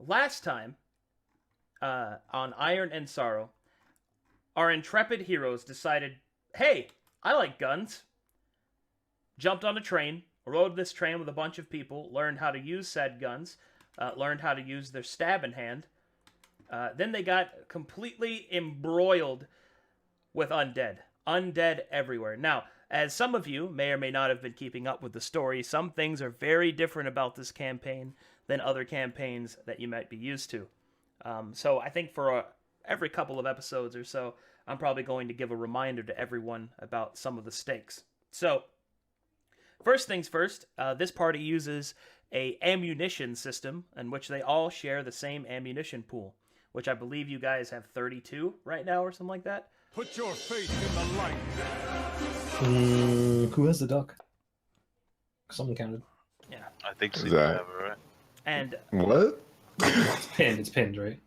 last time, on Iron and Sorrow, our intrepid heroes decided, hey, I like guns. Jumped on a train, rode this train with a bunch of people, learned how to use said guns, learned how to use their stab in hand. Then they got completely embroiled with undead. Undead everywhere. Now, as some of you may or may not have been keeping up with the story, some things are very different about this campaign than other campaigns that you might be used to. So I think for every couple of episodes or so, I'm probably going to give a reminder to everyone about some of the stakes. So, first things first, this party uses a ammunition system in which they all share the same ammunition pool, which I believe you guys have 32 right now or something like that. Put your faith in the light. Who has the duck? Someone counted. Yeah. I think so. That- Right? And What? It's pinned, right?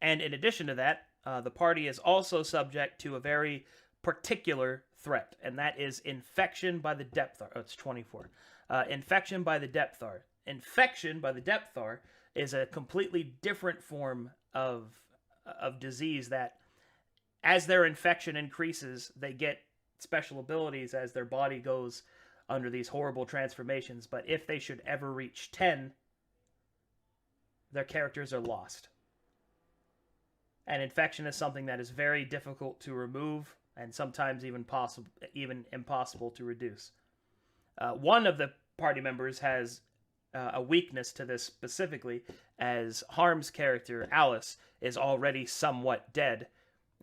And in addition to that, the party is also subject to a very particular threat, and that is infection by the Depthar. Oh, it's 24. Infection by the Depthar. Infection by the Depthar is a completely different form of disease that, as their infection increases, they get special abilities as their body goes under these horrible transformations. But if they should ever reach 10, their characters are lost. And infection is something that is very difficult to remove and sometimes even impossible to reduce. One of the party members has a weakness to this specifically, as Harm's character, Alice, is already somewhat dead,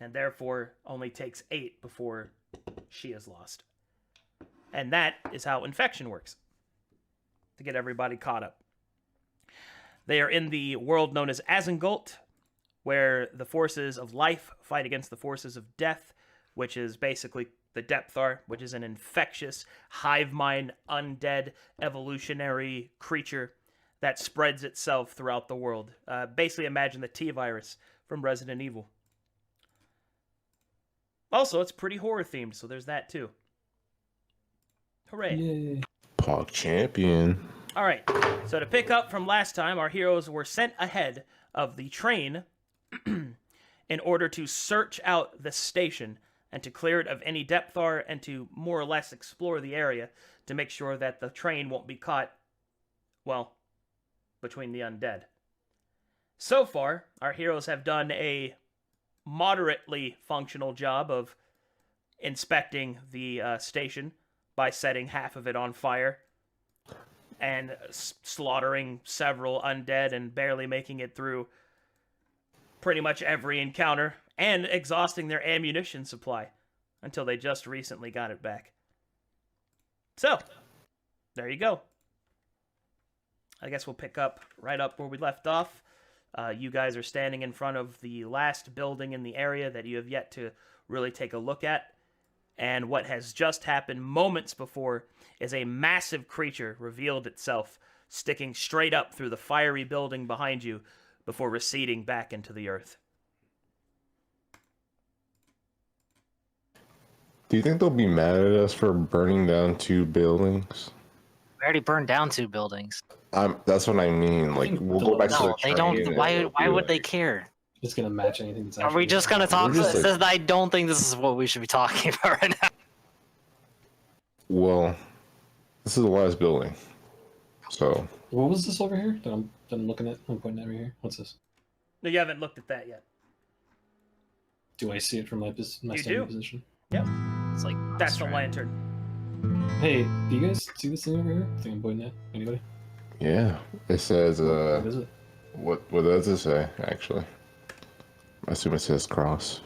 and therefore only takes 8 before she is lost. And that is how infection works, to get everybody caught up. They are in the world known as Azengolt, where the forces of life fight against the forces of death, which is basically the Depthar, which is an infectious, hivemind, undead, evolutionary creature that spreads itself throughout the world. Basically imagine the T-virus from Resident Evil. Also, it's pretty horror-themed, so there's that too. Hooray. Yay. Pog champion. Alright, so to pick up from last time, our heroes were sent ahead of the train in order to search out the station and to clear it of any Depthar and to more or less explore the area to make sure that the train won't be caught, well, between the undead. So far, our heroes have done a moderately functional job of inspecting the station by setting half of it on fire and slaughtering several undead and barely making it through pretty much every encounter, and exhausting their ammunition supply until they just recently got it back. So, there you go. I guess we'll pick up right up where we left off. You guys are standing in front of the last building in the area that you have yet to really take a look at. And what has just happened moments before is a massive creature revealed itself, sticking straight up through the fiery building behind you before receding back into the earth. Do you think they'll be mad at us for burning down 2 buildings? We already burned down 2 buildings. That's what I mean. Like, we'll go back to the No, they train don't. and Why it'll why be would they like- care? It's gonna match anything that's Are actually we just gonna talk? We're just like- I don't think this is what we should be talking about right now. Well, this is the last building. So, What was this over here that I'm looking at? I'm pointing at right here. What's this? No, you haven't looked at that yet. Do I see it from my You standing do. position? It's like That's the right. lantern. Hey, do you guys see this thing over here? I think I'm pointing at. Anybody? yeah. It says, What is it? what does it say, actually? I assume it says cross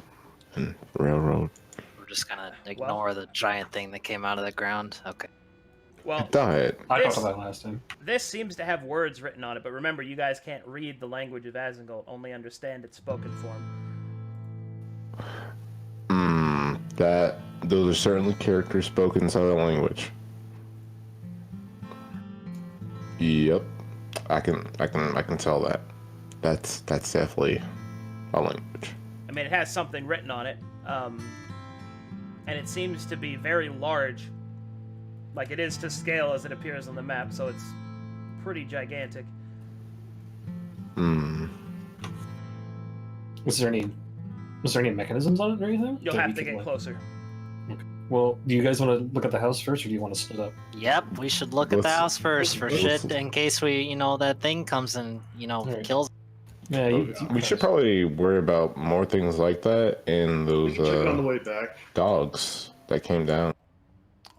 and railroad. We're just gonna ignore the giant thing that came out of the ground. Okay. Well, Diet. I This- talked about it last time. this seems to have words written on it, but remember, you guys can't read the language of Azengolt, only understand its spoken form. Those are certainly characters spoken inside the language. Yep. I can tell that. That's definitely a language. I mean, it has something written on it, and it seems to be very large. Like, it is to scale as it appears on the map, so it's pretty gigantic. Hmm. Was there any mechanisms on it or anything? You'll that have we to could, get like- closer. Well, do you guys want to look at the house first, or do you want to split up? Yep, we should look at the Let's- house first for let's- shit in case we, that thing comes and, Alright. kills. Yeah, We should probably worry about more things like that and We those can check it on the way back. dogs that came down.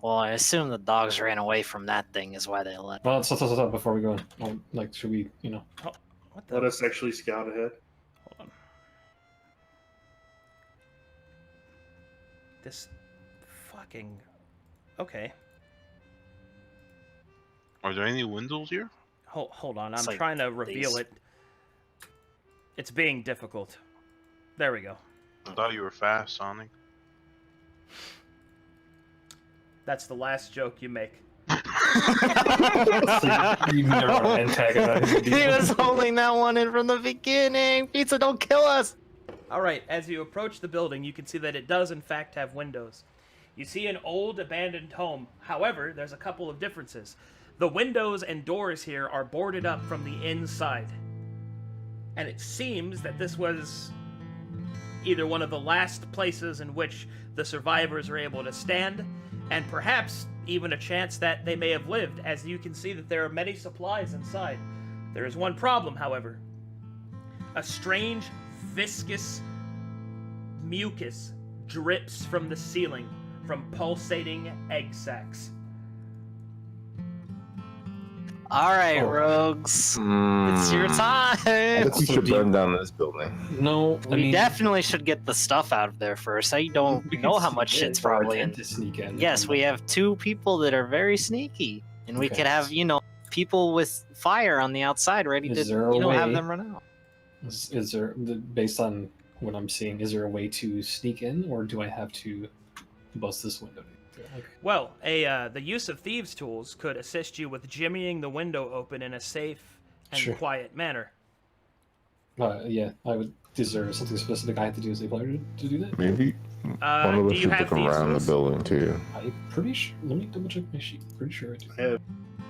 Well, I assume the dogs ran away from that thing is why they left. Well, stop before we go. Well, like, should we, What the? Let us actually scout ahead. Hold on. This fucking. Okay. Are there any windows here? Hold on. It's I'm like trying to reveal these. it. It's being difficult. There we go. I thought you were fast, Sonic. That's the last joke you make. you never want to antagonize the He demon. was holding that one in from the beginning. Pizza, don't kill us. All right, as you approach the building, you can see that it does in fact have windows. You see an old abandoned home. However, there's a couple of differences. The windows and doors here are boarded up from the inside. And it seems that this was either one of the last places in which the survivors are able to stand, and perhaps even a chance that they may have lived, as you can see that there are many supplies inside. There is one problem, however. A strange, viscous mucus drips from the ceiling from pulsating egg sacs. All right, Oh. rogues. It's your time. I think we So should do you- burn down this building. No, I We mean, definitely should get the stuff out of there first. I don't we can know how sneak much in shit's for our probably in. tent to sneak in. Yes, we have two people that are very sneaky, and we Okay. could have people with fire on the outside ready Is to there a have way- them run out. Is there, based on what I'm seeing, is there a way to sneak in, or do I have to bust this window? Like, Well, the use of thieves' tools could assist you with jimmying the window open in a safe and Sure. quiet manner. yeah, I would. Is there something specific I have to do as a player to do that? Maybe one of Do us you should have look thieves' around the tools? building too. I'm pretty sure. Let me double check my sheet. Pretty sure I do. I have.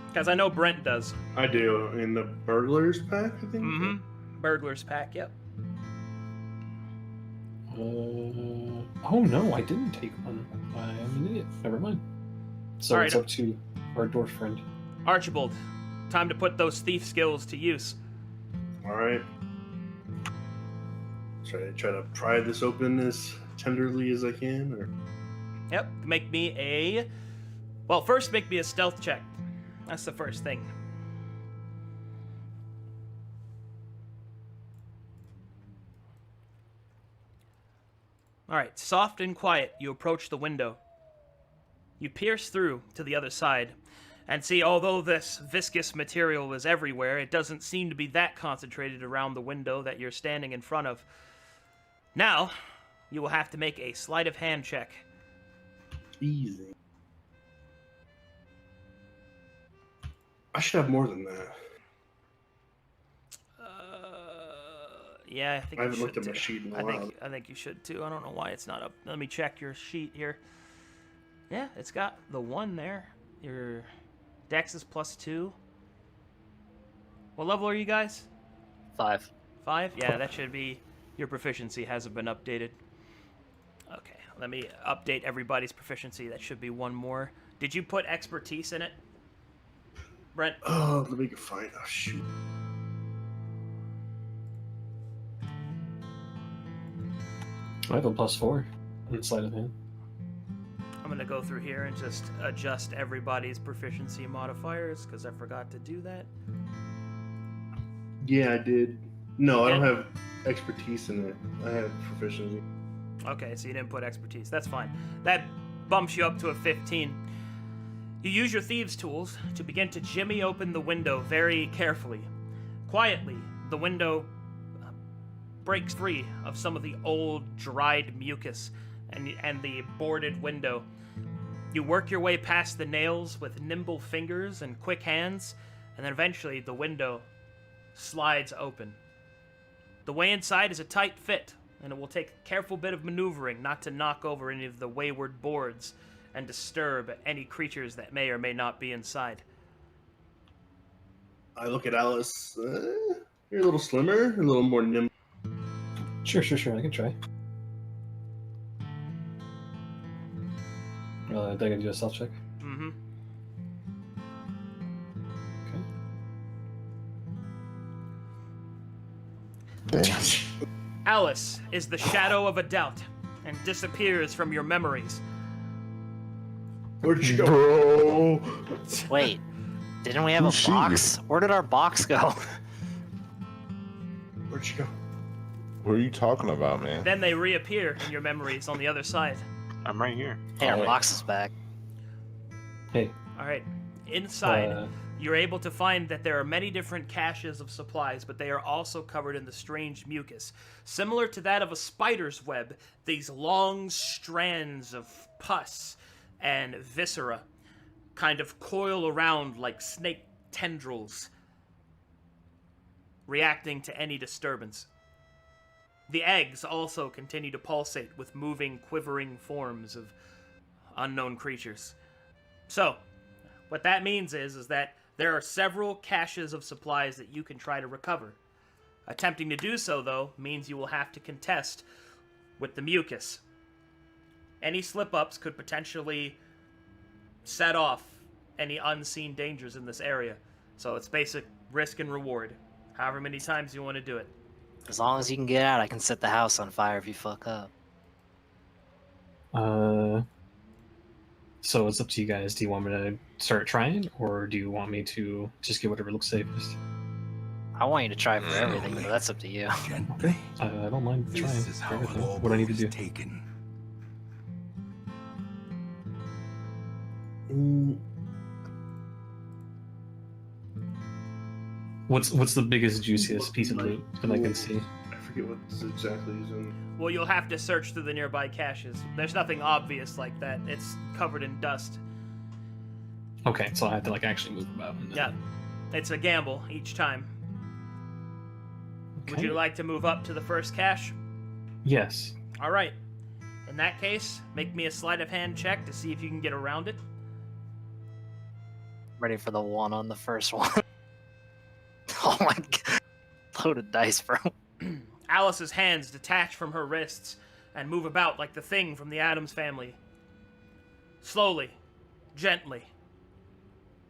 Because I know Brent does. I do in the burglars pack. I think. Mm-hmm. Burglar's pack, yep. Oh no, I didn't take one. I am an idiot. Never mind. So Alright. it's up to our dwarf friend. Archibald, time to put those thief skills to use. All right. Try to pry this open as tenderly as I can, or Yep, make me a... Well, first make me a stealth check. That's the first thing. Alright, soft and quiet, you approach the window. You pierce through to the other side, and see although this viscous material is everywhere, it doesn't seem to be that concentrated around the window that you're standing in front of. Now, you will have to make a sleight of hand check. easy. I should have more than that. Yeah, I think I you haven't should looked at my too. sheet in a I while. think you should too. I don't know why it's not up. Let me check your sheet here. Yeah, it's got the 1 there. Your dex is +2. What level are you guys? 5. 5? Yeah, that should be... Your proficiency hasn't been updated. Okay, let me update everybody's proficiency. That should be 1 more. Did you put expertise in it? Brent? Oh, let me go find. Oh shoot. I have a +4 on the sleight of hand. I'm going to go through here and just adjust everybody's proficiency modifiers, because I forgot to do that. Yeah, I did. No, I don't Yeah. have expertise in it. I have proficiency. Okay, so you didn't put expertise. That's fine. That bumps you up to a 15. You use your thieves' tools to begin to jimmy open the window very carefully. Quietly, the window breaks free of some of the old, dried mucus and the boarded window. You work your way past the nails with nimble fingers and quick hands, and then eventually the window slides open. The way inside is a tight fit, and it will take a careful bit of maneuvering not to knock over any of the wayward boards and disturb any creatures that may or may not be inside. I look at Alice. You're a little slimmer, a little more nimble. Sure. I can try. Did I gotta do a self check? Mm-hmm. Okay. Damn. Alice is the shadow of a doubt and disappears from your memories. Where did you go? Bro. Wait, didn't we have Who's a she? box? Where did our box go? Where'd you go? What are you talking about, man? Then they reappear in your memories on the other side. I'm right here. Hey, our Alright. box is back. Hey. All right. Inside, you're able to find that there are many different caches of supplies, but they are also covered in the strange mucus. Similar to that of a spider's web, these long strands of pus and viscera kind of coil around like snake tendrils, reacting to any disturbance. The eggs also continue to pulsate with moving, quivering forms of unknown creatures. So, what that means is that there are several caches of supplies that you can try to recover. Attempting to do so, though, means you will have to contest with the mucus. Any slip-ups could potentially set off any unseen dangers in this area. So it's basic risk and reward. However many times you want to do it. As long as you can get out, I can set the house on fire if you fuck up. So it's up to you guys. Do you want me to start trying, or do you want me to just get whatever looks safest? I want you to try for everything, but that's up to you. Gently. I don't mind trying. This is for how everything. all What do I need to is do? taken. What's the biggest, juiciest piece of loot that I can see? I forget what this exactly is in. Well, you'll have to search through the nearby caches. There's nothing obvious like that. It's covered in dust. Okay, so I have to like actually move about. And then- Yeah. It's a gamble each time. Would Okay. you like to move up to the first cache? Yes. All right. In that case, make me a sleight of hand check to see if you can get around it. Ready for the one on the first one. Oh my god. Loaded dice, bro. Alice's hands detach from her wrists and move about like the thing from the Addams family. Slowly, gently.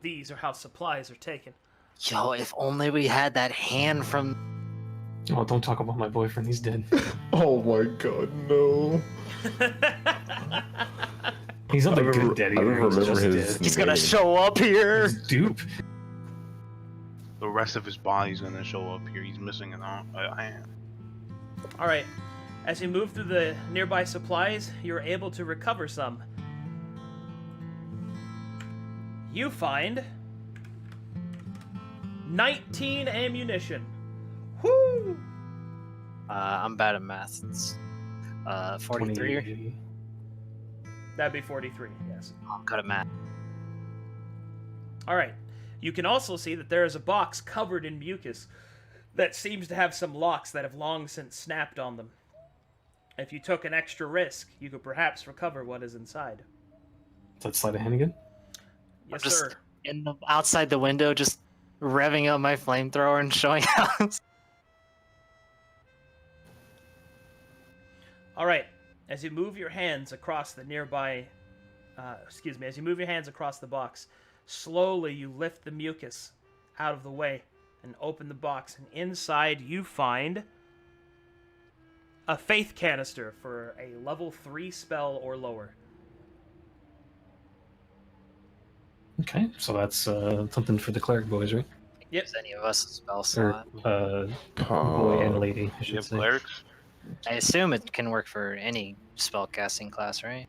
These are how supplies are taken. Yo, if only we had that hand from... Oh, don't talk about my boyfriend. He's dead. Oh my god, no. He's not I the remember- good daddy. I remember He's just his- dead. He's gonna name. show up here! He's dupe. The rest of his body's gonna show up here. He's missing a hand. All right. As you move through the nearby supplies, you're able to recover some. You find 19 ammunition. Woo! I'm bad at math. It's 43. 20. That'd be 43, yes. I'm good at math. All right. You can also see that there is a box covered in mucus that seems to have some locks that have long since snapped on them. If you took an extra risk, you could perhaps recover what is inside. Is that sleight of hand again? Yes, Just sir. outside the window, just revving up my flamethrower and showing out. All right. As you move your hands across the nearby, as you move your hands across the box, slowly you lift the mucus out of the way and open the box, and inside you find a faith canister for a level 3 spell or lower. Okay, so that's something for the cleric boys, right? Yep. Gives any of us a spell Or slot. boy and lady, I You should have say. clerics? I assume it can work for any spellcasting class, right?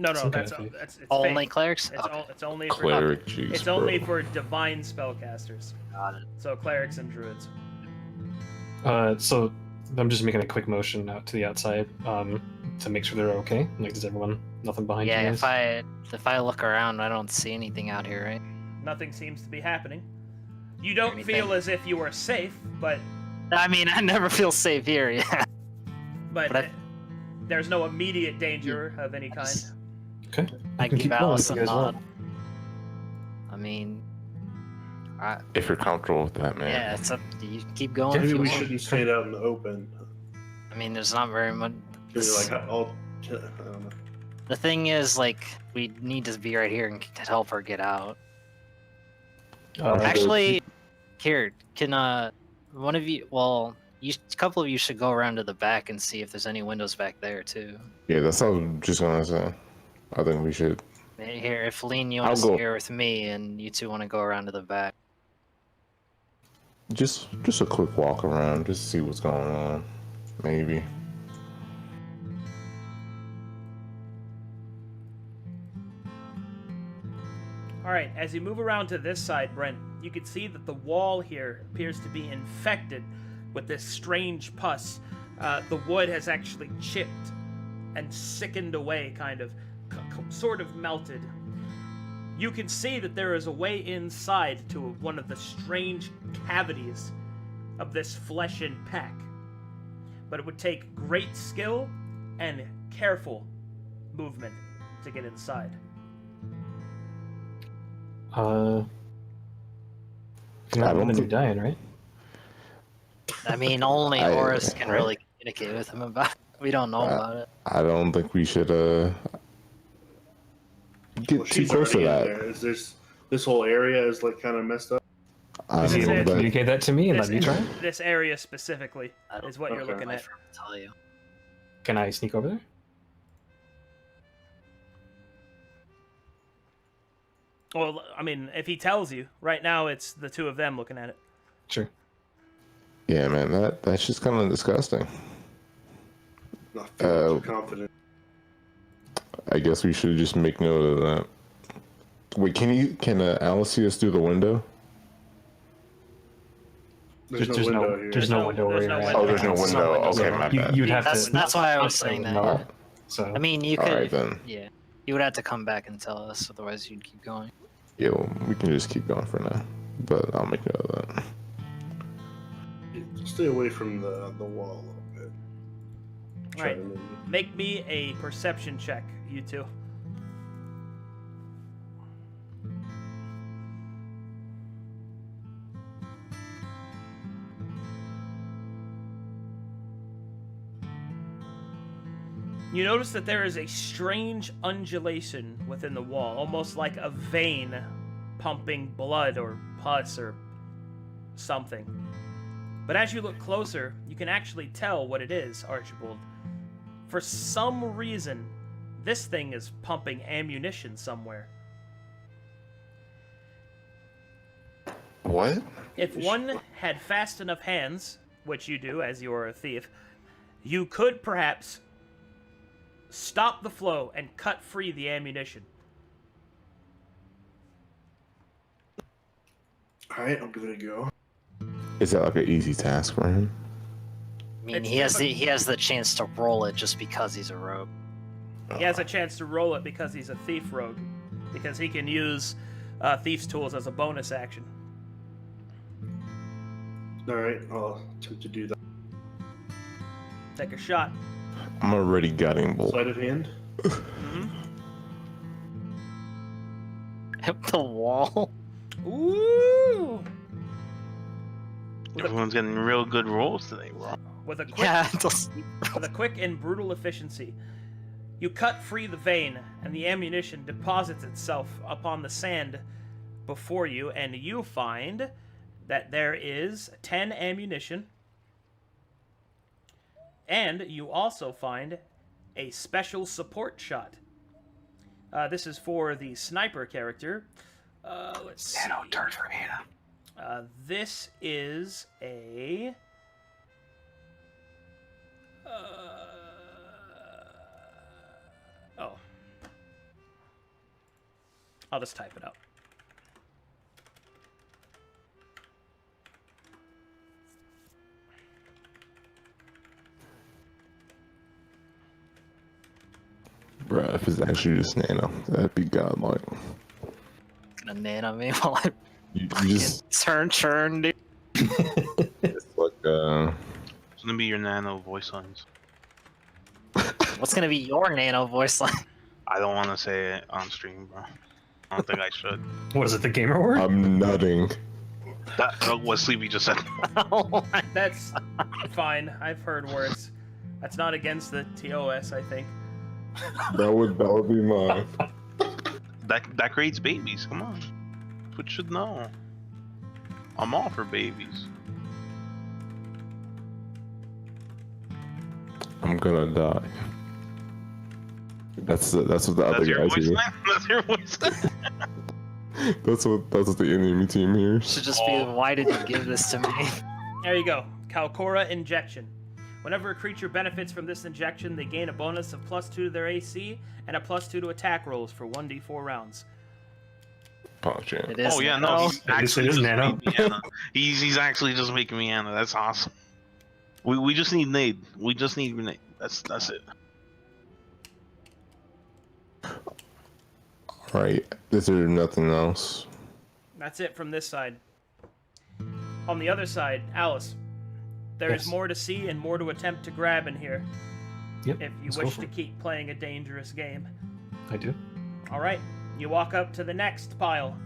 No, Some that's kind of it's Only faith. clerics? It's, Okay, it's only for Cleric, jeez, it's only bro. for divine spellcasters. got it. So clerics and druids. So I'm just making a quick motion out to the outside to make sure they're okay. Like, does everyone nothing behind you Yeah, guys? if I look around, I don't see anything out here, right? Nothing seems to be happening. You don't Anything. feel as if you are safe, but I mean, I never feel safe here, yeah. But I- there's no immediate danger of any kind. Okay. I can give keep going Alice if a you guys nod. want. I mean, If you're comfortable with that, man. Yeah, it's up. You keep going. Maybe if you we want. shouldn't stand out in the open. I mean, there's not very much. Because like, I don't know. The thing is, like, we need to be right here and to help her get out. Actually, here, can one of you? Well, a couple of you should go around to the back and see if there's any windows back there too. Yeah, that's what I was just gonna say. I think we should. Here, if Lean, you want I'll to go. stay here with me, and you two want to go around to the back. Just a quick walk around, just to see what's going on. Maybe. Alright, as you move around to this side, Brent, you can see that the wall here appears to be infected with this strange pus. The wood has actually chipped and sickened away, kind of, sort of melted. You can see that there is a way inside to one of the strange cavities of this flesh and pack. But it would take great skill and careful movement to get inside. You're I not don't going to think- dying, right? I mean, only I- Horras can really communicate with him about it. We don't know about it. I don't think we should get Well, too she's close to already in that. there. Is this whole area is like kind of messed up? I Is he This able mean, to is- but communicate that to me and let me try? This area specifically I don't is what you're okay. looking I at. forgot to tell you. Can I sneak over there? Well, I mean, if he tells you, right now it's the two of them looking at it. Sure. yeah, man, that's just kind of disgusting. Not feeling too confident. I guess we should just make note of that. Wait, can Alice see us through the window? There's no There's window no, here. there's no window where there's you're no at. window. Oh, there's no There's no window. windows. Okay, my bad. You'd have That's to. that's why I was saying that. No. Yeah. So I mean, you All could. right then. Yeah, you would have to come back and tell us, otherwise you'd keep going. Yeah, well, we can just keep going for now. But I'll make note of that. Stay away from the wall a little bit. Try Right. to maybe- Make me a perception check, you two. You notice that there is a strange undulation within the wall, almost like a vein pumping blood or pus or something. But as you look closer, you can actually tell what it is, Archibald. For some reason, this thing is pumping ammunition somewhere. What? If one had fast enough hands, which you do as you are a thief, you could perhaps stop the flow and cut free the ammunition. Alright, I'll give it a go. Is that like an easy task for him? I mean, It's he has the chance to roll it just because he's a rogue. He has a chance to roll it because he's a thief rogue, because he can use thief's tools as a bonus action. Alright, I'll attempt to do that. Take a shot. I'm already guiding bolt. Sleight of hand. The wall. Ooh! Everyone's getting real good rolls today, bro. With a quick Yeah. With a quick and brutal efficiency, you cut free the vein, and the ammunition deposits itself upon the sand before you, and you find that there is 10 ammunition, and you also find a special support shot. This is for the sniper character. Let's see. for Anna. This is a... oh. I'll just type it out. Bruh, if it's actually just nano, that'd be godlike. Gonna nano me while I You just churn, dude. it's like It's gonna be your nano voice lines. What's gonna be your nano voice line? I don't want to say it on stream, bro. I don't think I should. What is it, the gamer word? I'm nutting. That what Sleepy just said. That's fine. I've heard worse. That's not against the TOS, I think. That would be mine. That creates babies. Come on. That's what you should know. I'm all for babies. I'm gonna die. That's what the other That's your guys voice hear. line? That's your voice line? That's what the enemy team hears. Should just be, why did you give this to me? There you go. Kalkora Injection. Whenever a creature benefits from this injection, they gain a bonus of +2 to their AC and a +2 to attack rolls for 1d4 rounds. Oh, shit. It is. Oh yeah, nano. no, he's actually is just nano. making me Anna. He's actually just making me Anna. That's awesome. We just need Nade. We just need Nade. That's it. Right. Is there nothing else? That's it from this side. On the other side, Alice, there is Yes. more to see and more to attempt to grab in here Yep. if you let's go wish for to it. keep playing a dangerous game. I do. All right, you walk up to the next pile.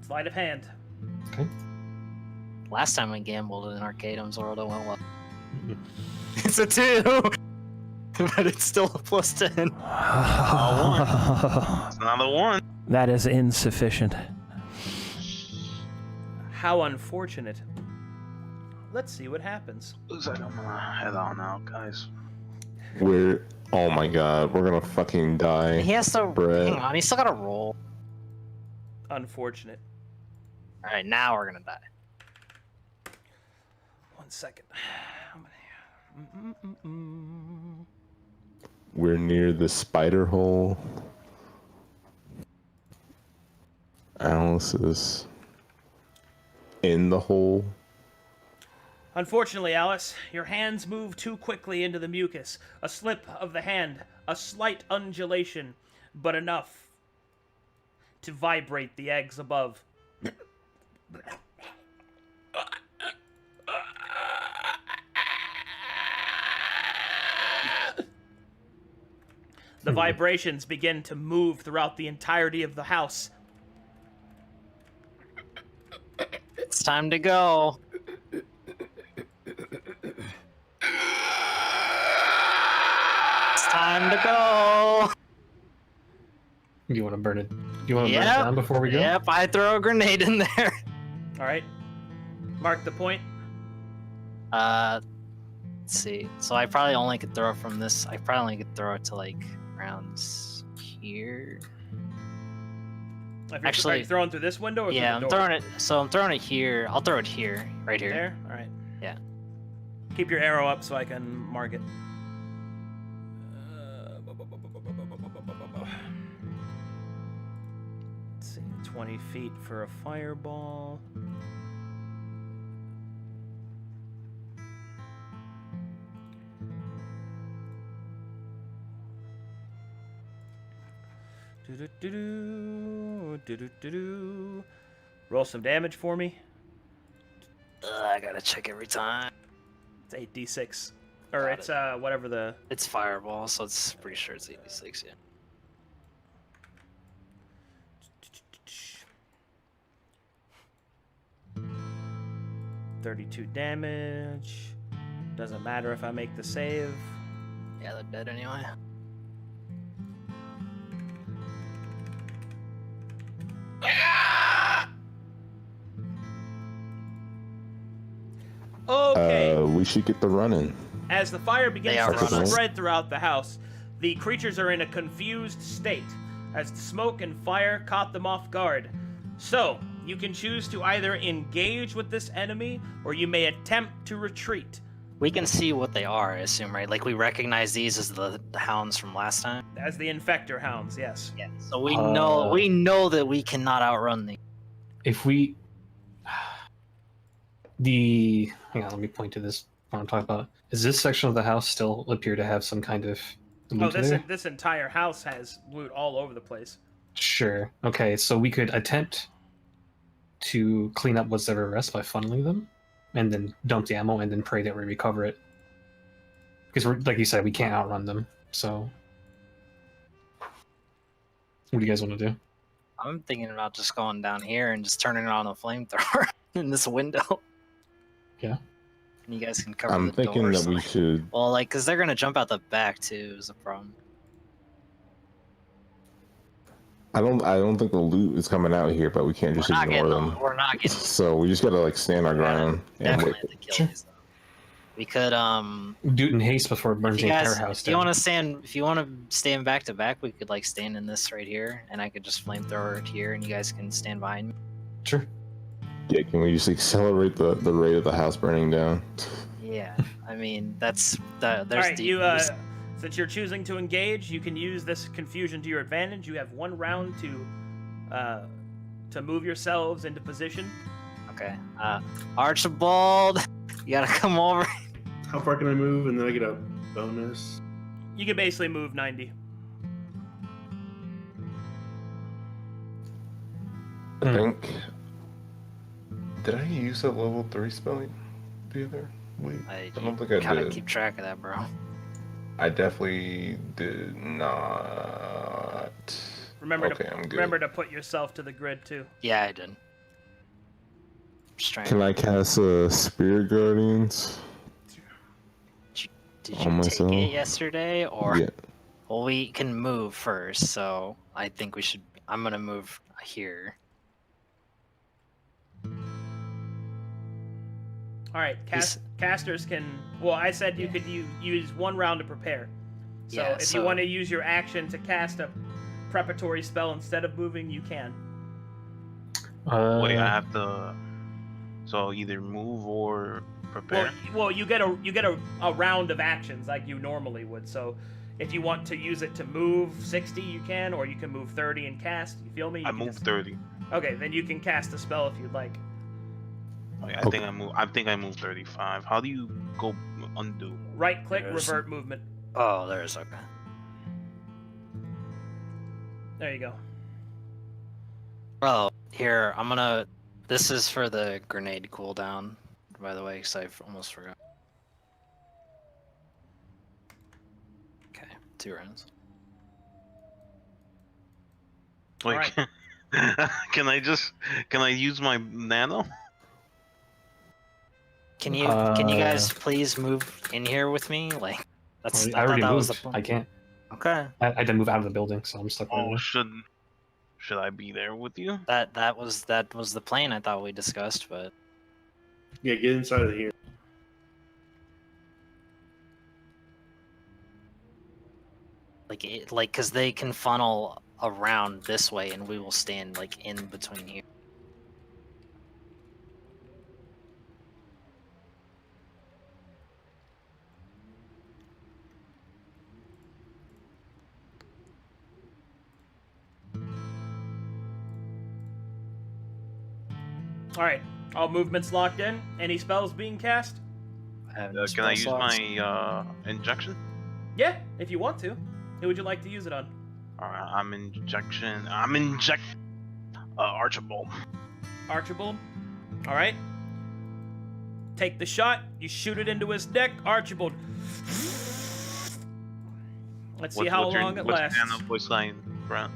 Sleight of hand. Okay. Last time I gambled in Arcadum's world, it went well. Mhm. It's a 2! But it's still a +10. That's another one. That is insufficient. How unfortunate. Let's see what happens. Looks like I'm gonna head on out, guys. Oh my god, we're gonna fucking die. He has to. Brett. Hang on, he's still got to roll. Unfortunate. Alright, now we're gonna die. 1 second. How many? We're near the spider hole. Alice is in the hole. Unfortunately, Alice, your hands move too quickly into the mucus. A slip of the hand, a slight undulation, but enough to vibrate the eggs above. The vibrations begin to move throughout the entirety of the house. It's time to go. It's time to go. Do you want to burn it? Do you want to burn it Yep. down before we go? Yep, I throw a grenade in there. All right. Mark the point. Let's see. So I probably only could throw it from this. I probably only could throw it to like around here. Are Actually- you throwing through this window or Yeah, through I'm the door? throwing it. So I'm throwing it here. I'll throw it here, right here. There? All right. Yeah. Keep your arrow up so I can mark it. Let's see, 20 feet for a fireball. Do-do-do-do, do-do-do-do. Roll some damage for me. I gotta check every time. It's 8d6. Or Got it's whatever the... It's fireball, so it's pretty sure it's 86. Yeah. $32 damage. Doesn't matter if I make the save. Yeah, they're dead anyway. Okay. We should get the running. As the fire begins They are to running. spread throughout the house, the creatures are in a confused state, as the smoke and fire caught them off guard. So, you can choose to either engage with this enemy, or you may attempt to retreat. We can see what they are, I assume, right? Like we recognize these as the hounds from last time. As the infector hounds, yes. Yeah. So we know that we cannot outrun these. If we hang on, let me point to this what I'm talking about. Does this section of the house still appear to have some kind of loot Oh, there? this entire house has loot all over the place. Sure. Okay, so we could attempt to clean up what's ever rest by funneling them, and then dump the ammo, and then pray that we recover it. Because we're like you said, we can't outrun them. So, what do you guys want to do? I'm thinking about just going down here and just turning on a flamethrower in this window. Yeah. And you guys can cover I'm the thinking doors. that we should. Well, like, because they're going to jump out the back, too, is the problem. I don't think the loot is coming out here, but we can't just ignore them. We're not getting So we just gotta like stand our ground and definitely wait. have to kill these, though. We could, Do it in haste before it burns the entire house if you down. want to stand back to back, we could like stand in this right here, and I could just flamethrower it here, and you guys can stand behind me. Sure. Yeah, can we just accelerate the rate of the house burning down? Yeah, I mean that's there's All right, the since you're choosing to engage, you can use this confusion to your advantage. You have 1 round to move yourselves into position. okay. Archibald, you gotta come over. How far can I move, and then I get a bonus? You can basically move 90. I think. Did I use a level 3 spell the other week? I don't think I gotta did. keep track of that, bro. I definitely did not. Remember Okay, I'm good. remember to put yourself to the grid too. Yeah, I did. Just trying. Can I cast Spirit Guardians? Did on you myself? take it yesterday, or? Yeah. Well, we can move first, so I think we should. I'm gonna move here. All right, casters can. Well, I said you could use 1 round to prepare. So Yeah, if you want to use your action to cast a preparatory spell instead of moving, you can. Wait, I have to. So either move or prepare. Well, you get a round of actions like you normally would. So if you want to use it to move 60, you can, or you can move 30 and cast. You feel me? You I can moved 30. Okay, then you can cast a spell if you'd like. Wait, I think I moved 35. How do you go undo? Right click, There's- revert movement. Oh, there's okay. There you go. Oh, here I'm gonna. This is for the grenade cooldown, by the way, because I almost forgot. Okay, 2 rounds. Wait, Alright. can I use my nano? Can you guys please move in here with me? Like, that's. I I thought already that was the moved. plan. I can't. Okay. I had to move out of the building, so I'm stuck right Oh, now. should I be there with you? That was the plan I thought we discussed, but Yeah, get inside of here. like because they can funnel around this way, and we will stand like in between here. All right, all movements locked in. Any spells being cast? I have Can I use spell slots. my injection? Yeah, if you want to. Who would you like to use it on? Alright, I'm inject. Archibald. Archibald. All right. Take the shot. You shoot it into his neck. Archibald. Let's see how long it lasts. What's nano voice line, Brent?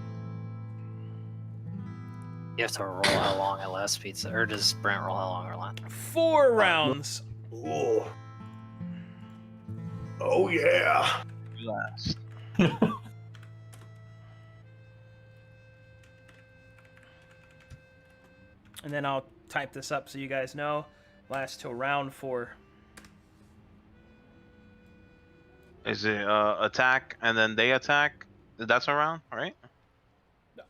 You have to roll how long it lasts, pizza, or does Brent roll how long it lasts? 4 rounds. Oh. Oh yeah. Last. And then I'll type this up so you guys know. Lasts till round 4. Is it attack and then they attack? That's a round, right?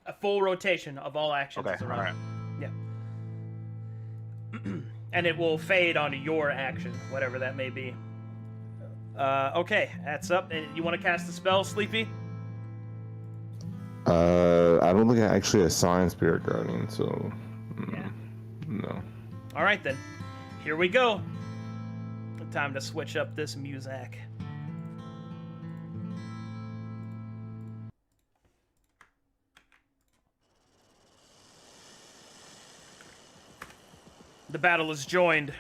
A full rotation of all actions Okay, is a round. alright. Yeah. And it will fade onto your action, whatever that may be. Okay, that's up. And you want to cast a spell, Sleepy? I don't think I actually assigned Spirit Guardian, so Yeah. no. All right then. Here we go. Time to switch up this music. The battle is joined.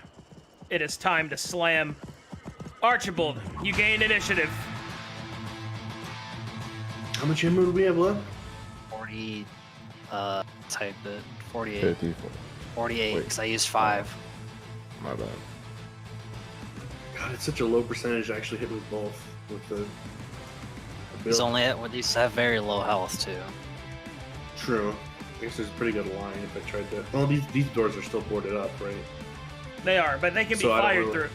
It is time to slam. Archibald, you gain initiative. How much ammo do we have left? 40. type it. 48. 54. 48, Wait. because I used 5. My bad. God, it's such a low percentage to actually hit with both. With the These build. only these have very low health too. True. I guess there's a pretty good line if I tried to. Well, these doors are still boarded up, right? They are, but they can be So I don't fired really- through.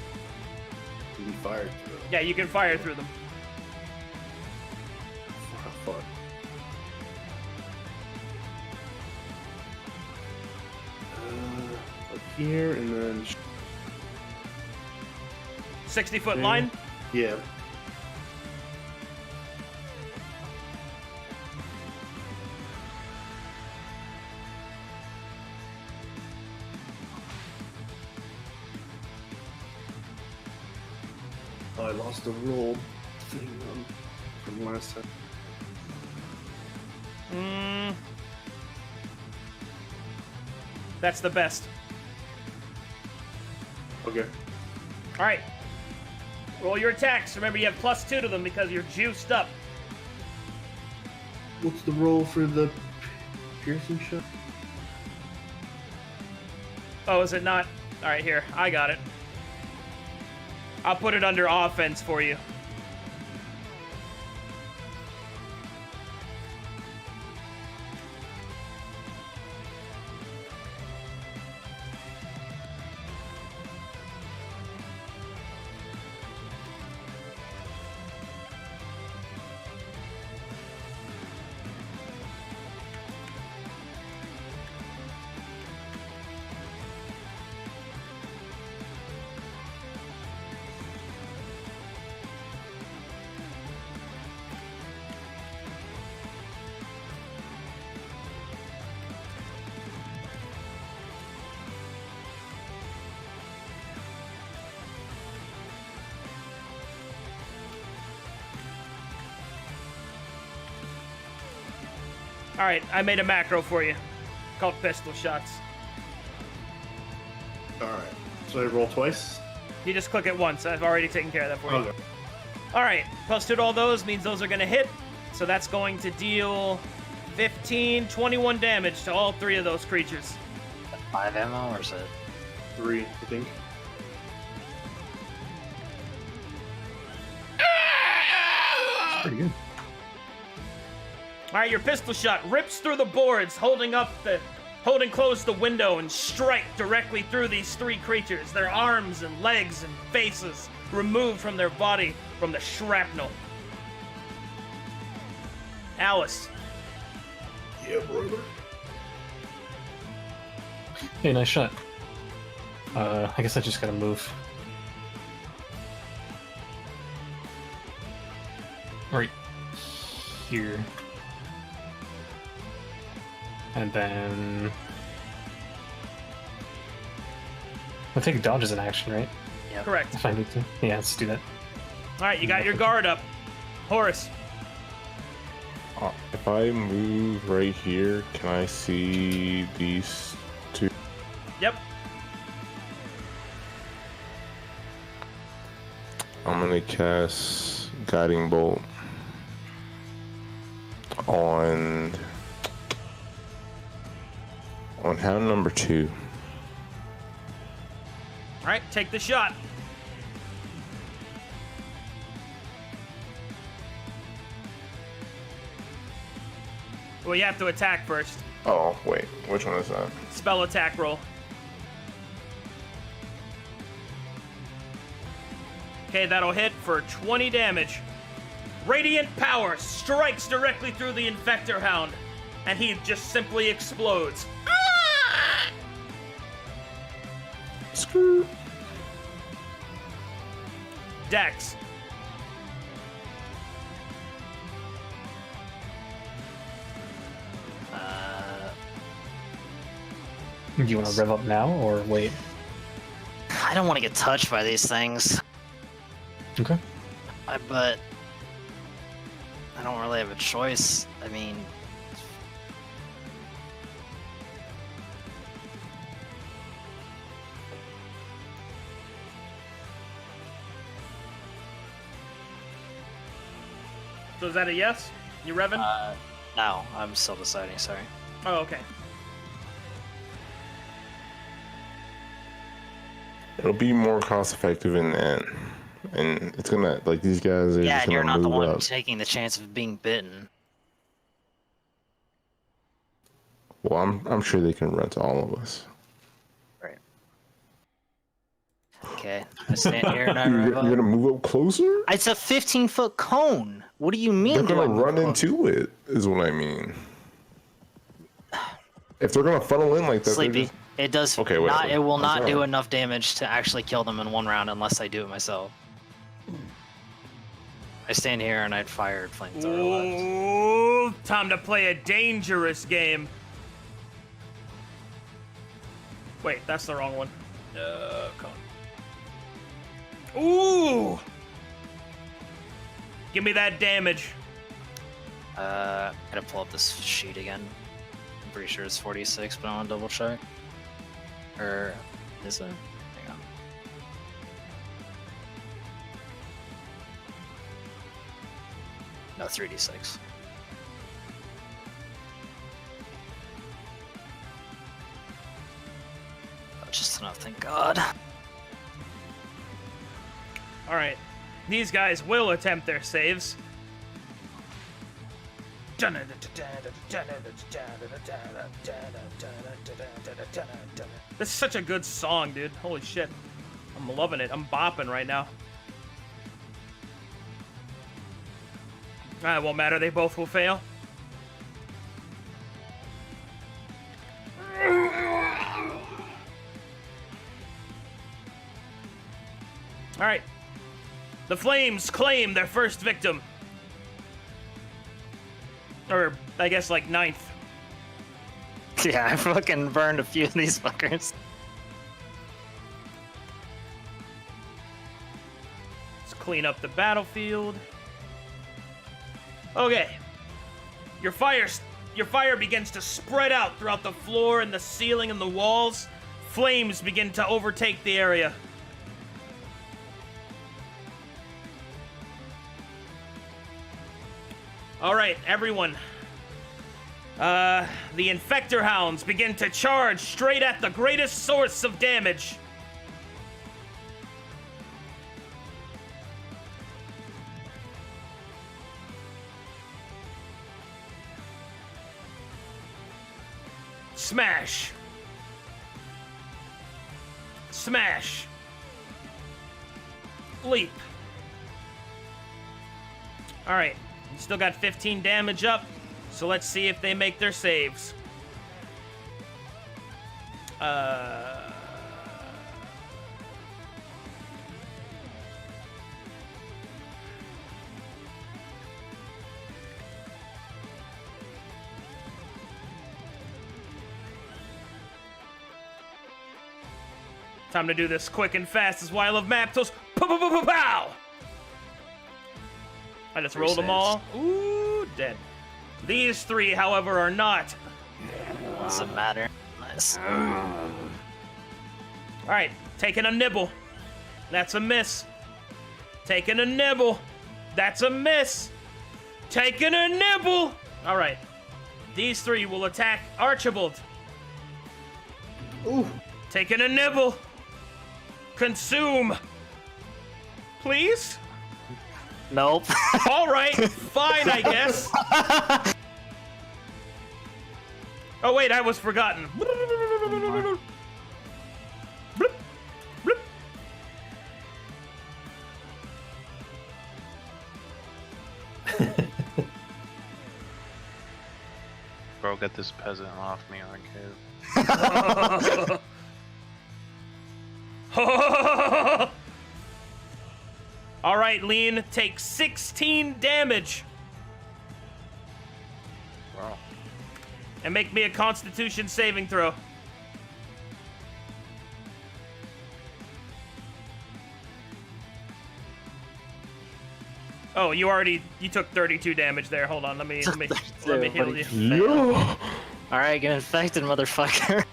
Can be fired through. Yeah, you can fire through them. Fuck. Up here and then 60-foot Yeah. line. yeah. Oh, I lost the roll thing from last time. That's the best. Okay. All right. Roll your attacks. Remember, you have +2 to them because you're juiced up. What's the roll for the piercing shot? Oh, is it not? All right, here. I got it. I'll put it under offense for you. All right, I made a macro for you called pistol shots. Alright. So I roll twice? You just click it once. I've already taken care of that for you. Okay. All right, +2 to all those means those are going to hit. So that's going to deal 15, 21 damage to all 3 of those creatures. 5 ammo, or is it? 3, I think. Pretty good. All right, your pistol shot rips through the boards, holding closed the window and strike directly through these 3 creatures. Their arms and legs and faces removed from their body from the shrapnel. Alice. Yeah, brother. Hey, nice shot. I guess I just gotta move. Right here. And then... I'll take dodge as an action, right? Yep. Correct. If I need to. Yeah, let's do that. All right, you got your guard up. Horras. If I move right here, can I see these 2? Yep. I'm gonna cast Guiding Bolt on hound number 2. All right, take the shot. Well, you have to attack first. Oh wait, which one is that? Spell attack roll. Okay, that'll hit for 20 damage. Radiant power strikes directly through the Infector Hound, and he just simply explodes. Screw. Dex. Do you want to rev up now, or wait? I don't want to get touched by these things, Okay. but I don't really have a choice. I mean, So is that a yes? You revving? no, I'm still deciding. Sorry. Oh, okay. It'll be more cost effective in the end. And it's gonna, like, these guys are Yeah, just and you're gonna not the move one up. taking the chance of being bitten. Well, I'm sure they can run to all of us. Right. Okay, I stand here and I You're, rev you're up. gonna move up closer? It's a 15-foot cone. What do you mean? They're do I gonna move run close? into it, is what I mean. If they're gonna funnel in like that, they're Sleepy. just... It does Okay, wait, not. wait. It will I'm not do sorry. enough damage to actually kill them in one round unless I do it myself. I stand here and I'd fire flamethrower. Ooh, time to play a dangerous game. Wait, that's the wrong one. Come on. Ooh! Give me that damage. Gotta pull up this sheet again. I'm pretty sure it's 46, but I want to double check. Or is it? Hang on. No, 3d6. Oh, just enough, thank God. All right. These guys will attempt their saves. This is such a good song, dude. Holy shit. I'm loving it. I'm bopping right now. It won't matter. They both will fail. All right. The flames claim their first victim. Or, I guess, like, ninth. Yeah, I fucking burned a few of these fuckers. Let's clean up the battlefield. Okay. Your fire begins to spread out throughout the floor and the ceiling and the walls. Flames begin to overtake the area. All right, everyone. The infector hounds begin to charge straight at the greatest source of damage. Smash. Smash. Leap. All right. You still got 15 damage up, so let's see if they make their saves. Time to do this quick and fast as why I love map tools. Pow! I just rolled them all. Ooh, dead. These three, however, are not. Doesn't matter. Nice. All right, taking a nibble. That's a miss. Taking a nibble. That's a miss. Taking a nibble. All right. These three will attack Archibald. Ooh. Taking a nibble. Consume. Please? Nope. All right, fine, I guess. Oh, wait, I was forgotten. Bloop, bloop. Bro, get this peasant off me, Arcadum. All right, Lean, take 16 damage. Wow. And make me a Constitution saving throw. Oh, you took 32 damage there. Hold on, let me heal you. Yeah. Alright, get infected, motherfucker.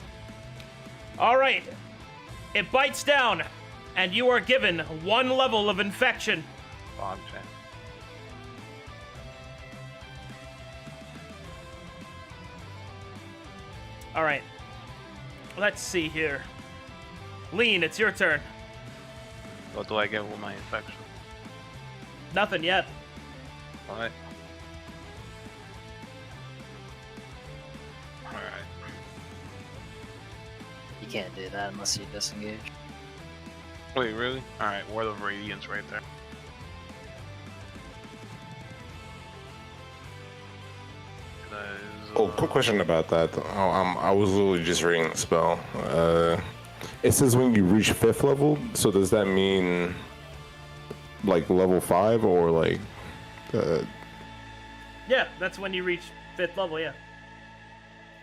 All right, it bites down, and you are given 1 level of infection. Bog check. All right. Let's see here. Lean, it's your turn. What do I get with my infection? Nothing yet. Alright. Alright. You can't do that unless you disengage. Wait, really? Alright, Word of Radiance right there. That is, Oh, quick question about that. Oh, I was literally just reading the spell. It says when you reach 5th level, so does that mean like level 5 or like Yeah, that's when you reach 5th level, yeah.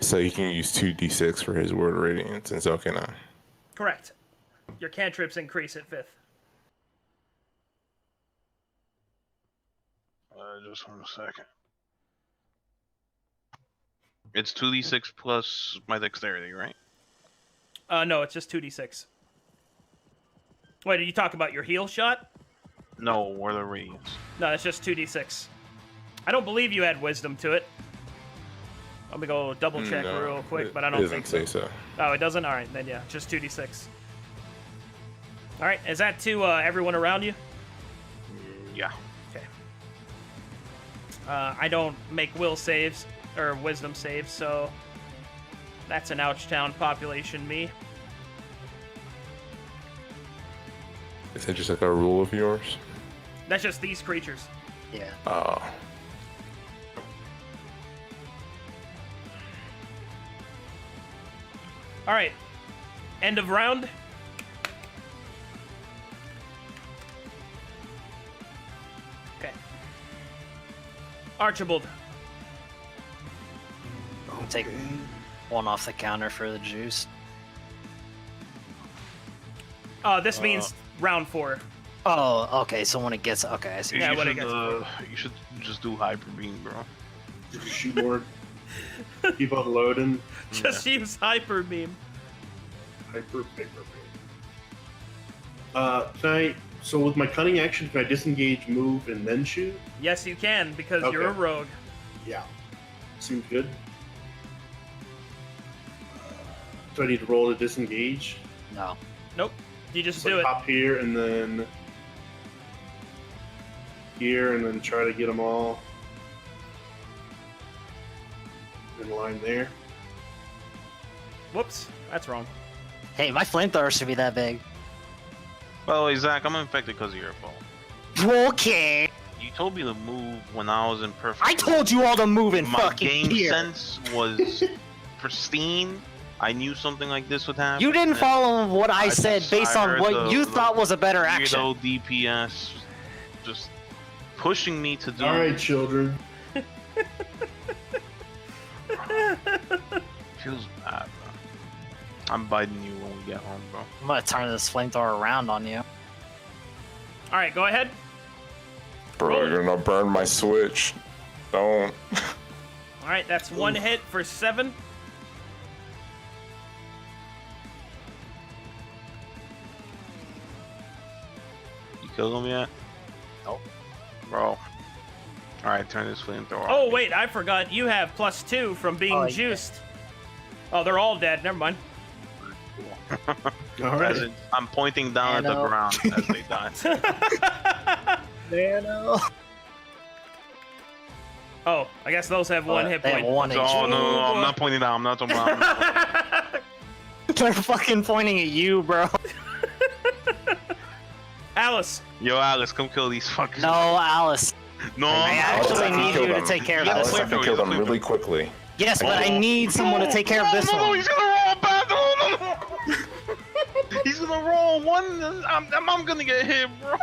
so he can use 2d6 for his Word of Radiance, and so can I. Correct. Your cantrips increase at 5th. Just 1 second. It's 2d6 plus my dexterity, right? No, it's just 2d6. Wait, are you talking about your heal shot? No, Word of Radiance. No, it's just 2d6. I don't believe you add wisdom to it. Let me go double check No, real quick, it but I don't doesn't think say so. so. Oh, it doesn't? Alright, then yeah, just 2d6. Alright, is that to everyone around you? Yeah. Okay. I don't make will saves, or wisdom saves, so that's an Ouchtown population me. Is that just like a rule of yours? That's just these creatures. Yeah. Oh. Alright. End of round. Okay. Archibald. Take one off the counter for the juice. This means round 4. Oh, okay. So when it gets okay, I see. Yeah, you, what I should, guess. you should just do Hyper Beam, bro. Shoot more. Keep on loading. Just use Hyper Beam. Hyper paper. Can I? So with my cunning action, can I disengage, move, and then shoot? Yes, you can, because you're a Okay. rogue. Yeah. Seems good. Do I need to roll to disengage? No. Nope. You just So do it. hop here and then here and then try to get them all in line there. Whoops. That's wrong. Hey, my flamethrower should be that big. By the way, Zach, I'm infected because of your fault. Okay. You told me to move when I was in perfect. I told you all to move in My fucking game here. sense was pristine. I knew something like this would happen. You didn't and follow what I said just- based I on heard what you thought was a better action. Weirdo DPS just pushing me to do. All right, children. Feels bad, bro. I'm biting you when we get home, bro. I'm gonna turn this flamethrower around on you. Alright, go ahead. Bro, you're gonna burn my switch. Don't. Alright, that's one hit for 7. You killed him yet? Nope. Bro. Alright, turn this flamethrower Oh, on. wait, I forgot. You have +2 from being Oh, yeah. juiced. Oh, they're all dead. Never mind. All right. As in, I'm pointing down at the Nano. ground as they die. Nano. Oh, I guess those have one hit They have point. one Oh, HP. no, I'm not pointing down. I'm not talking about. They're fucking pointing at you, bro. Alice. Yo, Alice, come kill these fuckers. No, Alice. No, I actually need you to take care of Yeah, this I one. can kill them really quickly. Yes, but I need someone to take care of this no, one. he's gonna roll back. No. He's gonna roll one. I'm gonna get hit, bro.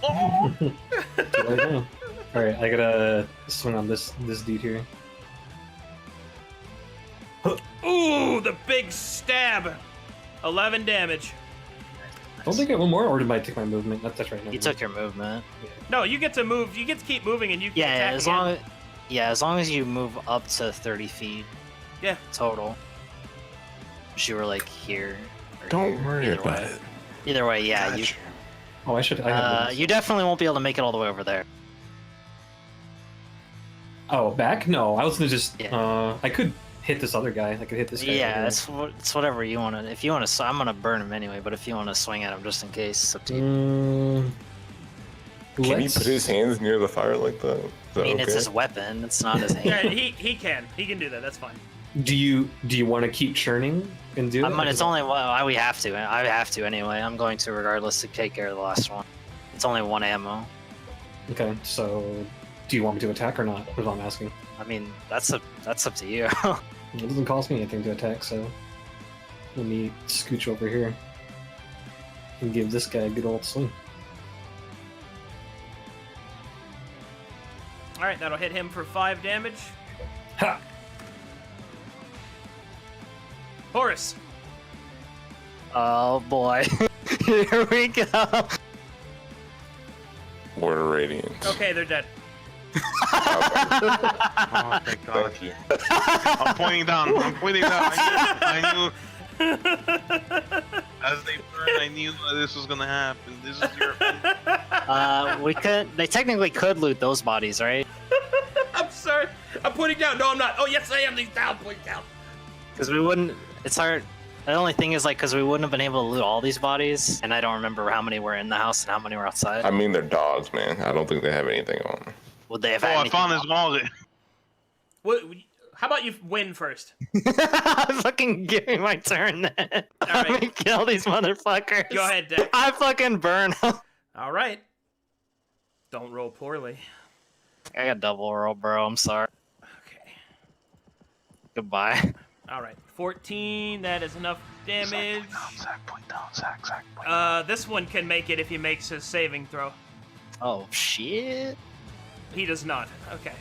Oh. Alright, I gotta swing on this dude here. Ooh, the big stab. 11 damage. Don't they get one more, or did I take my movement? That's right. You took your movement. No, you get to move. You get to keep moving, and you can Yeah, attack as again. long as long as you move up to 30 feet. Yeah. Total. If you were like here. or Don't here, worry either about way. it. Either way, yeah, you Oh, I should. I have movement. you definitely won't be able to make it all the way over there. Oh, back? No, I was gonna just. Yeah. I could hit this other guy. I could hit this guy. Yeah, right it's whatever you want to. If you want to, I'm gonna burn him anyway. But if you want to swing at him just in case, it's up to you. Can he Let's- put his hands near the fire like that? Is I that mean, okay? it's his weapon. It's not his Yeah, hand. he can do that. That's fine. Do you want to keep churning and do it? I'm gonna, it's only we have to. I have to anyway. I'm going to regardless to take care of the last one. It's only 1 ammo. Okay, so do you want me to attack or not? Is what I'm asking. I mean, that's up to you. It doesn't cost me anything to attack, so let me scooch over here and give this guy a good old swing. All right, that'll hit him for 5 damage. Ha! Horras. Oh boy, here we go. Word of Radiance. Okay, they're dead. Oh, thank God. Thank you. I'm pointing down. I'm pointing down. I knew. As they burn, I knew that this was gonna happen. This is your. We could. They technically could loot those bodies, right? I'm sorry. I'm putting down. No, I'm not. Oh, yes, I am. These down. Putting down. Because we wouldn't. It's hard. The only thing is, like, because we wouldn't have been able to loot all these bodies, and I don't remember how many were in the house and how many were outside. I mean, they're dogs, man. I don't think they have anything on them. Would they have Oh, had I anything found his on? wallet. What? How about you win first? Fucking give me my turn then. I'm right. gonna kill these motherfuckers. Go ahead, Dex. I fucking burn 'em. All right. Don't roll poorly. I got double roll, bro. I'm sorry. Okay. Goodbye. All right. 14. That is enough damage. Zach, point down. Zach, point down. This one can make it if he makes his saving throw. Oh shit. He does not. Okay.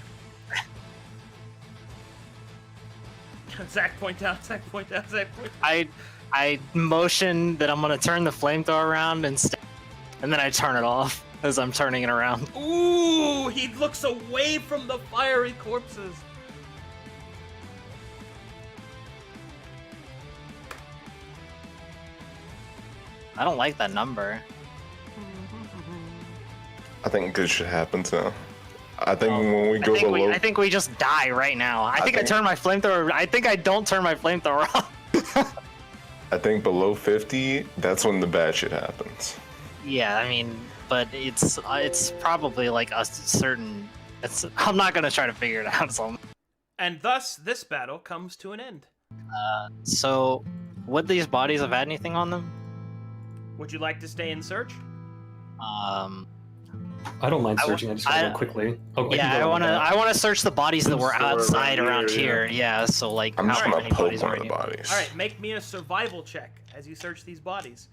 Zach, point down. Zach, point down. Zach, point down. I motion that I'm gonna turn the flamethrower around and then I turn it off as I'm turning it around. Ooh, he looks away from the fiery corpses. I don't like that number. I think good shit happens now. I think when we go below, I think we just die right now. I think I turn my flamethrower. I think I don't turn my flamethrower off. I think below 50, that's when the bad shit happens. Yeah, I mean, but it's probably like a certain. I'm not gonna try to figure it out. So. And thus, this battle comes to an end. So, would these bodies have had anything on them? Would you like to stay in search? I don't mind I w- searching. I just gotta I- go quickly. Oh, can Yeah, go I like that. I wanna search the bodies that were Somewhere outside around around here, here. Yeah, so like I'm just how gonna many poke bodies one were of the here? bodies. All right, make me a survival check as you search these bodies.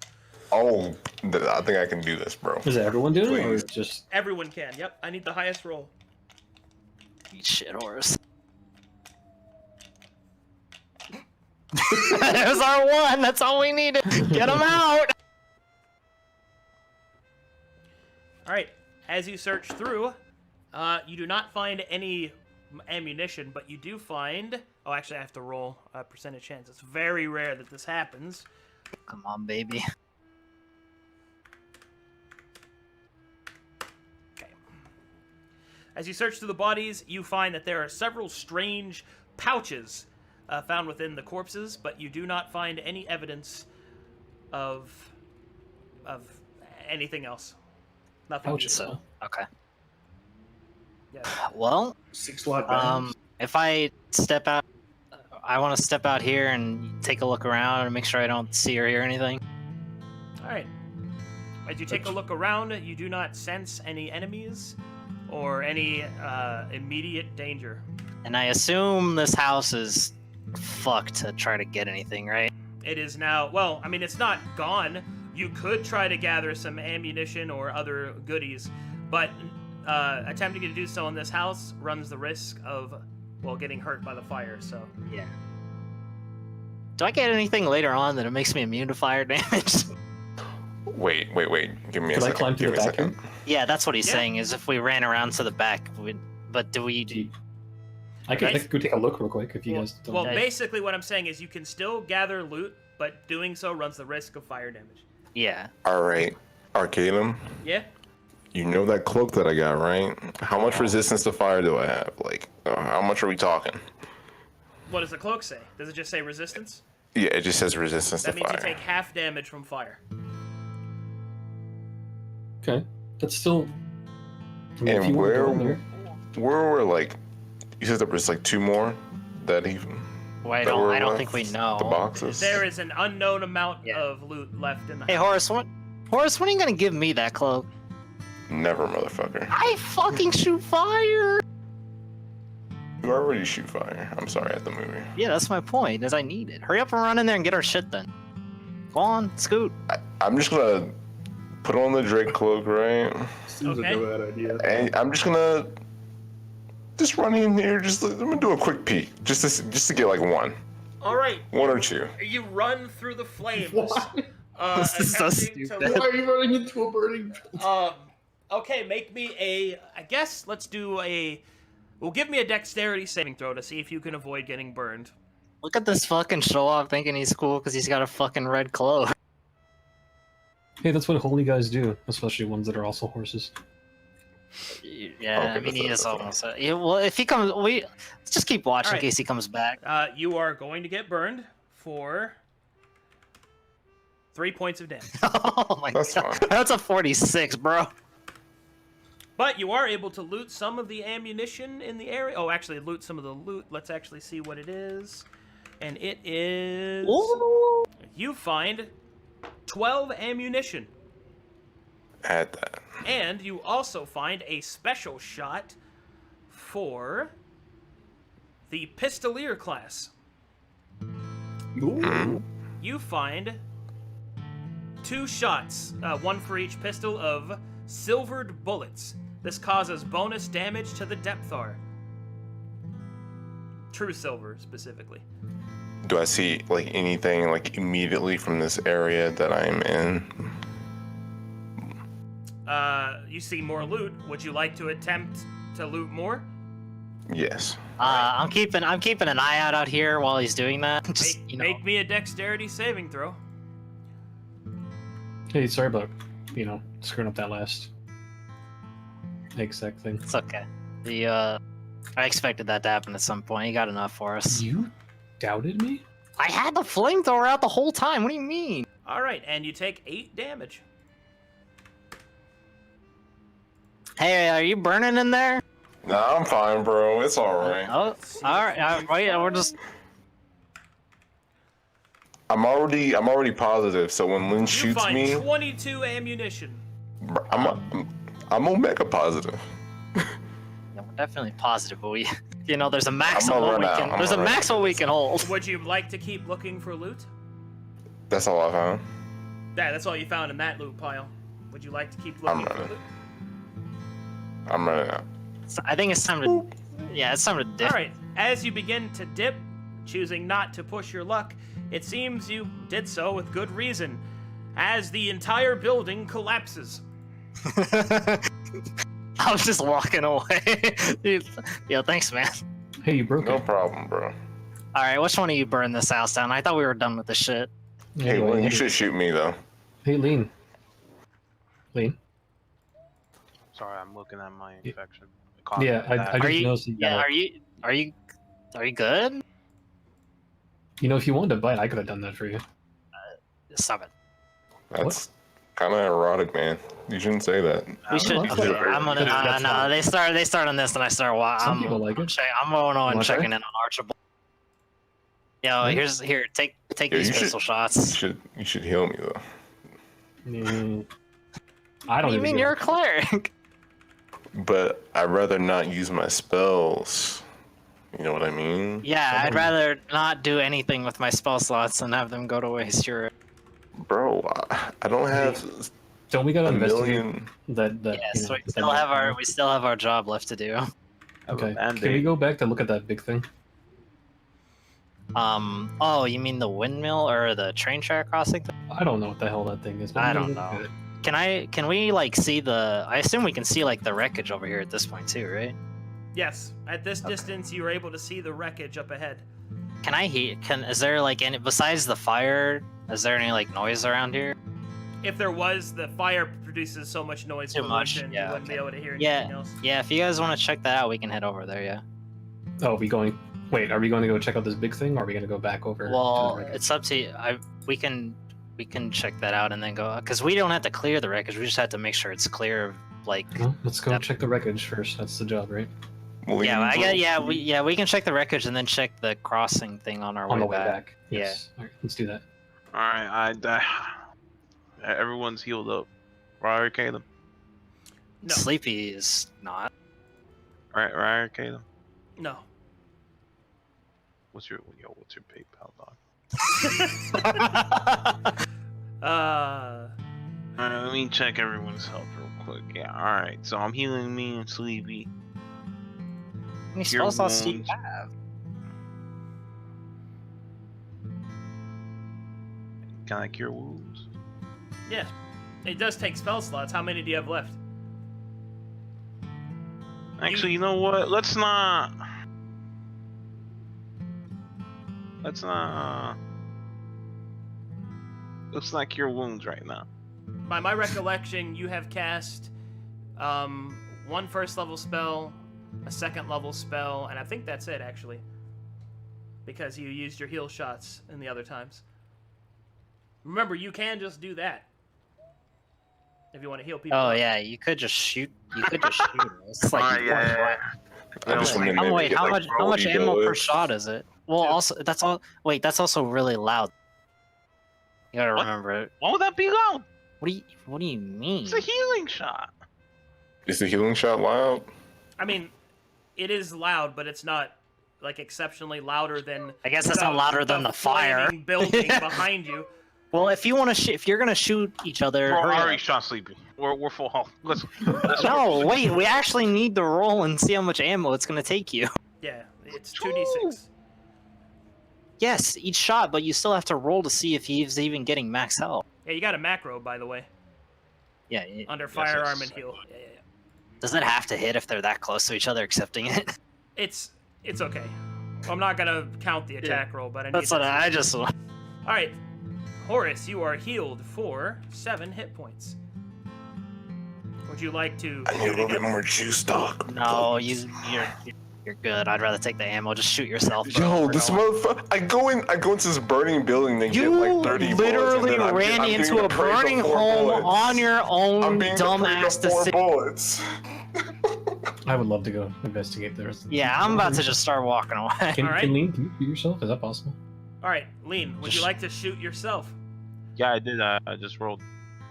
Oh, I think I can do this, bro. Is it everyone doing it, or Please. just? Everyone can. Yep, I need the highest roll. Eat shit, Horras. That was our one. That's all we needed. Get them out. All right, as you search through, you do not find any ammunition, but you do find. Oh, actually, I have to roll a percentage chance. It's very rare that this happens. Come on, baby. Okay. As you search through the bodies, you find that there are several strange pouches found within the corpses, but you do not find any evidence of anything else. Nothing. Pouches. useful. So, okay. Yeah. Well, 6 slot bags. if I step out, I want to step out here and take a look around and make sure I don't see or hear anything. All right. As you take a look around, you do not sense any enemies or any immediate danger. And I assume this house is fucked to try to get anything, right? It is now, well, I mean, it's not gone. You could try to gather some ammunition or other goodies, but attempting to do so in this house runs the risk of, well, getting hurt by the fire, so. Yeah. Do I get anything later on that it makes me immune to fire damage? Wait. Give me a Could I second. climb to Give the me a back second. Yeah, that's what he's Yeah. saying, is if we ran around to the back, but do we... I could go take a look real quick if you guys don't. Well, Okay. basically what I'm saying is you can still gather loot, but doing so runs the risk of fire damage. Yeah. All right, Arcadum. Yeah? You know that cloak that I got, right? How much resistance to fire do I have? Like, how much are we talking? What does the cloak say? Does it just say resistance? Yeah, it just says resistance That to means fire. you take half damage from fire. Okay, that's still. I mean, if And you wanna go where there- were like, you said there was like 2 more that he. Well, I that were don't left? think we know. The boxes. There is an unknown amount Yeah. of loot left in the Hey, house. Horras, when are you gonna give me that cloak? Never, motherfucker. I fucking shoot fire. You already shoot fire. I'm sorry at the movie. Yeah, that's my point. Is I need it. Hurry up and run in there and get our shit then. Go on, scoot. I'm just gonna put on the Drake cloak, right? Seems Okay. like a bad idea. And I'm just gonna run in here. I'm gonna do a quick peek, just to get like 1 All right. or 2. You run through the flames. Why? This is so attempting stupid. Why are you running into a burning building? Okay, make me I guess let's do well, give me a dexterity saving throw to see if you can avoid getting burned. Look at this fucking show off thinking he's cool because he's got a fucking red cloak. Hey, that's what holy guys do, especially ones that are also horses. Yeah, Okay, I mean he that's is fine. almost. Yeah, well, if he comes, let's just keep watching Alright. in case he comes back. You are going to get burned for 3 points of damage. Oh my That's god, fine. that's a 46, bro. But you are able to loot some of the ammunition in the area. Oh, actually, loot some of the loot. Let's actually see what it is. And it is... Ooh. You find 12 ammunition. Add that. And you also find a special shot for the Pistolier class. Ooh. You find 2 shots, 1 for each pistol, of silvered bullets. This causes bonus damage to the Depthar. True silver, specifically. Do I see like anything like immediately from this area that I'm in? You see more loot. Would you like to attempt to loot more? Yes. I'm keeping an eye out here while he's doing that. Just Make me a dexterity saving throw. Hey, sorry about, screwing up that last exact thing. It's okay. I expected that to happen at some point. He got enough for us. You doubted me? I had the flamethrower out the whole time. What do you mean? All right, and you take 8 damage. Hey, are you burning in there? Nah, I'm fine, bro. It's all right. Oh, all right. We're just. I'm already positive. So when Lynn You shoots find me, 22 ammunition. I'm omega positive. Yeah, we're definitely positive, but there's a max I'm of gonna what we run out. can. I'm There's a gonna run max out. what we can hold. Would you like to keep looking for loot? That's all I found. Yeah, that's all you found in that loot pile. Would you like to keep I'm looking for running. loot? I'm running out. So I think it's time to. Yeah, it's time to dip. All right. As you begin to dip, choosing not to push your luck, it seems you did so with good reason, as the entire building collapses. I was just walking away. Dude, yo, thanks, man. Hey, you broke No it. problem, bro. All right, which one of you burned this house down? I thought we were done with this shit. Hey, Anyway, Lynn, you should shoot me though. Hey, Lean. Lean? Sorry, I'm looking at my Yeah. infection. Yeah, I Are just you? noticed you Yeah, got are you good? if you wanted to bite, I could have done that for you. Stop it. That's kind of erotic, man. You shouldn't say that. We should. that's Okay, fine. I'm gonna. That's No, fine. they start on this, and I start. Some people like it. I'm going on Wanna checking try? in on Archibald. Yo, Hmm? take Yeah, these you should- pistol shots. You should heal me though. I What don't do you even mean know. you're a cleric? But I'd rather not use my spells. You know what I mean? Yeah, I'd rather not do anything with my spell slots than have them go to waste. You're. Bro, I don't have Don't we gotta a investigate million. that? Yes, you know, we still have our job left to do. Okay. Can we go back to look at that big thing? Oh, you mean the windmill or the train track crossing thing? I don't know what the hell that thing is. but I we gotta don't look know. at it. Can we like see I assume we can see like the wreckage over here at this point too, right? Yes, at this distance, you are able to see the wreckage up ahead. Can I hear? Is there like any besides the fire? Is there any like noise around here? If there was, the fire produces so much noise Too much, pollution, yeah, you wouldn't be okay. able to hear Yeah. anything else. Yeah, if you guys want to check that out, we can head over there. Yeah. Oh, we going Wait, are we going to go check out this big thing, or are we going to go back over? to the Well, wreckage? it's up to you. We can check that out and then go, because we don't have to clear the wreckage. We just have to make sure it's clear of like. Well, let's go Yep. check the wreckage first. That's the job, right? We can check the wreckage and then check the crossing thing on our On way the way back. back. Yes. All right, let's do that. All right, everyone's healed up. Right, Arcadum. No. Sleepy is not. Right, Arcadum. No. What's your PayPal, dog? Alright, let me check everyone's health real quick. Yeah, alright. So I'm healing me and Sleepy. How many Cure spell slots do you wounds. have? Can I cure wounds? Yeah. It does take spell slots. How many do you have left? Actually, you know what? Let's not cure wounds right now. By my recollection, you have cast one first level spell, a second level spell, and I think that's it actually. Because you used your heal shots in the other times. Remember, you can just do that. If you want to heal people. Oh yeah, you could just shoot. You could just shoot us. Like, I just Like, remember wait, get, how like, much 40 ammo per bullets. shot is it? Well, also that's all. Wait, that's also really loud. You gotta What? remember it. Why would that be loud? What do you mean? It's a healing shot. Is the healing shot loud? I mean, it is loud, but it's not like exceptionally louder than. I guess that's not louder than the fire. flaming building behind you. Well, if you want to, if you're gonna shoot each other, Bro, hurry I up. already shot Sleepy. We're full health. Let's No, wait. We actually need to roll and see how much ammo it's gonna take you. Yeah, it's 2d6. Yes, each shot, but you still have to roll to see if he's even getting max health. Yeah, you got a macro, by the way, Yeah. under Yes, firearm yes, and heal. Yeah. Does it have to hit if they're that close to each other accepting it? It's okay. I'm not gonna count the attack roll, but I need That's what I just. All right, Horras, you are healed for 7 hit points. Would you like to? I need a little bit more juice, dog. No, you're good. I'd rather take the ammo. Just shoot yourself. Yo, this motherfucker! I go into this burning building and You get like 30 literally bullets, and then ran I'm into being a appraised of burning 4 home bullets. on your own, I'm being dumbass appraised of 4 decision. bullets. I would love to go investigate the rest of the Yeah, I'm about to just start walking away. Can, Alright. can Lean, can you shoot yourself? Is that possible? All right, Lean, would you Just- like to shoot yourself? Yeah, I did. I just rolled.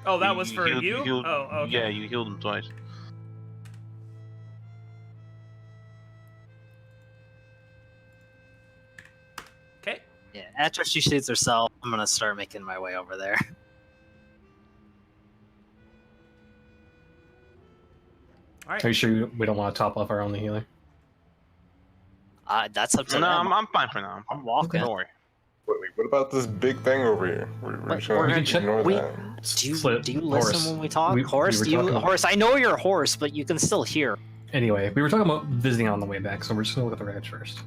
Oh, that was for healed- you? healed- Oh, okay. Yeah, you healed him twice. Okay. Yeah, after she shoots herself, I'm gonna start making my way over there. All right. Are you sure we don't want to top off our only healer? That's up to No, them. I'm fine for now. I'm walking. Don't worry. Wait, what about this big thing over here? We're What- just we're gonna gonna check- ignore we- that. Do you listen Horse. when we talk? We Horse, were do you, talking- Horse? I know you're a horse, but you can still hear. Anyway, we were talking about visiting on the way back, so we're just gonna look at the wreckage first.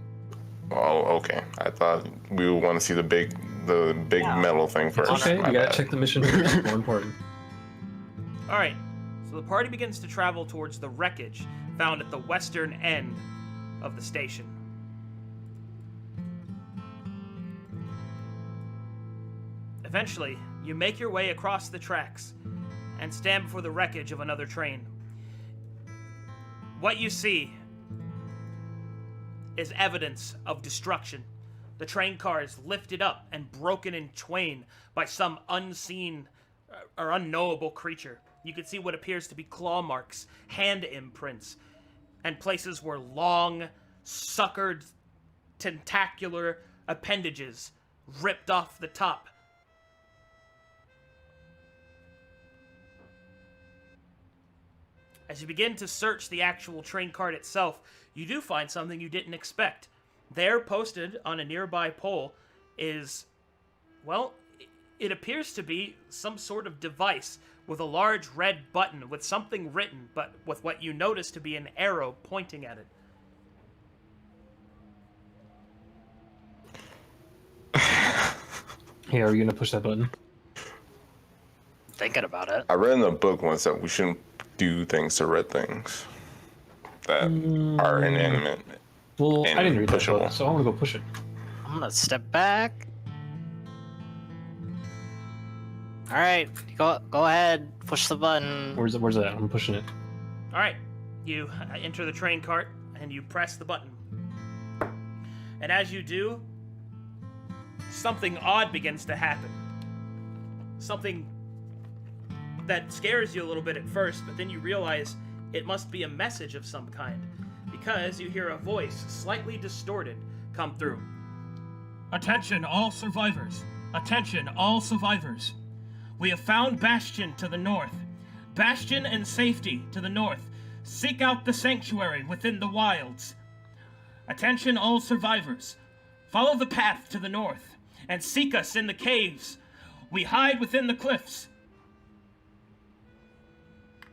Oh, okay. I thought we would want to see the big Yeah. metal thing first. Okay, My we gotta bad. check the mission first. More important. All right. So the party begins to travel towards the wreckage found at the western end of the station. Eventually, you make your way across the tracks and stand before the wreckage of another train. What you see is evidence of destruction. The train car is lifted up and broken in twain by some unseen or unknowable creature. You can see what appears to be claw marks, hand imprints, and places where long, suckered, tentacular appendages ripped off the top. As you begin to search the actual train cart itself, you do find something you didn't expect. There, posted on a nearby pole, is, well, it appears to be some sort of device with a large red button with something written, but with what you notice to be an arrow pointing at it. Hey, are you gonna push that button? Thinking about it. I read in the book once that we shouldn't do things to red things that are inanimate. Well, And I didn't read that pushable. book, so I'm gonna go push it. I'm gonna step back. All right, go ahead, push the button. Where's it at? I'm pushing it. All right, you enter the train cart and you press the button. And as you do, something odd begins to happen. Something that scares you a little bit at first, but then you realize it must be a message of some kind, because you hear a voice, slightly distorted, come through. Attention, all survivors! Attention, all survivors! We have found Bastion to the north. Bastion and safety to the north. Seek out the sanctuary within the wilds. Attention, all survivors. Follow the path to the north, and seek us in the caves. We hide within the cliffs.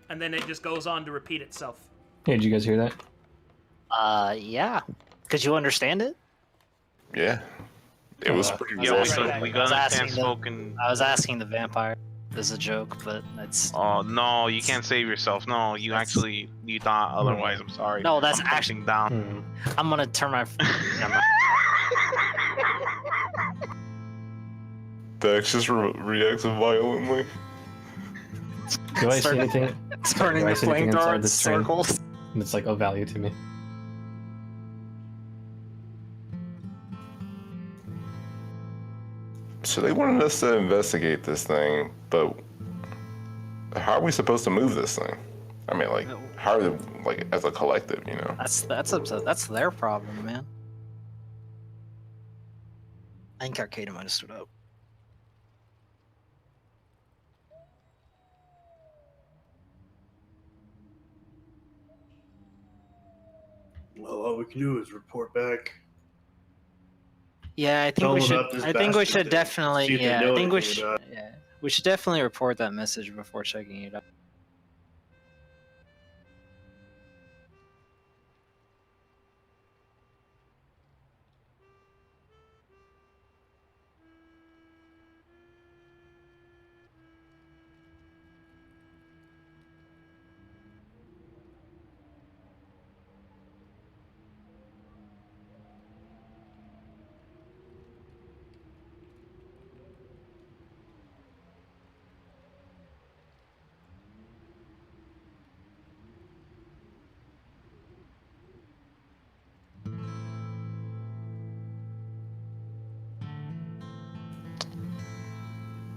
And then it just goes on to repeat itself. Hey, did you guys hear that? Yeah. Could you understand it? Yeah. It was pretty Yeah, was awesome. right. we I was gonna asking can't them. smoke and. I was asking the vampire as a joke, but it's Oh no, you can't save yourself. No, you actually you thought otherwise. I'm sorry. No, that's I'm actually- punching down. Hmm. I'm gonna turn my. Never mind. Dex just reacts violently. Do I see anything? Turning Do I the see anything inside flamethrower in this train circles. that's like of value to me? So they wanted us to investigate this thing, but how are we supposed to move this thing? I mean, like, how are they, like, as a collective, you know? That's their problem, man. I think Arcadum might have stood up. Well, all we can do is report back. Yeah, I think Tell we them should. about this I think we bastard should thing. definitely. See if they Yeah, know I think we anything should. about Yeah, we should definitely report that message before checking it out.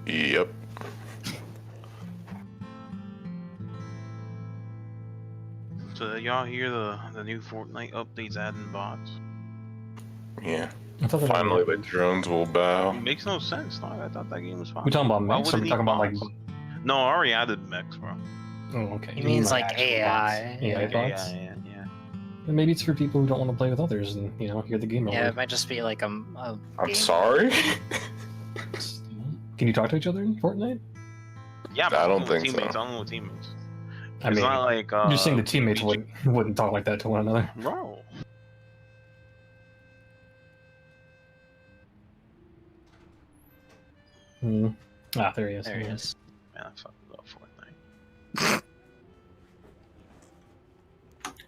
Yep. So y'all hear the new Fortnite updates adding bots? Yeah. I thought that Finally, the drones will bow. It makes no sense, dog. I thought that game was fine. we talking about Why mechs, would or it we need talking about like? bots? No, I already added mechs, bro. Oh, okay. He You means mean, like actual AI. bots? AI Yeah, bots. yeah. And maybe it's for people who don't want to play with others and hear the game. Yeah, over. it might just be like a I'm game. sorry? Can you talk to each other in Fortnite? Yeah, but I don't with think so. teammates. I don't know with teammates. I It's mean, not like you're saying the teammates BG wouldn't talk like that to one another. Bro. Hmm. Ah, there he is. There he is. Man, I fucking love Fortnite.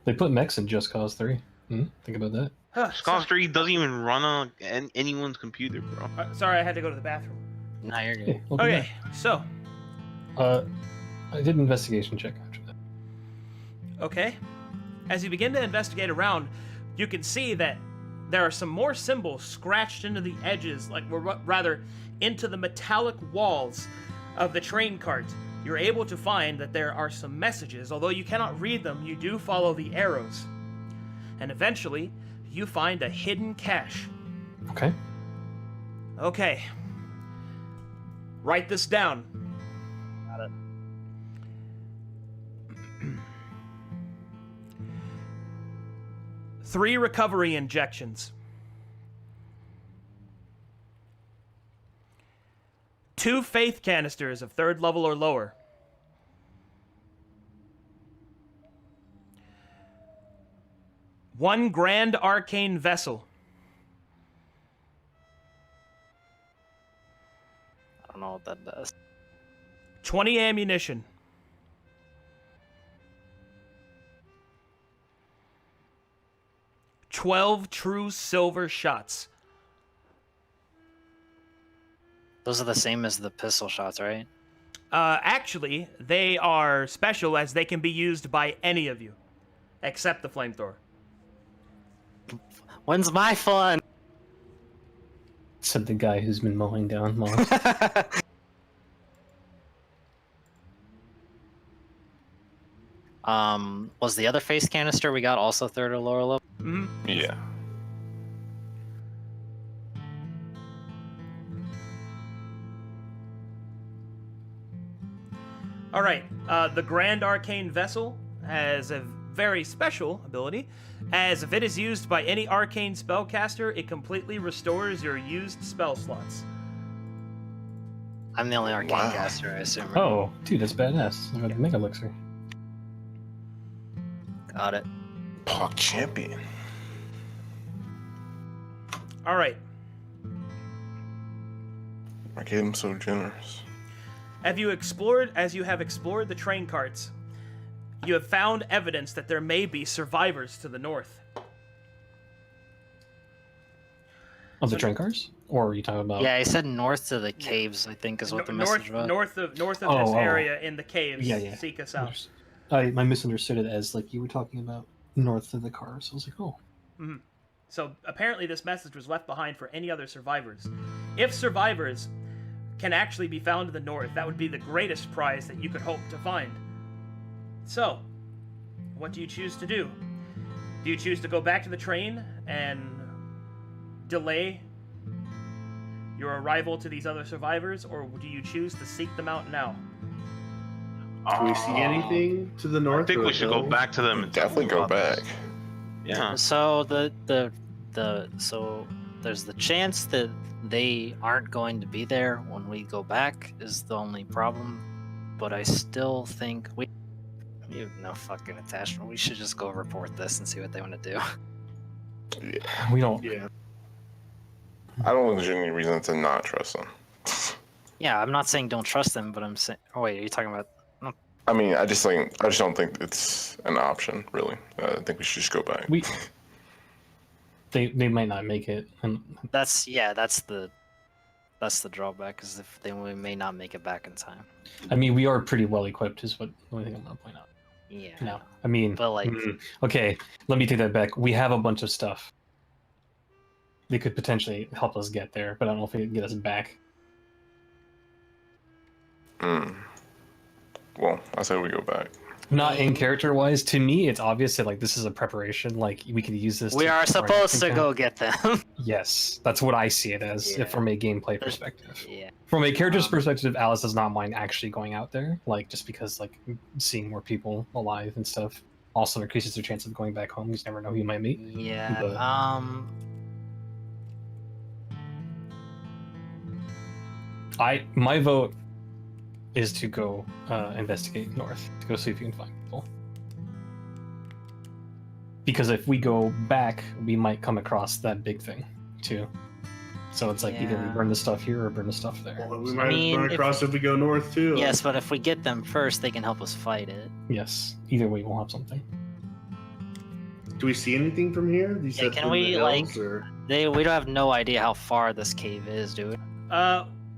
They put mechs in Just Cause 3. Think about that. Scott's 3 doesn't even run on anyone's computer, bro. Sorry, I had to go to the bathroom. Nah, you're good. Hey, welcome Okay, so, back. I did an investigation check after that. okay. As you begin to investigate around, you can see that there are some more symbols scratched into the edges, like, rather, into the metallic walls of the train cart. You're able to find that there are some messages. Although you cannot read them, you do follow the arrows. And eventually, you find a hidden cache. Okay. Okay. Write this down. Got it. Three recovery injections. 2 faith canisters of 3rd level or lower. 1 grand arcane vessel. I don't know what that does. 20 ammunition. 12 true silver shots. Those are the same as the pistol shots, right? Actually, they are special as they can be used by any of you, except the flamethrower. When's my fun? Said the guy who's been mowing down mobs. Was the other face canister we got also third or lower level? Mm-hmm. Yeah. All right. The Grand Arcane Vessel has a very special ability, as if it is used by any arcane spellcaster, it completely restores your used spell slots. I'm the only arcane Wow. caster, I assume. Right? Oh, dude, that's badass. I'm gonna make elixir. Got it. Pog champion. All right. I gave him so generous. As you have explored the train carts, you have found evidence that there may be survivors to the north. Of the train cars? Or are you talking about? Yeah, he said north to the caves, I think is what the message was. North of this Oh. area in the caves. Yeah. Seek us out. I misunderstood it as like you were talking about north of the cars. I was like, oh. Mm-hmm. So apparently this message was left behind for any other survivors. If survivors can actually be found to the north, that would be the greatest prize that you could hope to find. So, what do you choose to do? Do you choose to go back to the train and delay your arrival to these other survivors, or do you choose to seek them out now? Do we see anything to the north? I think or we should go hills? back to them and Definitely tell go them about back. this. Yeah. So so there's the chance that they aren't going to be there when we go back is the only problem. But I still think we have no fucking attachment. We should just go report this and see what they want to do. We don't. Yeah. I don't think there's any reason to not trust them. Yeah, I'm not saying don't trust them, but I'm saying. Oh wait, are you talking about? I mean, I just don't think it's an option, really. I think we should just go back. They might not make it, and That's the drawback is if we may not make it back in time. I mean we are pretty well equipped, is what the only thing I'm gonna point out. Yeah. No, I mean, But like, okay, let me take that back. We have a bunch of stuff. They could potentially help us get there, but I don't know if they can get us back. Well, I say we go back. Not in character wise. To me, it's obvious that like this is a preparation. Like we could use this. we to- are supposed to go get them. Yes, that's what I see it as Yeah. from a gameplay perspective. Yeah. From a character's perspective, Alice does not mind actually going out there, like just because like seeing more people alive and stuff also increases their chance of going back home. You just never know who you might meet. Yeah. But- My vote is to go investigate north, to go see if you can find people. Because if we go back, we might come across that big thing too. So it's like either we Yeah. burn the stuff here or burn the stuff there. Well, we I might mean, run across if we go north too. Yes, but if we get them first, they can help us fight it. Yes, either way we'll have something. Do we see anything from here? You Yeah, said can through we, the like- hills, or... We don't have no idea how far this cave is, dude.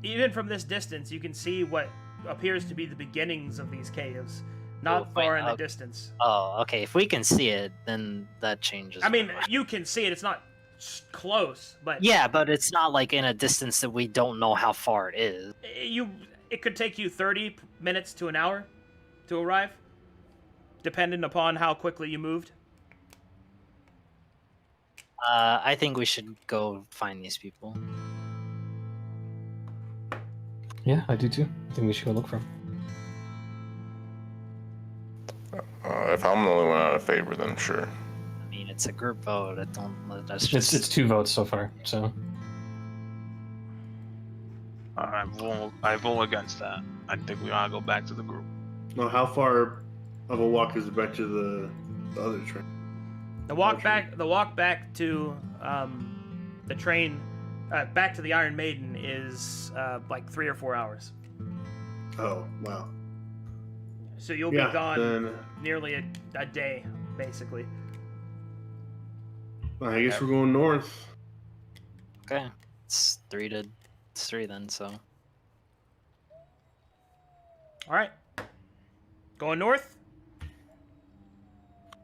Even from this distance, you can see what appears to be the beginnings of these caves, not Oh, wait, far in the distance. Oh, okay. If we can see it, then that changes. I mean, my mind. you can see it. It's not close, but Yeah, but it's not like in a distance that we don't know how far it is. it could take you 30 minutes to an hour to arrive, depending upon how quickly you moved. I think we should go find these people. Yeah, I do too. I think we should go look for him. If I'm the only one out of favor, then sure. I mean, it's a group vote. That's just. It's 2 votes so far, so I vote against that. I think we ought to go back to the group. No, how far of a walk is it back to the other train? The walk back to the train, back to the Iron Maiden is like 3 or 4 hours. Oh, wow. So you'll Yeah, be gone then- nearly a day, basically. I guess we're going north. Okay, it's 3 then. So All right. Going north?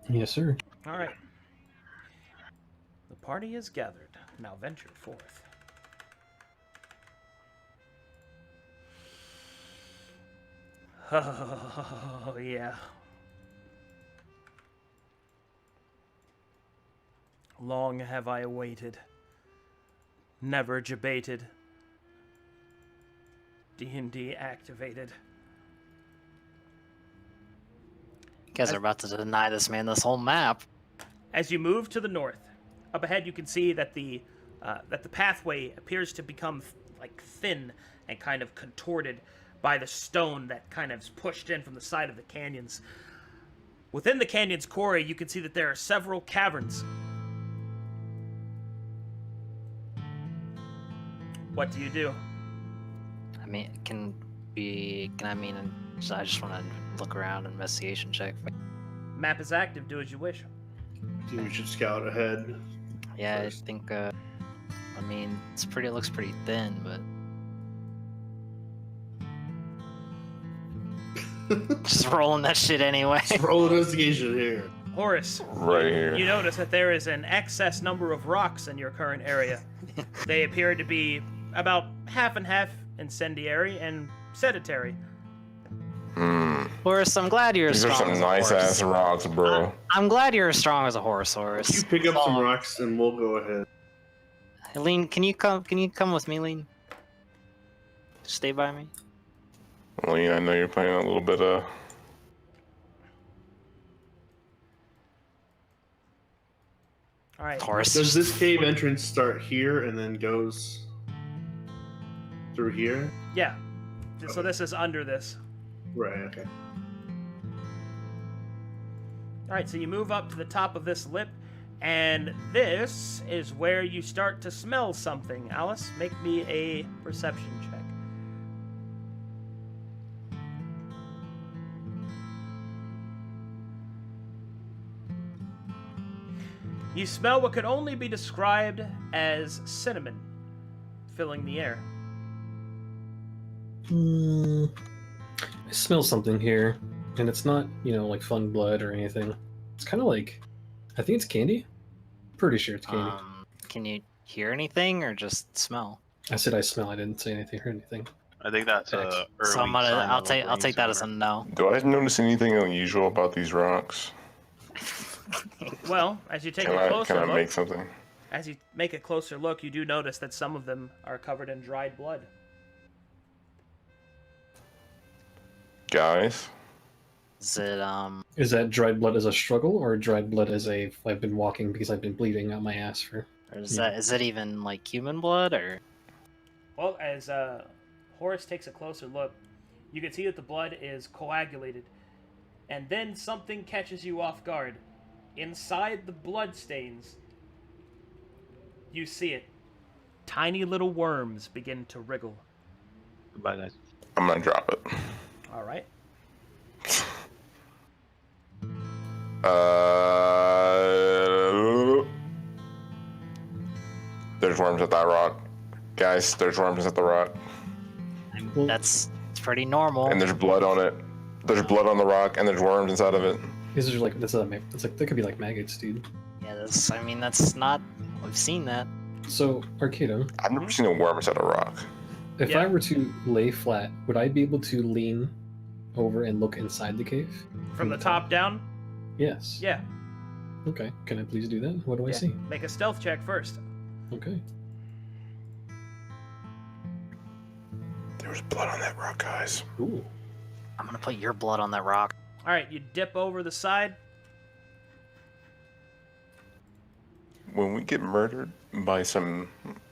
Yes, sir. All right. The party is gathered. Now venture forth. Oh, yeah. Long have I awaited, never debated. D&D activated. you guys are about to deny this man this whole map. As you move to the north, up ahead you can see that the pathway appears to become like thin and kind of contorted by the stone that kind of is pushed in from the side of the canyons. Within the canyon's core, you can see that there are several caverns. What do you do? I mean, I just want to look around, investigation check. Map is active. Do as you wish. I think we should scout ahead. Yeah, First. I think. I mean, it looks pretty thin, but just rolling that shit anyway. Roll investigation here. Horras, Right here. you notice that there is an excess number of rocks in your current area. They appear to be about half and half incendiary and sedentary. Horus, I'm glad you're These are strong some as a nice horse. ass rocks, bro. I'm glad you're as strong as a horse, Horus. You pick up some rocks and we'll go ahead. Lean, can you come with me, Lean? Stay by me. Lean, I know you're playing a little bit of. All right. Horus. Does this cave entrance start here and then goes through here? Yeah. So this is under this. Right, okay. All right, so you move up to the top of this lip, and this is where you start to smell something. Alice, make me a perception check. You smell what could only be described as cinnamon filling the air. I smell something here, and it's not, like fun blood or anything. It's kind of like, I think it's candy. Pretty sure it's candy. Can you hear anything or just smell? I said I smell. I didn't say anything or anything. I think that's X. early. So I'll take that as a a no. Do I notice anything unusual about these rocks? Well, as you take Can a I closer look, make something? as you make a closer look, you do notice that some of them are covered in dried blood. Guys? Is it Is that dried blood as a struggle, or dried blood as I've been walking because I've been bleeding out my ass for? or is it even like human blood or? Well, as Horus takes a closer look, you can see that the blood is coagulated, and then something catches you off guard. Inside the blood stains, you see it. Tiny little worms begin to wriggle. Goodbye, guys. I'm gonna drop it. All right. There's worms at that rock. Guys, there's worms at the rock. Well- That's pretty normal. And there's blood on it. There's blood on the rock, and there's worms inside of it. These are like it's like they could be like maggots, dude. Yeah, that's not. We've seen that. So Arcadum, I've never seen a worm inside a rock. if Yeah. I were to lay flat, would I be able to lean over and look inside the cave? From the top down? Yes. Yeah. Okay. Can I please do that? What do I Yeah. see? Make a stealth check first. Okay. There was blood on that rock, guys. Ooh. I'm gonna put your blood on that rock. All right, you dip over the side. When we get murdered by some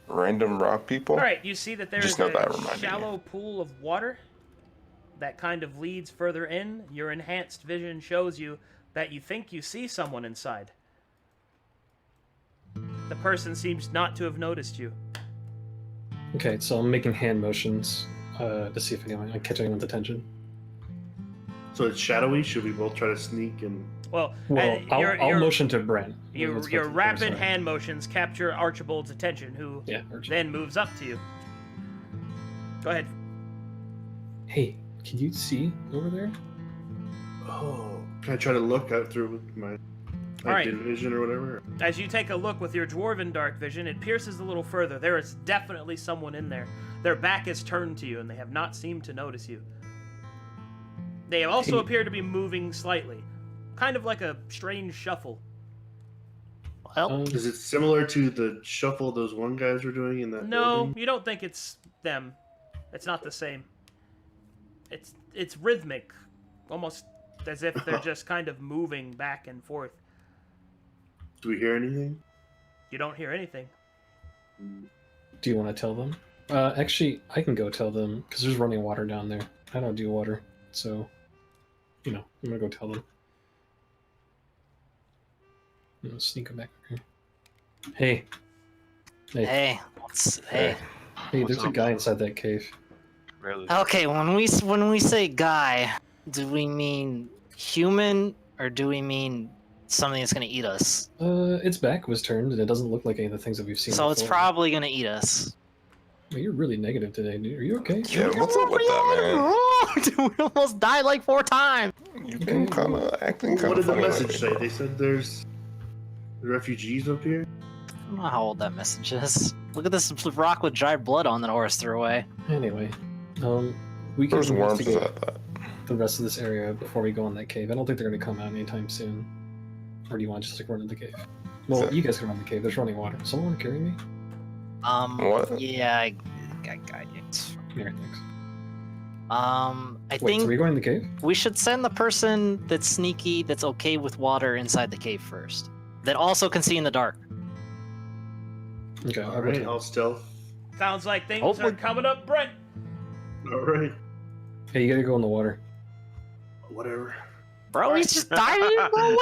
random rock people, All right, you see that there Just is note that a reminded me. shallow pool of water that kind of leads further in. Your enhanced vision shows you that you think you see someone inside. The person seems not to have noticed you. Okay, so I'm making hand motions to see if I catch anyone's attention. So it's shadowy. Should we both try to sneak and? Well, Well, I'll your motion to Brent. your Let's go your to the rapid first one. hand motions capture Archibald's attention, who Yeah. Archie. then moves up to you. Go ahead. Hey, can you see over there? Oh, can I try to look out through my Alright. vision or whatever? As you take a look with your dwarven dark vision, it pierces a little further. There is definitely someone in there. Their back is turned to you, and they have not seemed to notice you. They also Hey. appear to be moving slightly, kind of like a strange shuffle. Well, Is it similar to the shuffle those one guys were doing in that? No, building? you don't think it's them. It's not the same. It's rhythmic, almost as if they're just kind of moving back and forth. Do we hear anything? You don't hear anything. Do you want to tell them? Actually, I can go tell them because there's running water down there. I don't do water, so I'm gonna go tell them. I'm gonna sneak them back here. Hey, hey, hey. hey! There's a guy inside that cave. Really? Okay, when we say guy, do we mean human or do we mean something that's gonna eat us? Its back was turned, and it doesn't look like any of the things that we've seen. So it's before. probably gonna eat us. Well, you're really negative today, dude. Are you okay? Yeah, what's up with that, Dude, we almost died like 4 times. man? You've been kind of acting kind What of did the funny message say? lately. They said there's refugees up here. I don't know how old that message is. Look at this rock with dried blood on that Horras threw away. Anyway, we can There's worms investigate at that. the rest of this area before we go in that cave. I don't think they're going to come out anytime soon. Or do you want to just like run in the cave? Well, So- you guys can run in the cave. There's running water. Someone want to carry me? What? Yeah, I got you. It's fine. Here, thanks. I Wait, think so we going in the cave? we should send the person that's sneaky, that's okay with water inside the cave first. That also can see in the dark. Okay, All I'll go right, tell them. I'll stealth. Sounds like things Hopefully- are coming up, Brent. All right, Hey, you gotta go in the water. whatever. Bro, he's just dying, bro.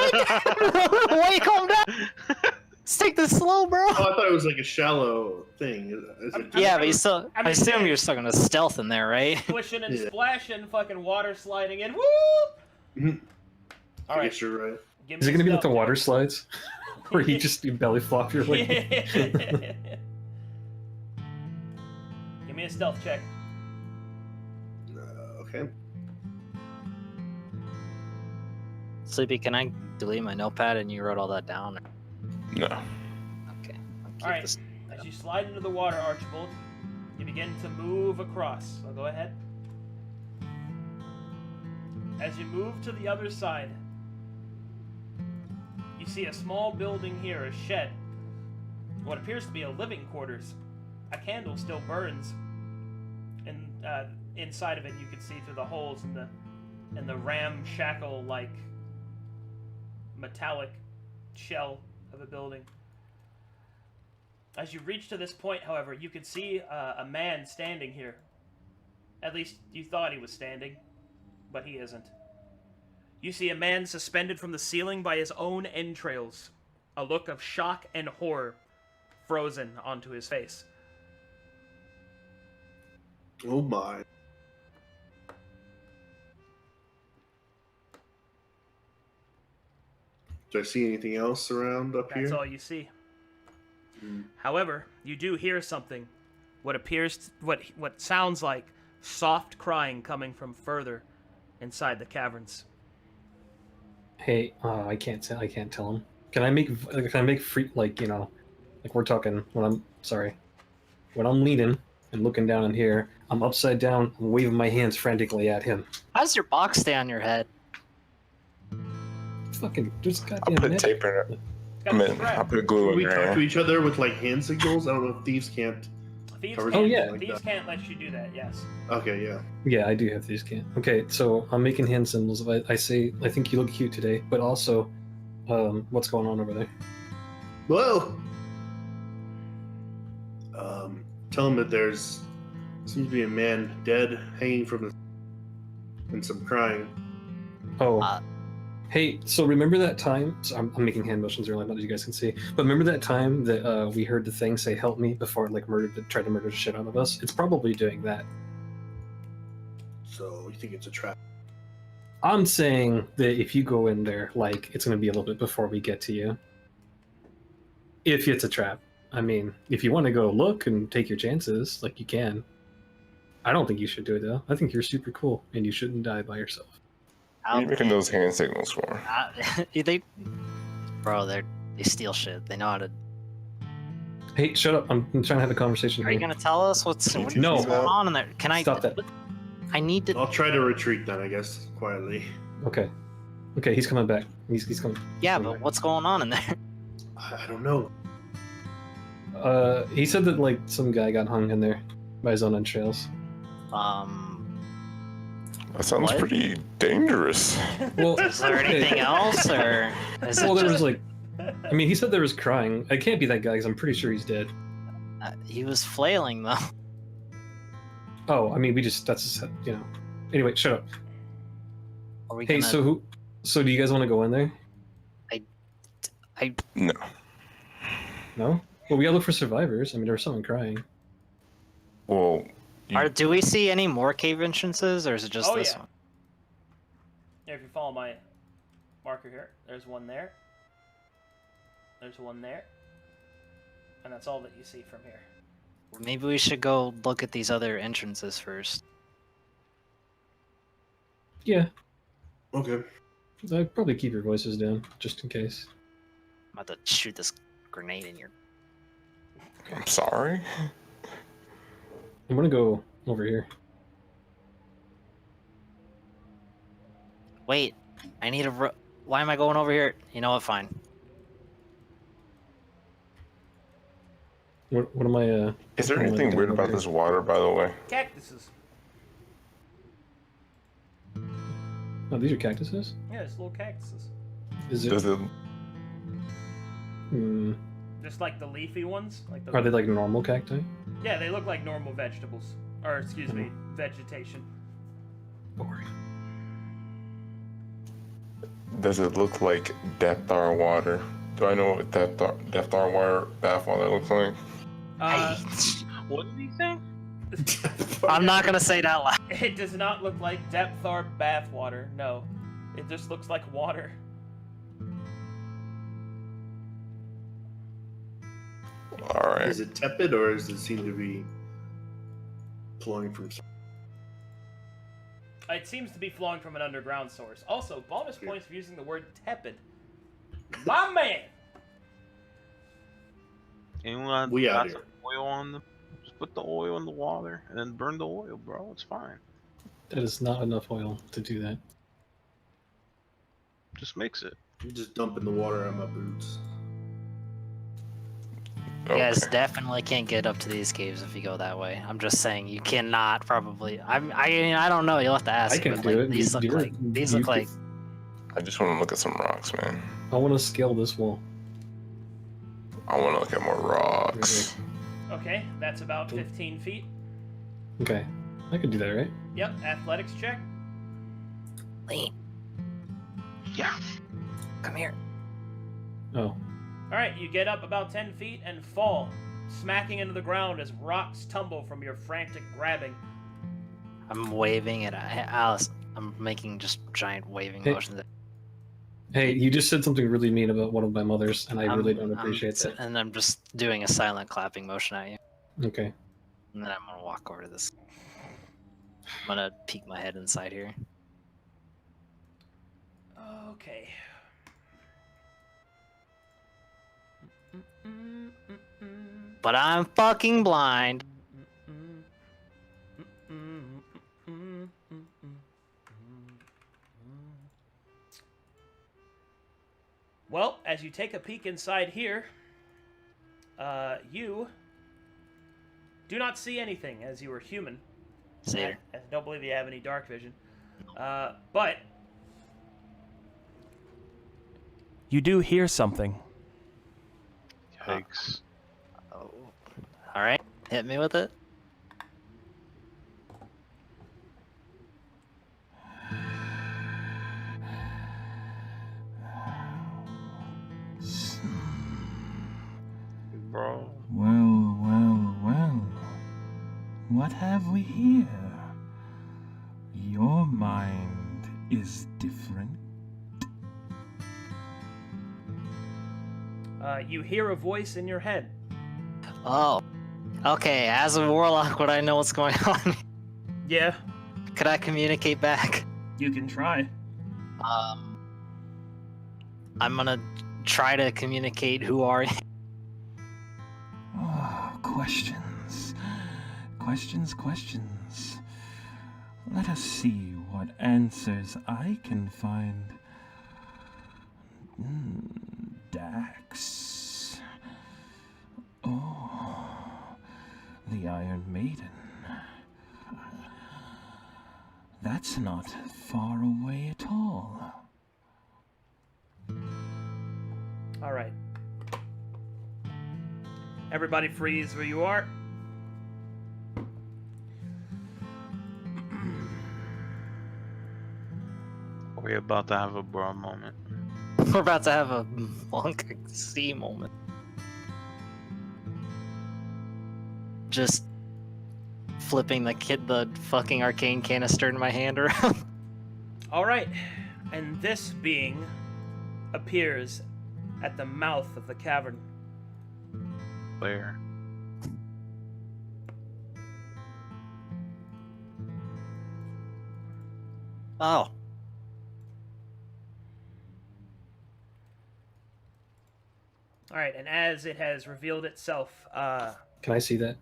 Wait, calm down. Let's take this slow, bro. Oh, I thought it was like a shallow thing. Is it Yeah, but you still. I'm I just assume saying. you're still gonna stealth in there, right? Splishing and Yeah. splashing, fucking water sliding in. Woo! Mhm. All I right. guess you're right. Give Is it me gonna a be like the stealth water check. slides? Where you just you belly flop your way? Give me a stealth check. Okay. Sleepy, can I delete my notepad and you wrote all that down? No. Okay. I'll keep All right. this. As you slide into the water, Archibald, you begin to move across. So go ahead. As you move to the other side, you see a small building here, a shed. What appears to be a living quarters. A candle still burns. And inside of it, you can see through the holes in the ramshackle-like metallic shell of a building. As you reach to this point, however, you can see a man standing here. At least you thought he was standing, but he isn't. You see a man suspended from the ceiling by his own entrails, a look of shock and horror frozen onto his face. Oh my. Do I see anything else around up That's here? all you see. Hmm. However, you do hear something. What sounds like soft crying coming from further inside the caverns. Hey, I can't tell him. Can I make free like we're talking when I'm leaning and looking down in here, I'm upside down, I'm waving my hands frantically at him. How does your box stay on your head? Fucking just I'll goddamn put net. tape in it. It's I got the mean, strap. I'll put glue in We your talk to hair. each other with like hand signals. I don't know if thieves can't. Thieves Covers can't, Oh, yeah. like thieves that. can't let you do that, yes. Okay, yeah. Yeah, I do have these can. Okay, so I'm making hand symbols. I say I think you look cute today, but also, what's going on over there? Whoa. Tell him that seems to be a man dead, hanging from and some crying. Oh, Uh, hey, so remember that time? So I'm making hand motions earlier, not that you guys can see. But remember that time that we heard the thing say "help me" before it like tried to murder the shit out of us? It's probably doing that. So you think it's a trap? I'm saying that if you go in there, like, it's going to be a little bit before we get to you. If it's a trap. I mean, if you want to go look and take your chances, like, you can. I don't think you should do it, though. I think you're super cool, and you shouldn't die by yourself. What are you making those hand signals for? They steal shit. They know how to. Hey, shut up. I'm trying to have a conversation Are here. you gonna tell us what's No. going on in there? Can I Stop that. I need to. I'll try to retreat then, I guess, quietly. Okay. Okay, he's coming back. He's coming. Yeah, but what's going on in there? I don't know. He said that, like, some guy got hung in there by his own entrails. That sounds What? pretty dangerous. Well, Is there anything else, or is it well, there just, was, like... I mean, he said there was crying. It can't be that guy, because I'm pretty sure he's dead. he was flailing though? Oh, I mean, that's, you know... Anyway, shut up. Are we Hey, gonna... so do you guys want to go in there? No. No? Well, we gotta look for survivors. I mean, there was someone crying. Well, Do we see any more cave entrances, or is it just this yeah. one? Yeah, if you follow my marker here, there's one there. There's one there. And that's all that you see from here. Maybe we should go look at these other entrances first. Yeah, Okay. I'd probably keep your voices down, just in case. I'm about to shoot this grenade in your... I'm sorry. I'm gonna go over here. Wait, I need a... Why am I going over here? You know what, fine. What am I, Is there what am I anything doing weird over about here? this water, by the way? Cactuses. Oh, these are cactuses? Yeah, it's little cactuses. Is it... Does it? Hmm, Just like the leafy ones. Like the... are they like normal cacti? Yeah, they look like normal vegetables. Or, excuse me, vegetation. Boring. Does it look like Depthar water? Do I know what Depthar water bath water looks like? What did he say? I'm not gonna say that loud. It does not look like Depthar bathwater. No, it just looks like water. All right. Is it tepid or does it seem to be flowing from? It seems to be flowing from an underground source. Also, bonus points for using the word tepid. My man! Anyone We out got here. some oil on them? Just put the oil in the water and then burn the oil, bro. It's fine. That is not enough oil to do that. Just mix it. I'm just dumping the water on my boots. You guys Okay. definitely can't get up to these caves if you go that way. I'm just saying you cannot probably. I don't know. You'll have to ask. I can but, do like, it. These look You're- like these you look could- like. I just want to look at some rocks, man. I want to scale this wall. I want to look at more rocks. Okay, that's about 15 feet. Okay, I could do that, right? Yep, athletics check. Lean, Yeah. come here. Oh, Alright, you get up about 10 feet and fall, smacking into the ground as rocks tumble from your frantic grabbing. I'm waving at Alice. I'm making just giant waving Hey. motions. hey, you just said something really mean about one of my mothers, and I really don't appreciate that. And I'm just doing a silent clapping motion at you. Okay. And then I'm gonna walk over to this. I'm gonna peek my head inside here. Okay. But I'm fucking blind. Well, as you take a peek inside here, you do not see anything as you are human. See I her. don't believe you have any dark vision. But you do hear something. Yikes. Oh. All right, hit me with it. Bro. Well, well, well. What have we here? Your mind is different? You hear a voice in your head. Oh. Okay, as a warlock, would I know what's going on? Yeah, Could I communicate back? you can try. I'm gonna try to communicate who are you. Oh, questions. Questions. Let us see what answers I can find. Dax. Oh, the Iron Maiden. That's not far away at all. All right. Everybody freeze where you are. We're about to have a bro moment. We're about to have a monk C moment. Just flipping the fucking arcane canister in my hand around. All right. And this being appears at the mouth of the cavern. Where? Oh. All right, and as it has revealed itself, Can I see that?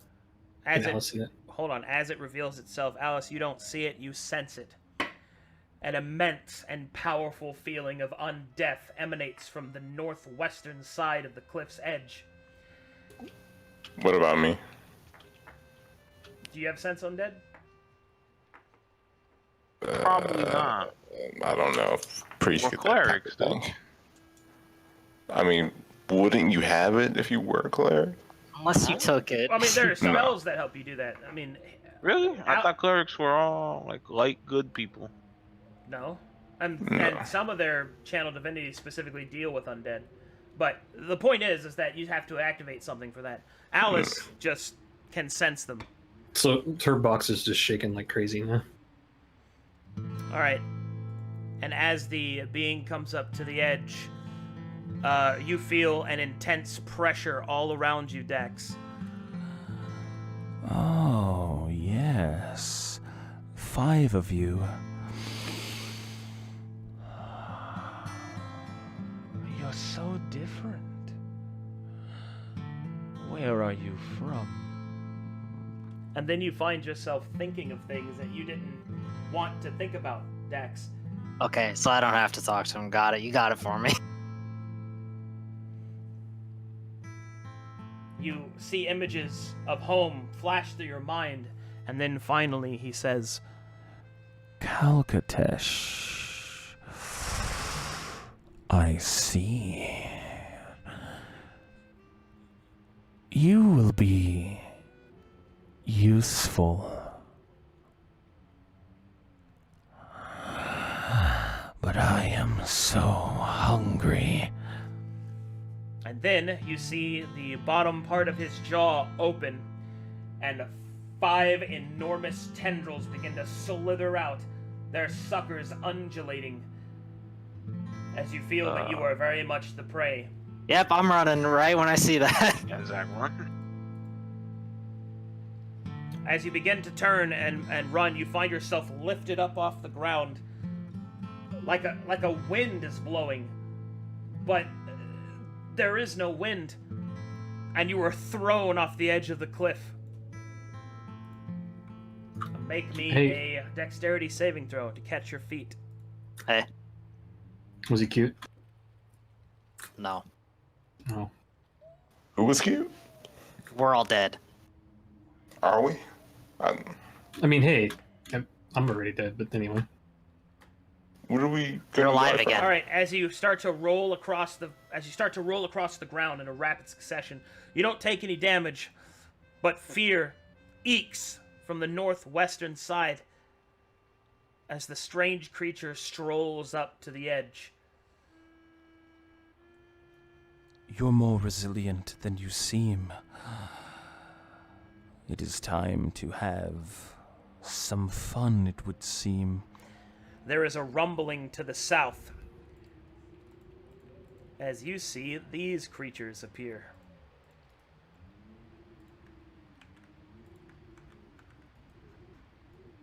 as Can it Alice see that? hold on, as it reveals itself, Alice, you don't see it, you sense it. An immense and powerful feeling of undeath emanates from the northwestern side of the cliff's edge. What about me? Do you have sense undead? Probably not. I don't know. If priests We're get that type clerics, of thing. I mean, wouldn't you have it if you were a cleric? Unless you took it. I mean, there are No. spells that help you do that. I mean, Really? I Al- thought clerics were all like light good people. no. And No. some of their channel divinities specifically deal with undead. But the point is that you have to activate something for that. Alice just can sense them. So her box is just shaking like crazy now. All right. And as the being comes up to the edge, you feel an intense pressure all around you, Dex. Oh, yes. 5 of you. You're so different. Where are you from? And then you find yourself thinking of things that you didn't want to think about, Dex. Okay, so I don't have to talk to him. Got it. You got it for me. You see images of home flash through your mind, and then finally he says, Kalkatesh. I see. You will be useful. But I am so hungry. and then you see the bottom part of his jaw open, and 5 enormous tendrils begin to slither out, their suckers undulating, as you feel that you are very much the prey. Yep, I'm running right when I see that. Yeah, Zach, run. As you begin to turn and run, you find yourself lifted up off the ground, like a wind is blowing, but there is no wind, and you are thrown off the edge of the cliff. Make me Hey. a dexterity saving throw to catch your feet. Hey, Was he cute? no. Oh. Who was cute? We're all dead. Are we? I mean, hey, I'm already dead, but anyway. What are we? You're gonna alive go again. All right, as you start to roll across the ground in a rapid succession, you don't take any damage, but fear eeks from the northwestern side as the strange creature strolls up to the edge. You're more resilient than you seem. It is time to have some fun, it would seem. there is a rumbling to the south as you see these creatures appear.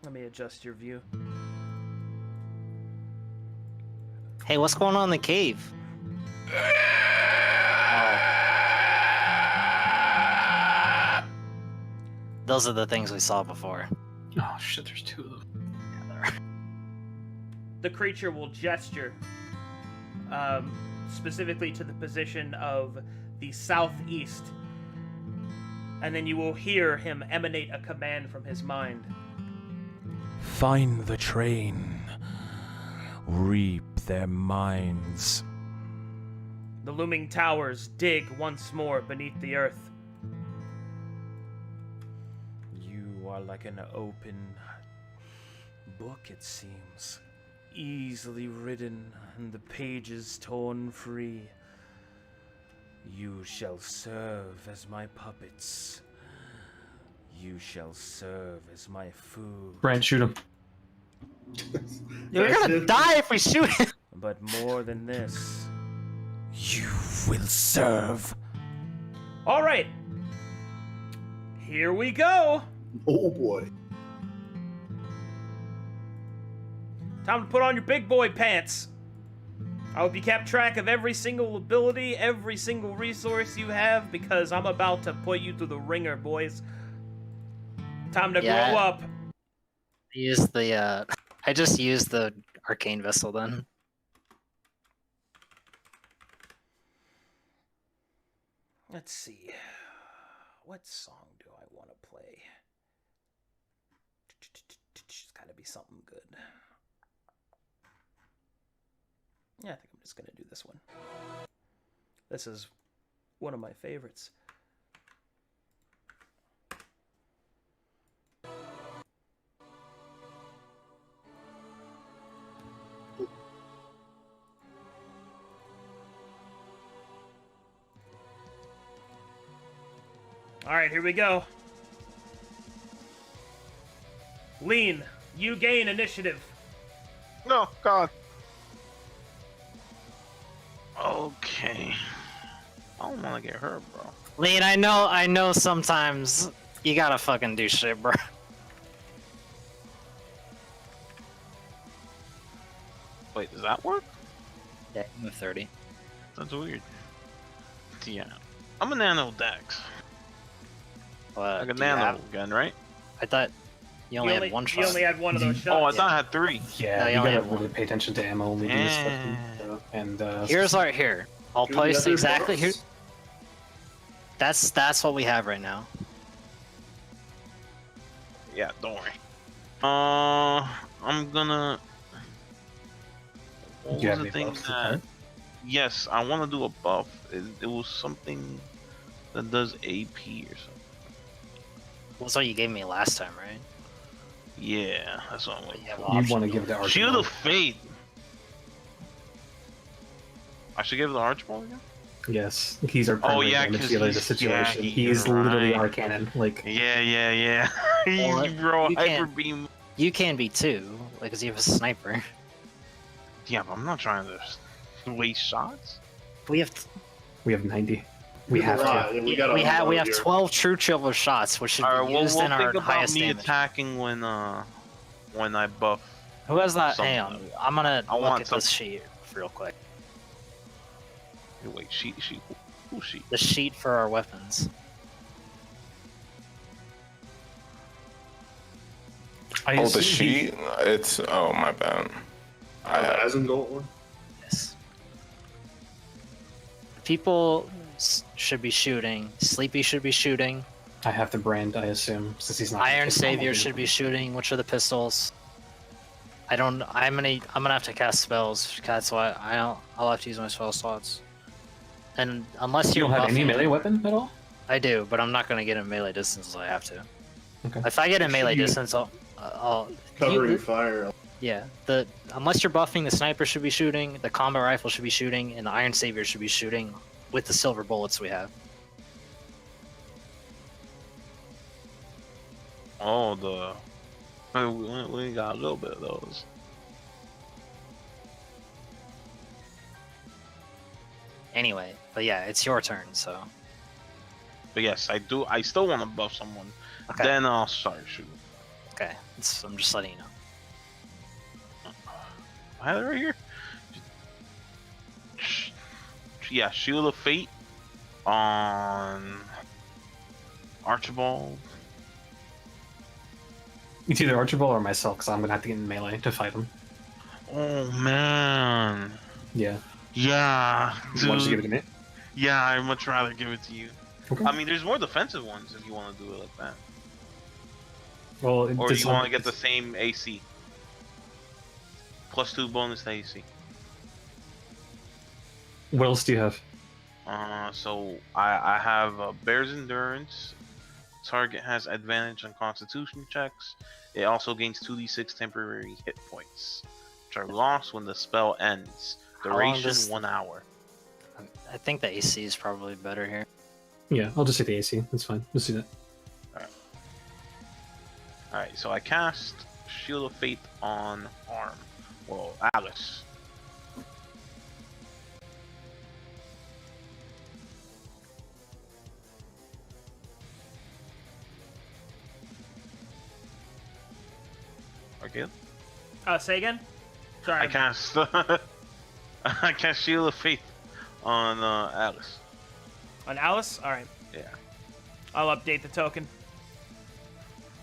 Let me adjust your view. Hey, what's going on in the cave? Those are the things we saw before. Oh shit, there's two of them. The creature will gesture specifically to the position of the southeast, and then you will hear him emanate a command from his mind. Find the train. Reap their minds. The looming towers dig once more beneath the earth. You are like an open book, it seems. Easily written and the pages torn free. You shall serve as my puppets. You shall serve as my food. Brand, shoot him. We're gonna die if we shoot him. But more than this, you will serve. All right. Here we go. Oh boy. Time to put on your big boy pants. I hope you kept track of every single ability, every single resource you have, because I'm about to put you through the ringer, boys. Time to grow up. Use the I just used the arcane vessel then. Let's see. What song do I want to play? It's got to be something good. Yeah, I think I'm just going to do this one. This is one of my favorites. Alright, here we go. Lean, you gain initiative. No, God. Okay. I don't want to get hurt, bro. Lean, I know sometimes you gotta fucking do shit, bro. Wait, does that work? Yeah, I'm a 30. That's weird. Yeah. I'm a nano dex. Like a Do you nano have- gun, right? I thought you only had one You shot. only had one of those shots. Oh, I thought I had 3. Yeah, No, you you only gotta have one. really pay attention to ammo when we do this stuff. And Here's our here. I'll Do post the other exactly here. box? That's what we have right now. Yeah, don't worry. I'm gonna. What Do you was have the any thing buffs to that? turn? Yes, I want to do a buff. It was something that does AP or something. That's what you gave me last time, right? Yeah, that's what I'm waiting Yeah, for. well, You option want to to- give the Shield Arcadum. of Fate. I should give the Archibald again? Yes, he's our primary yeah, damage 'cause dealer in the he's- situation. yeah, he's you're literally right. our cannon. Like, Yeah. Well, you throw a you hyper can't- beam. You can be too, like, cause you have a sniper. Yeah, but I'm not trying to waste shots. We have we have 90. We There's a have lot, to. and we gotta have unload your- 12 true chivalry shots, which should Alright, be well, used we'll in our think about highest me damage. attacking when I buff. Who has that? something. Hang on, I'm gonna I look want at some- this sheet real quick. Wait, sheet. Who sheet? The sheet for our weapons. I Oh, assume the sheet? It's. Oh, my bad. The I, Azengolt one? Yes. People should be shooting. Sleepy should be shooting. I have the brand, I assume, since he's not. Iron he's not Savior moving. should be shooting. Which are the pistols? I'm gonna have to cast spells. That's why I'll have to use my spell slots. And unless You you're don't have any buffing- melee weapon at all? I do, but I'm not gonna get in melee distance until I have to. Okay. If I get in melee You- distance, I'll Covering fire. yeah. Unless you're buffing, the sniper should be shooting, the combat rifle should be shooting, and the Iron Savior should be shooting with the silver bullets we have. Oh, we got a little bit of those. anyway. But yeah, it's your turn, so. But yes, I do. I still want to buff someone. Okay. Then I'll start shooting. Okay. I'm just letting you know. I have it right here. Yeah, Shield of Fate on Archibald. It's either Archibald or myself, because I'm gonna have to get in melee to fight him. Oh man. Yeah. Yeah, Why don't you give it dude. to me? Yeah, I'd much rather give it to you. Okay. I mean, there's more defensive ones if you want to do it like that. Well, Or do you want to get the same AC? +2 bonus to AC. What else do you have? So I have Bear's Endurance. Target has advantage on Constitution checks. It also gains 2d6 temporary hit points, which are lost when the spell ends. How long Duration does- 1 hour. I think the AC is probably better here. Yeah, I'll just take the AC. That's fine. Let's do that. Alright, so I cast Shield of Fate on Arm. Well, Alice. Okay. Say again? Sorry. I cast I cast Shield of Fate on Alice. On Alice? Alright. Yeah. I'll update the token.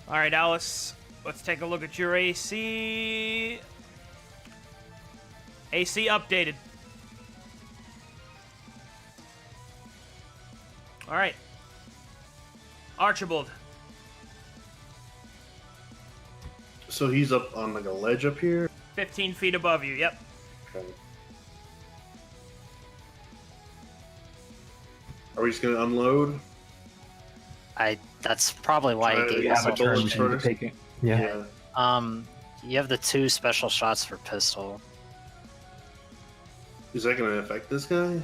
Alright, Alice. Let's take a look at your AC. AC updated. Alright. Archibald. So he's up on like a ledge up here. 15 feet above you, yep. Okay. Are we just gonna unload? That's probably why Try he to gave get us my all bullets those. first. Take it. Yeah. You have the 2 special shots for pistol. Is that gonna affect this guy?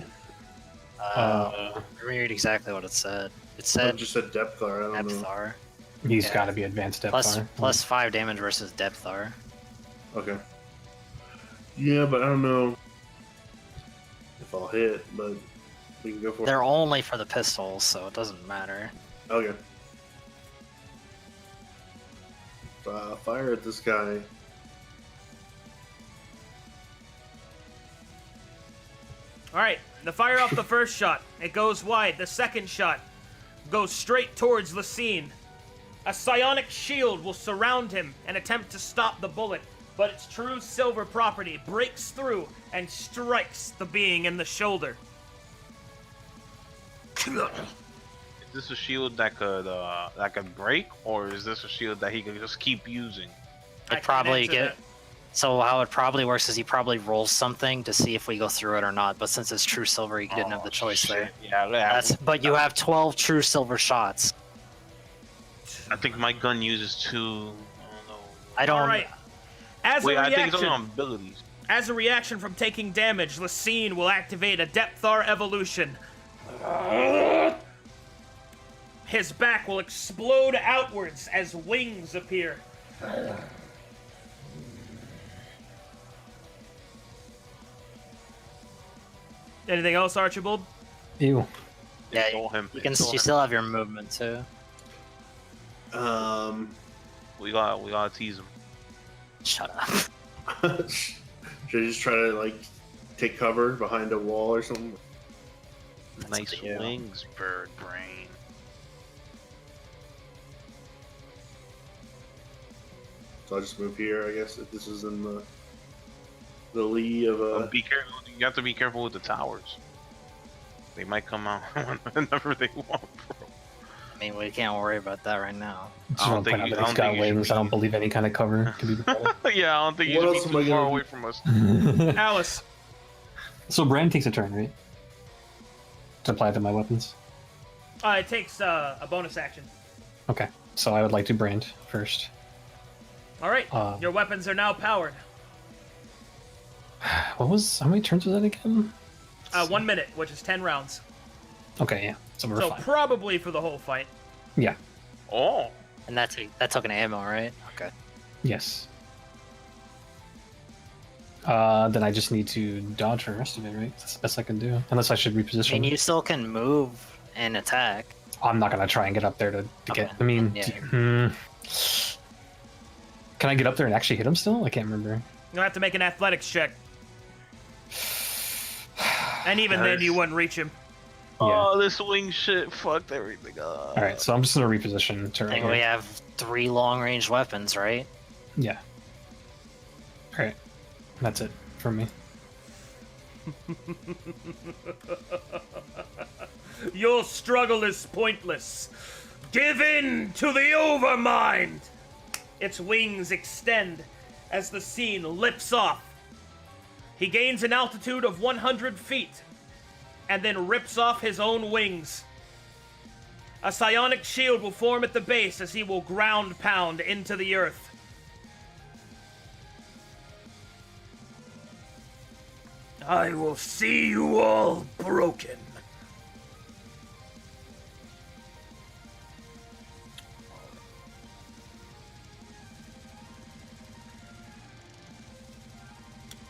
Let me read exactly what it said. It I said just said Depthar. I don't know. Depthar. He's Yeah. got to be advanced Plus Depthar. 5 damage versus Depthar. Okay. Yeah, but I don't know if I'll hit. But we can go for They're it. only for the pistols, so it doesn't matter. Okay. Fire at this guy. Alright, the fire off the first shot. It goes wide. The second shot goes straight towards Lacine. A psionic shield will surround him and attempt to stop the bullet, but its true silver property breaks through and strikes the being in the shoulder. Is this a shield that could break, or is this a shield that he can just keep using? I It can't probably answer get. that. So how it probably works is he probably rolls something to see if we go through it or not. But since it's true silver, he didn't have the choice there. Yeah. But you have 12 true silver shots. I think my gun uses 2. I don't know. I don't. Alright. As Wait, a I think it's reaction, only on abilities. as a reaction from taking damage, Lacine will activate a Depthar evolution. His back will explode outwards as wings appear. Anything else, Archibald? Ew. Yeah, Stole him. you can. Stole You him. still have your movement too. We gotta tease him. Shut up. Should I just try to like take cover behind a wall or something? That's Nice up to you. wings, bird brain. So I'll just move here, I guess. If this is in the lee of Be careful. You have to be careful with the towers. They might come out whenever they want, bro. I mean, we can't worry about that right now. Just I don't want to think point out you- that I he's don't got think you should wings. be- I don't believe any kind of cover can be provided. Yeah, I don't think you What should else be am I too far gonna away do? from us. Alice. So Brand takes a turn, right? To apply to my weapons. It takes a bonus action. Okay. So I would like to brand first. All right, Your your weapons are now powered. How many turns was that again? 1 minute, which is 10 rounds. Okay, yeah. So we're So fine. probably for the whole fight. Yeah. Oh, And that took an ammo, right? Okay. Yes. Then I just need to dodge for the rest of it, right? That's the best I can do. Unless I should I reposition. mean, you still can move and attack. I'm not gonna try and get up there to Okay, get. I mean, yeah. Can I get up there and actually hit him still? I can't remember. You'll have to make an athletics check. And even then, you wouldn't reach him. Yeah. Oh, this wing shit fucked everything up. All right, so I'm just gonna reposition to I right think here. we have 3 long-range weapons, right? Yeah. All right, that's it for me. Your struggle is pointless. Give in to the overmind. Its wings extend as the scene lifts off. He gains an altitude of 100 feet and then rips off his own wings. A psionic shield will form at the base as he will ground pound into the earth. I will see you all broken.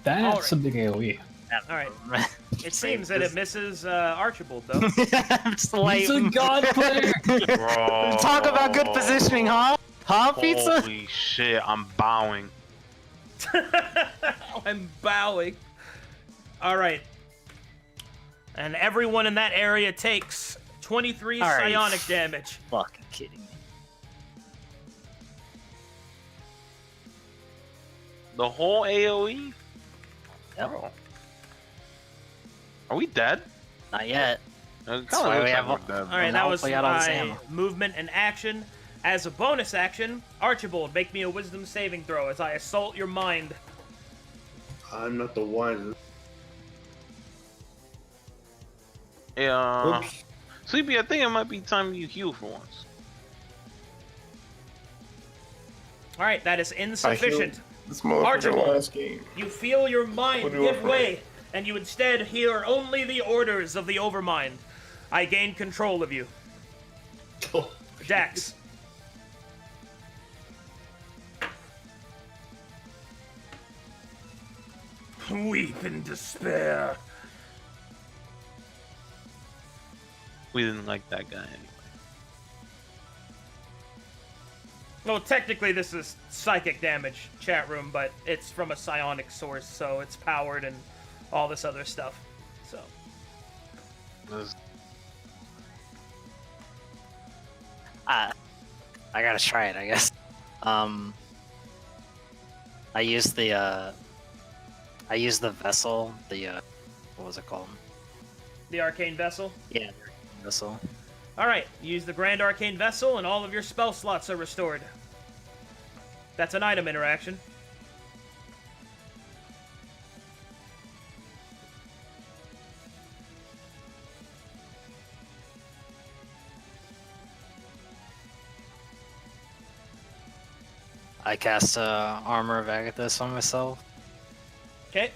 That's a big AOE. All right. It seems that it misses Archibald, though. I'm just He's a waiting. god player. Bro. Talk about good positioning, huh? Huh, Pizza? Holy shit, I'm bowing. I'm bowing. All right. And everyone in that area takes 23 All right. psionic damage. Fucking kidding me. The whole AoE? Yep. Bro. Are we dead? Not yet. It That's why we have we're dead. All right, that now was we got all this my ammo. movement and action. As a bonus action, Archibald, make me a wisdom saving throw as I assault your mind. I'm not the wisest. Yeah. Oops. Sleepy, I think it might be time you heal for once. All right, that is insufficient. This motherfucker Archibald. last game. You feel your mind What do you give want? way, and you instead hear only the orders of the overmind. I gain control of you. Dax. Weep in despair. We didn't like that guy anyway. Well, technically this is psychic damage, chat room, but it's from a psionic source, so it's powered and all this other stuff. So, I gotta try it, I guess. I used the vessel, what was it called? the arcane vessel. Yeah, the vessel. All right, use the grand arcane vessel, and all of your spell slots are restored. That's an item interaction. I cast Armor of Agathis on myself. Okay.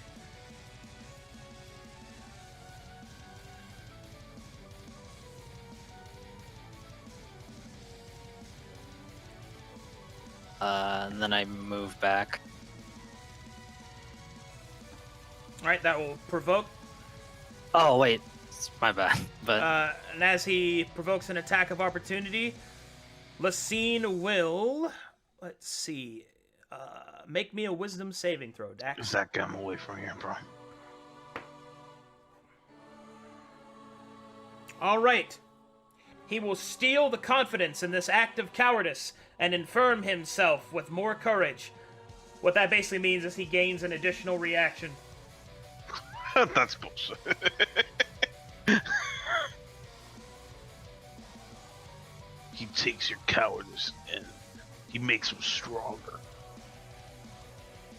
And then I move back. All right, that will provoke. Oh wait, it's my bad. But And as he provokes an attack of opportunity, Lacine will, let's see, make me a wisdom saving throw, Dax. Zach, get him away from here, bro. All right. He will steal the confidence in this act of cowardice and infirm himself with more courage. What that basically means is he gains an additional reaction. That's bullshit. He takes your cowardice and he makes them stronger.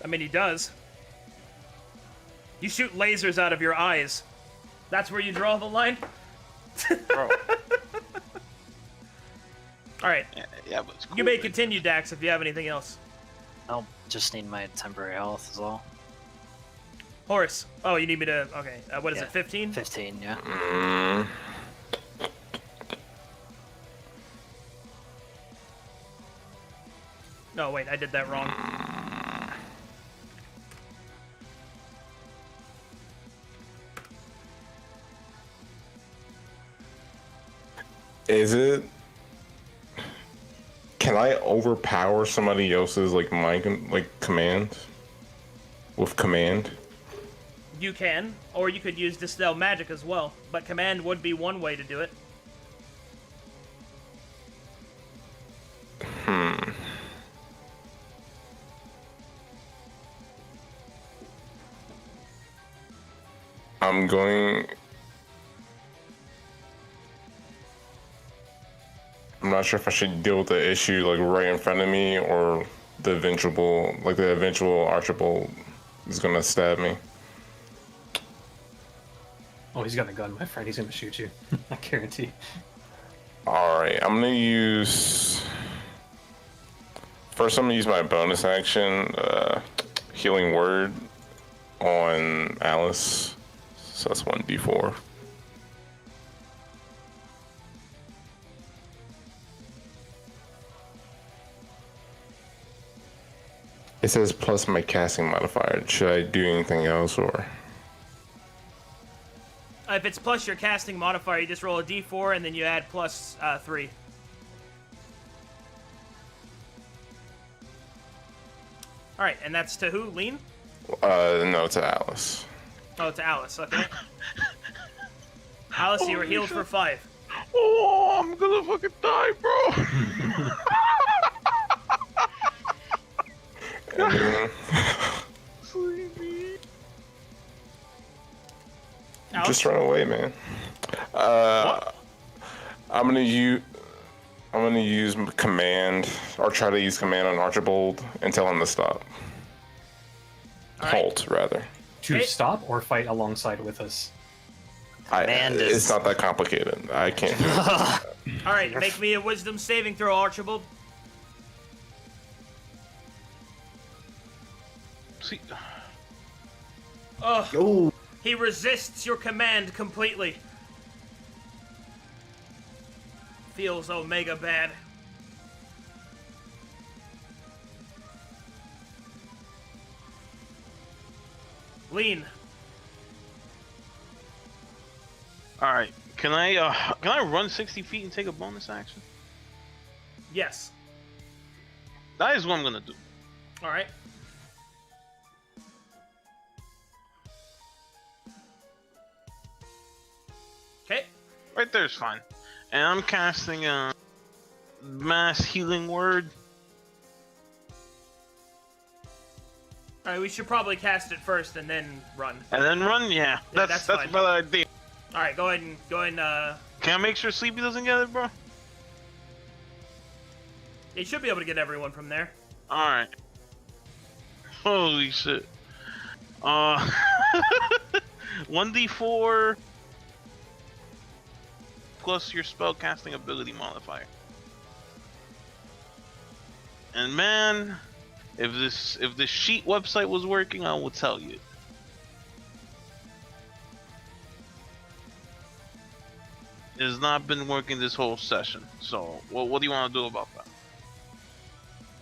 I mean, he does. You shoot lasers out of your eyes. That's where you draw the line? Bro. All right. Yeah, but it's cool. You may man. continue, Dax, if you have anything else. I'll just need my temporary health as well. Horras. Oh, you need me to... Okay. What is Yeah. it, 15? 15, yeah. No, wait. I did that wrong. Is it? Can I overpower somebody else's like command with command? You can, or you could use Dispel Magic as well, but command would be one way to do it. I'm going. I'm not sure if I should deal with the issue like right in front of me or the eventual Archibald is gonna stab me. Oh, he's got a gun, my friend. He's gonna shoot you. I guarantee. Alright, I'm gonna use. First, I'm gonna use my bonus action, Healing Word on Alice. So that's 1d4. It says plus my casting modifier. Should I do anything else or? If it's plus your casting modifier, you just roll a d4 and then you add plus 3. Alright, and that's to who? Lean? No, to Alice. Oh, to Alice, okay. Alice, you were healed for 5. Oh, I'm gonna fucking die, bro. And then, Sleepy. Alice? just run away, man. I'm gonna use command, or try to use command on Archibald and tell him to stop. Alright. Halt, rather. To Okay. stop or fight alongside with us? Command is- It's not that complicated. I can't do it. Alright, make me a wisdom saving throw, Archibald. See, Ugh, Oh, he resists your command completely. Feels omega bad. Lean. all right. Can I run 60 feet and take a bonus action? Yes. That is what I'm gonna do. Alright. Okay. Right there is fine. And I'm casting a mass healing word. Alright, we should probably cast it first and then run. And then run, yeah. that's That's fine. a better idea. Alright, go ahead and Can I make sure Sleepy doesn't get it, bro? you should be able to get everyone from there. Alright. Holy shit. 1d4 plus your spell casting ability modifier. And man, if this sheet website was working, I would tell you. It has not been working this whole session. So, what do you want to do about that?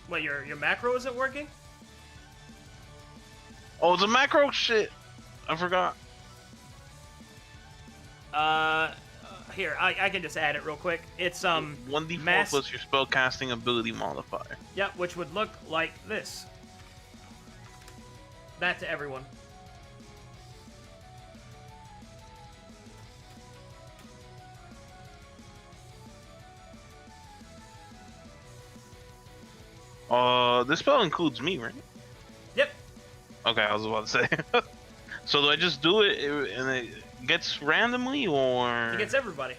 Wait, your macro isn't working? Oh, the macro shit. I forgot. Here, I can just add it real quick. It's 1d4 mass. plus your spell casting ability modifier. Yep, which would look like this. That to everyone. This spell includes me, right? Yep. Okay, I was about to say. So do I just do it and it gets randomly, or It gets everybody.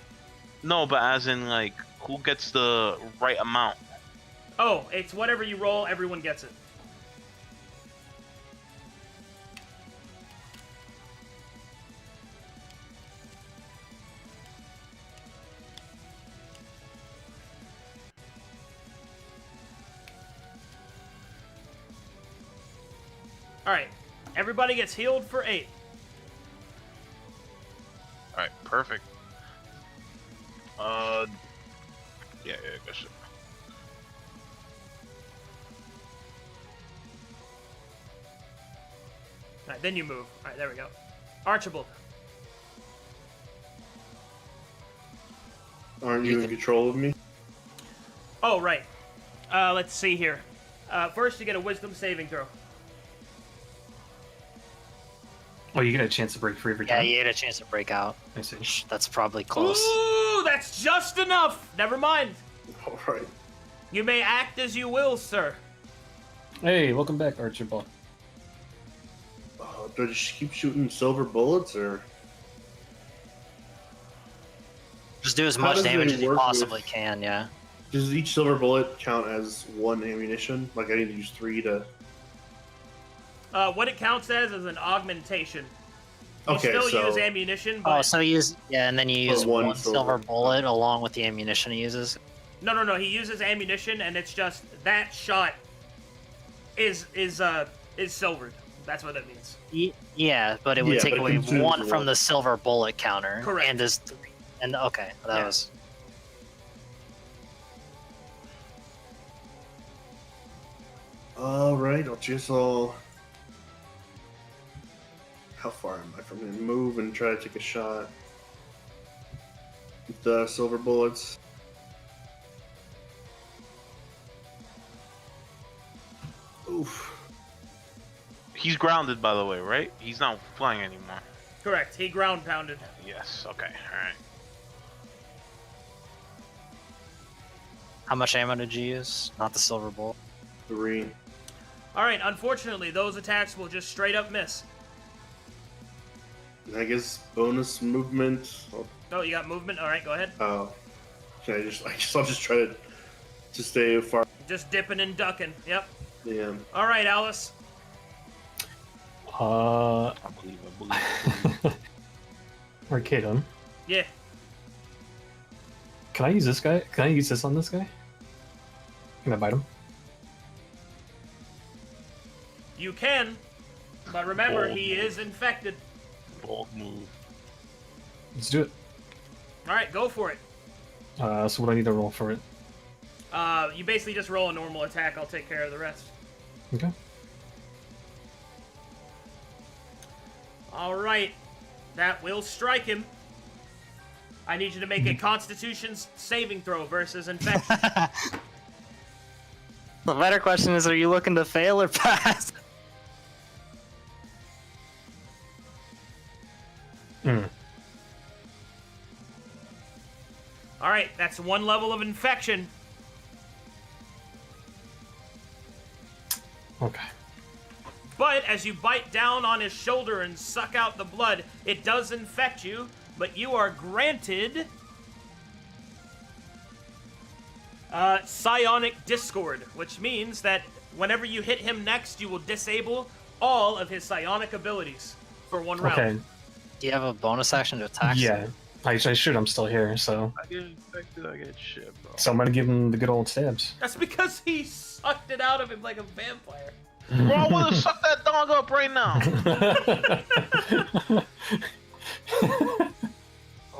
no? But as in, like, who gets the right amount? Oh, it's whatever you roll, everyone gets it. Alright. Everybody gets healed for 8. All right, perfect. Yeah, good shit. Alright, then you move. Alright, there we go. Archibald. Aren't you in control of me? Oh, right. Let's see here. First, you get a wisdom saving throw. Oh, you get a chance to break free every Yeah, time? you had a chance to break out. I see. That's probably close. Ooh, that's just enough. Never mind. All right. You may act as you will, sir. Hey, welcome back, Archibald. Do I just keep shooting silver bullets, or Just do as How much does it damage as you work possibly with- can, yeah. does each silver bullet count as one ammunition? Like I need to use 3 to. What it counts as is an augmentation. You Okay, still so use ammunition, Oh, but so you use and then you But use one one silver silver. bullet along with the ammunition he uses. no. He uses ammunition, and it's just that shot is silvered. That's what that means. Yeah, but it would Yeah, take but it away consumes one one. from the silver bullet counter. Correct. And there's and okay, that Yeah. was All right, I'll. How far am I from him? Move and try to take a shot with the silver bullets. Oof. He's grounded, by the way, right? He's not flying anymore. Correct. He ground pounded. Yes. Okay. All right. how much ammo did you use? Not the silver bullet. 3. All right. Unfortunately, those attacks will just straight up miss. And I guess bonus movement. Oh, you got movement. All right, go ahead. Oh, can I guess I'll just try to stay far. Just dipping and ducking. Yep. Yeah. All right, Alice. Uh, I believe. Arcadum. Yeah. Can I use this guy? Can I use this on this guy? Can I bite him? You can, but remember, Bold he is infected. Bold move. Let's do it. All right, go for it. So what do I need to roll for it? You basically just roll a normal attack. I'll take care of the rest. Okay. All right. That will strike him. I need you to make a Constitution saving throw versus infection. The better question is, are you looking to fail or pass? Hmm. All right, that's 1 level of infection. Okay. But as you bite down on his shoulder and suck out the blood, it does infect you, but you are granted psionic discord, which means that whenever you hit him next, you will disable all of his psionic abilities for 1 round. Okay. Do you have a bonus action to attack? Yeah. I should. I'm still here, so I get infected. I get shit, bro. I'm gonna give him the good old stabs. That's because he sucked it out of him like a vampire. Bro, I want to suck that dog up right now.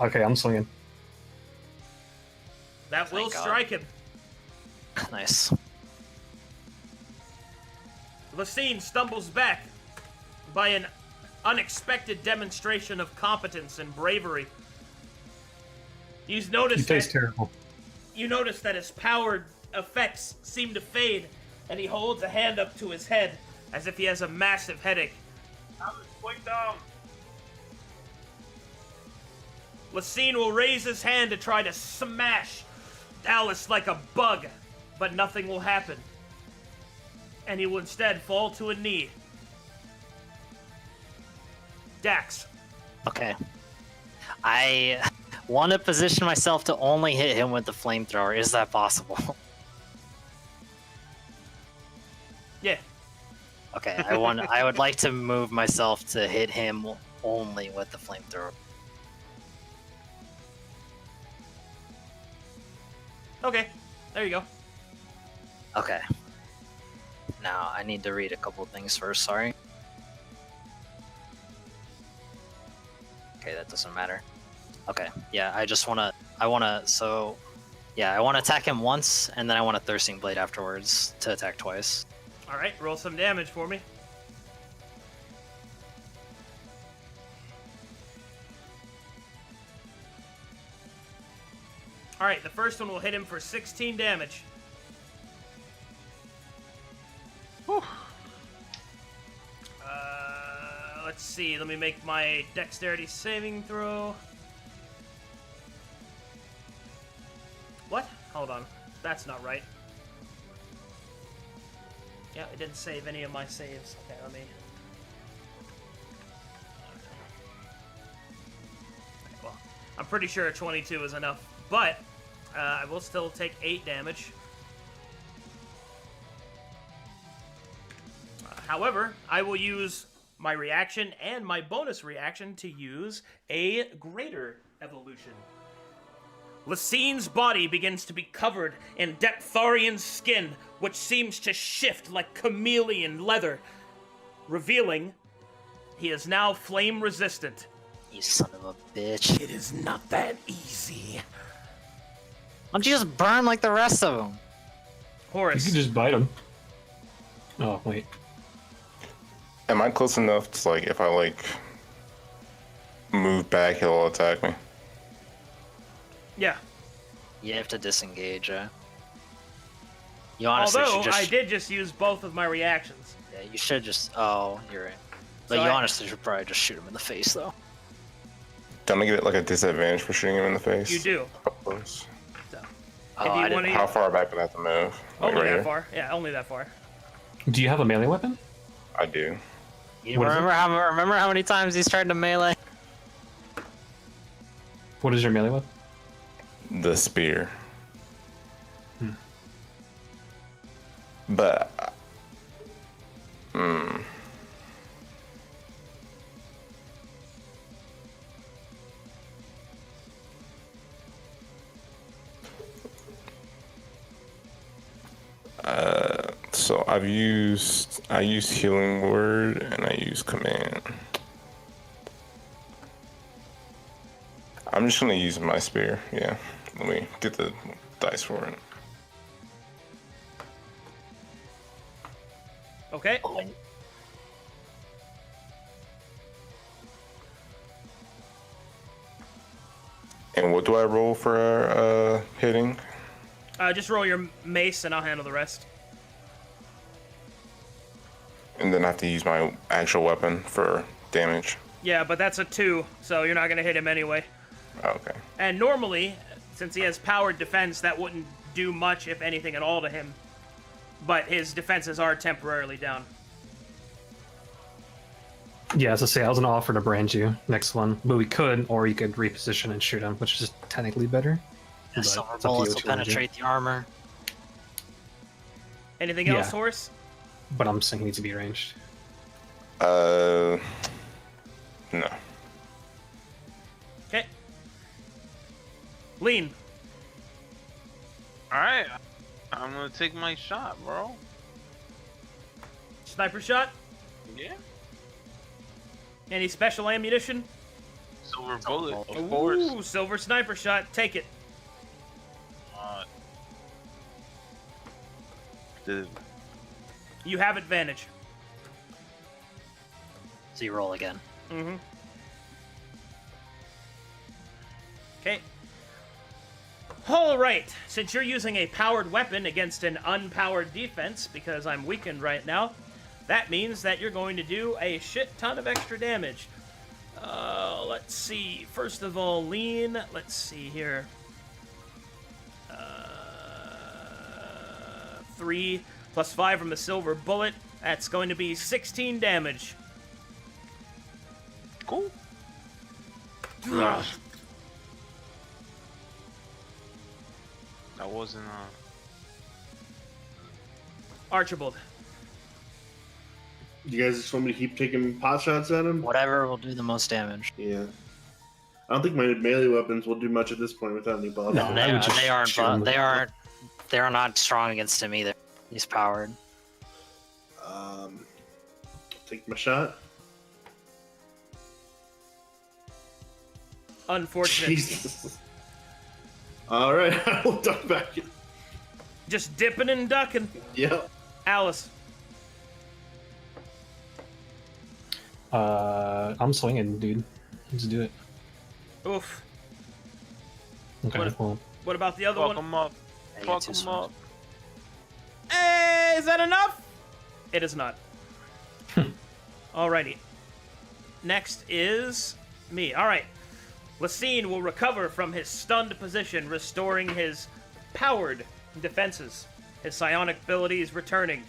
Okay, I'm swinging. That will Thank God. strike him. Nice. Lacine stumbles back by an unexpected demonstration of competence and bravery. You He notice tastes that terrible. you notice that his powered effects seem to fade, and he holds a hand up to his head as if he has a massive headache. Lacine will raise his hand to try to smash Alice like a bug, but nothing will happen. And he will instead fall to a knee. Dax. Okay. I want to position myself to only hit him with the flamethrower. Is that possible? Yeah. Okay, I would like to move myself to hit him only with the flamethrower. Okay. There you go. Okay. Now I need to read a couple things first, sorry. Okay, that doesn't matter. Okay, yeah, I want to attack him once, and then I want a Thirsting Blade afterwards to attack twice. Alright, roll some damage for me. All right, the first one will hit him for 16 damage. Whew. Let's see. Let me make my dexterity saving throw. What? Hold on. That's not right. Yeah, it didn't save any of my saves. Okay, let me... Okay, well, I'm pretty sure a 22 is enough, but I will still take 8 damage. However, I will use my reaction and my bonus reaction to use a greater evolution. Lassine's body begins to be covered in Deptharian skin, which seems to shift like chameleon leather, revealing he is now flame resistant. You son of a bitch. It is not that easy. Why don't you just burn like the rest of them? You Horras. could just bite him. Oh, wait. Am I close enough to, like, if I, like, move back, he'll attack me? Yeah. You have to disengage, You honestly Although, should just... I did just use both of my reactions. Yeah, you should just... Oh, you're right. But So you I- honestly should probably just shoot him in the face, though. Don't I get, like, a disadvantage for shooting him in the face? You do. How close? So, Oh, if I you didn't- want to... How far back would I have to move? Like, Only right that here? far. Yeah, only that far. Do you have a melee weapon? I do. You What is it? remember how many times he's tried to melee? What is your melee weapon? The spear. Hmm. But... So I use healing word and I use command. I'm just gonna use my spear. Yeah, let me get the dice for it. Okay. And what do I roll for hitting? Just roll your mace and I'll handle the rest. And then I have to use my actual weapon for damage. Yeah, but that's a 2, so you're not going to hit him anyway. Okay. And normally, since he has powered defense, that wouldn't do much, if anything at all, to him. But his defenses are temporarily down. Yeah, as I say, I was gonna offer to brand you next one, but we could, or you could reposition and shoot him, which is technically better. The But silver it's up to you bullets what will you wanna do. penetrate the armor. Anything Yeah. else, Horse? But I'm saying he needs to be ranged. No. Okay. Lean. Alright. I'm gonna take my shot, bro. Sniper shot. Yeah. Any special ammunition? Silver bullet, of Ooh, course. silver sniper shot. Take it. The You have advantage. So you roll again. Mm-hmm. Okay. Alright, since you're using a powered weapon against an unpowered defense, because I'm weakened right now, that means that you're going to do a shit ton of extra damage. Let's see. First of all, lean. Let's see here. 3 plus 5 from the silver bullet. That's going to be 16 damage. cool. Ugh. That wasn't Archibald. You guys just want me to keep taking pot shots at him? Whatever will do the most damage. Yeah. I don't think my melee weapons will do much at this point without any buffs. No. I would just They aren't. shoot him with- They are not strong against him either. He's powered. Take my shot. Unfortunate. Jesus. All right, I will duck back. Just dipping and ducking. Yep. Alice. I'm swinging, dude. Let's do it. Oof. Okay, What- well, What about the other Fuck one? him up. Hey, Fuck too him smart. up. Hey, is that enough? It is not. Alrighty. Next is me. Alright. Lacine will recover from his stunned position, restoring his powered defenses. His psionic abilities returning.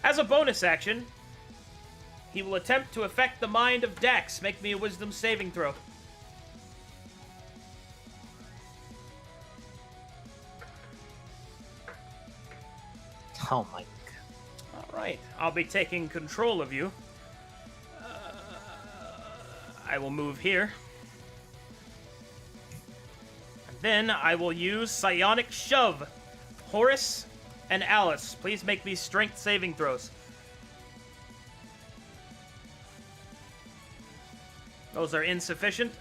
As a bonus action, he will attempt to affect the mind of Dex. Make me a wisdom saving throw. Oh my. Alright, I'll be taking control of you. I will move here. And then I will use Psionic Shove. Horras and Alice, please make me strength saving throws. Those are insufficient.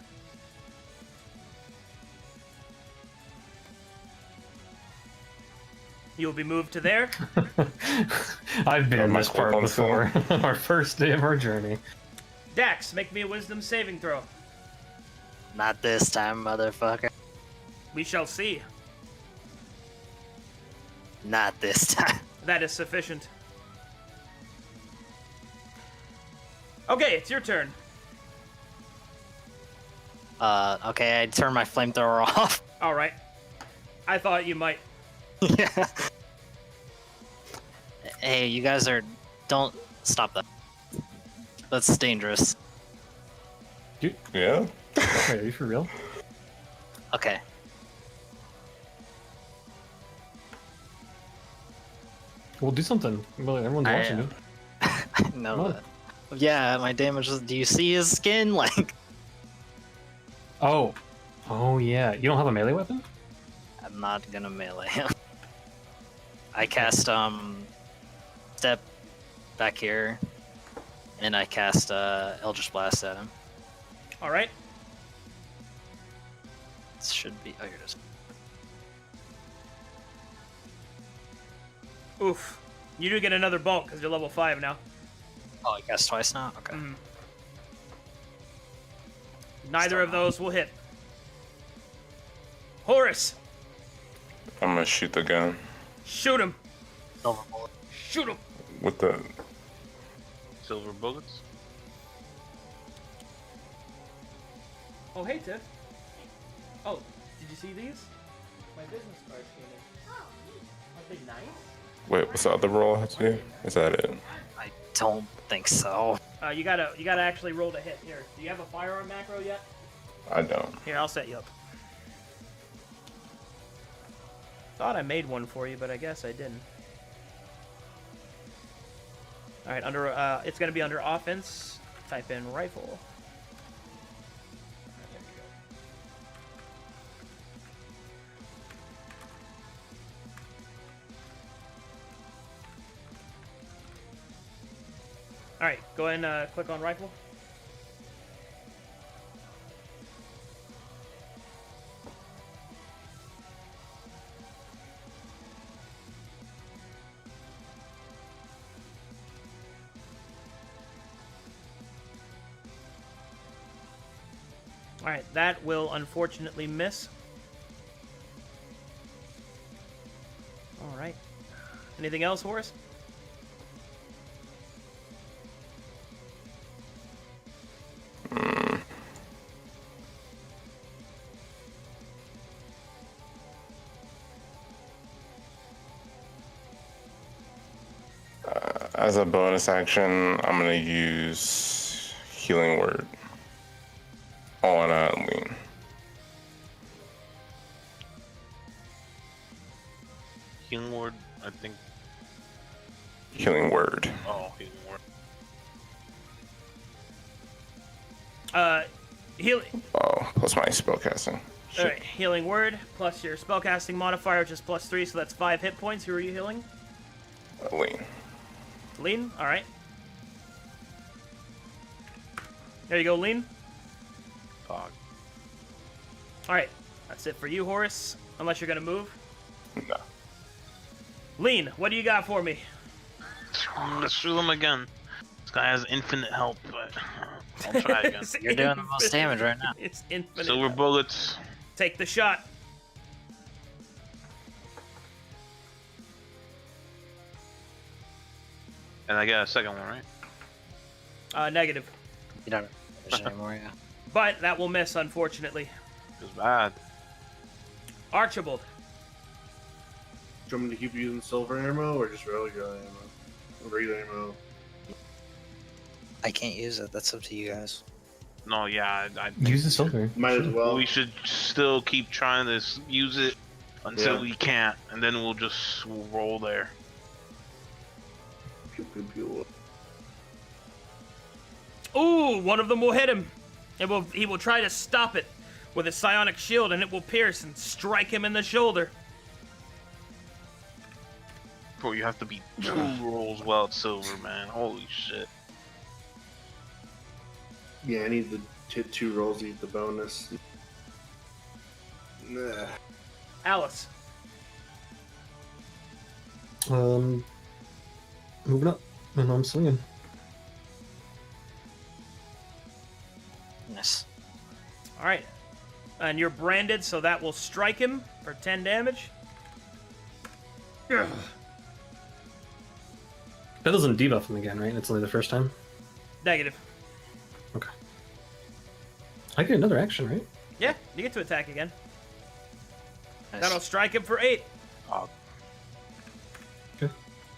You'll be moved to there. I've been in my this part one's before. Our first day of our journey. Dax, make me a wisdom saving throw. Not this time, motherfucker. We shall see. Not this time. That is sufficient. Okay, it's your turn. Okay, I turn my flamethrower off. Alright. I thought you might. Yeah. Hey, you guys are. Don't stop that. That's dangerous. Yeah. Wait, are you for real? Okay. We'll do something. Well, everyone's watching you. I know Come on. that. Yeah, my damage is. Do you see his skin? Like, Oh. Oh, yeah. You don't have a melee weapon? I'm not gonna melee him. I cast step back here, and I cast Eldritch Blast at him. Alright. It should be. Oh, here it is. Oof. You do get another bulk because you're level 5 now. Oh, I cast twice now. Okay. Mhm. Neither Still of those will hit. Horras, I'm gonna shoot the gun shoot him. Silver bullet. Shoot him. with the. Silver bullets. Oh, hey, Tiff. Oh, did you see these? My business cards came in. Aren't they nice? Wait, what's the other roll I have to do? Is that it? I don't think so. You gotta actually roll to hit. Here, do you have a firearm macro yet? I don't. Here, I'll set you up. Thought I made one for you, but I guess I didn't. All right, under it's gonna be under offense. Type in rifle. All right, there we go. All right, go ahead and click on rifle. All right, that will unfortunately miss. All right. Anything else, Horras? As a bonus action, I'm gonna use Healing Word on Lean. Healing ward, I think. Healing Word. Oh, healing ward. Healing. Oh, plus my spellcasting. Shit. All right, healing word plus your spellcasting modifier, which is +3, so that's 5 hit points. Who are you healing? Lean. Lean. All right. There you go, Lean. Fuck. All right, that's it for you, Horras. Unless you're gonna move. No. Lean, what do you got for me? Let's shoot him again. This guy has infinite health, but I'll try again. It's You're doing the most damage right now. It's infinite. Silver bullets. Take the shot. And I get a second one, right? Negative. You don't have vision anymore, yeah. But that will miss, unfortunately. It's bad. Archibald. Do you want me to keep using silver ammo or just regular ammo? Regular ammo. I can't use it. That's up to you guys. No, yeah, I Use the silver. Might as well. we should still keep trying to use it until Yeah. we can't, and then we'll roll there. Pew, pew, pew. Ooh, one of them will hit him. He will try to stop it with his psionic shield, and it will pierce and strike him in the shoulder. Bro, you have to be 2 rolls while it's silver, man. Holy shit. Yeah, I need the 2 rolls to get the bonus. Nah. Alice. Moving up, and I'm swinging. Nice. All right. And you're branded, so that will strike him for 10 damage. Ugh. That doesn't debuff him again, right? It's only the first time? Negative. Okay. I get another action, right? Yeah, you get to attack again. Nice. That'll strike him for 8.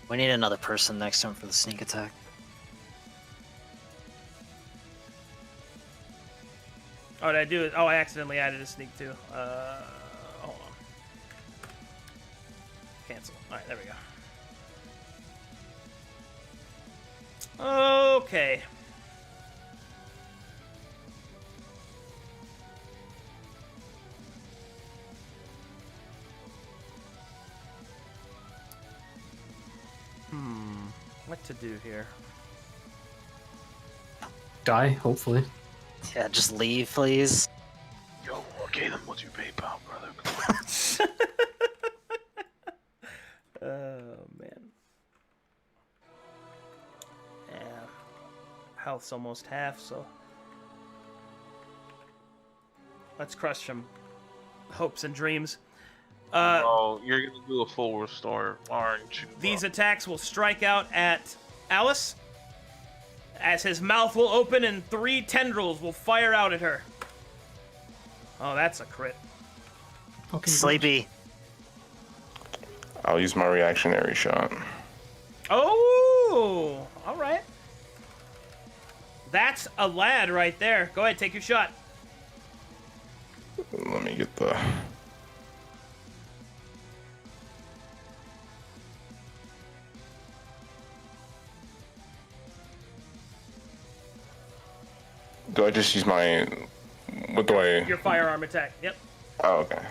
We need another person next to him for the sneak attack. Oh, did I do it? Oh, I accidentally added a sneak too. Hold on. Cancel. All right, there we go. Okay. What to do here? Die, hopefully. Yeah, just leave, please. Yo, Arcadum, what's your PayPal, brother? Oh, man. Yeah. Health's almost half, so... Let's crush some hopes and dreams. Oh, you're gonna do a full restore, aren't you? These attacks will strike out at Alice, as his mouth will open and 3 tendrils will fire out at her. Oh, that's a crit. Okay, Sleepy. I'll use my reactionary shot. Oh, all right. That's a lad right there. Go ahead, take your shot. Let me get the... Do I just use my... What do I... Your firearm attack. Yep. Oh, okay.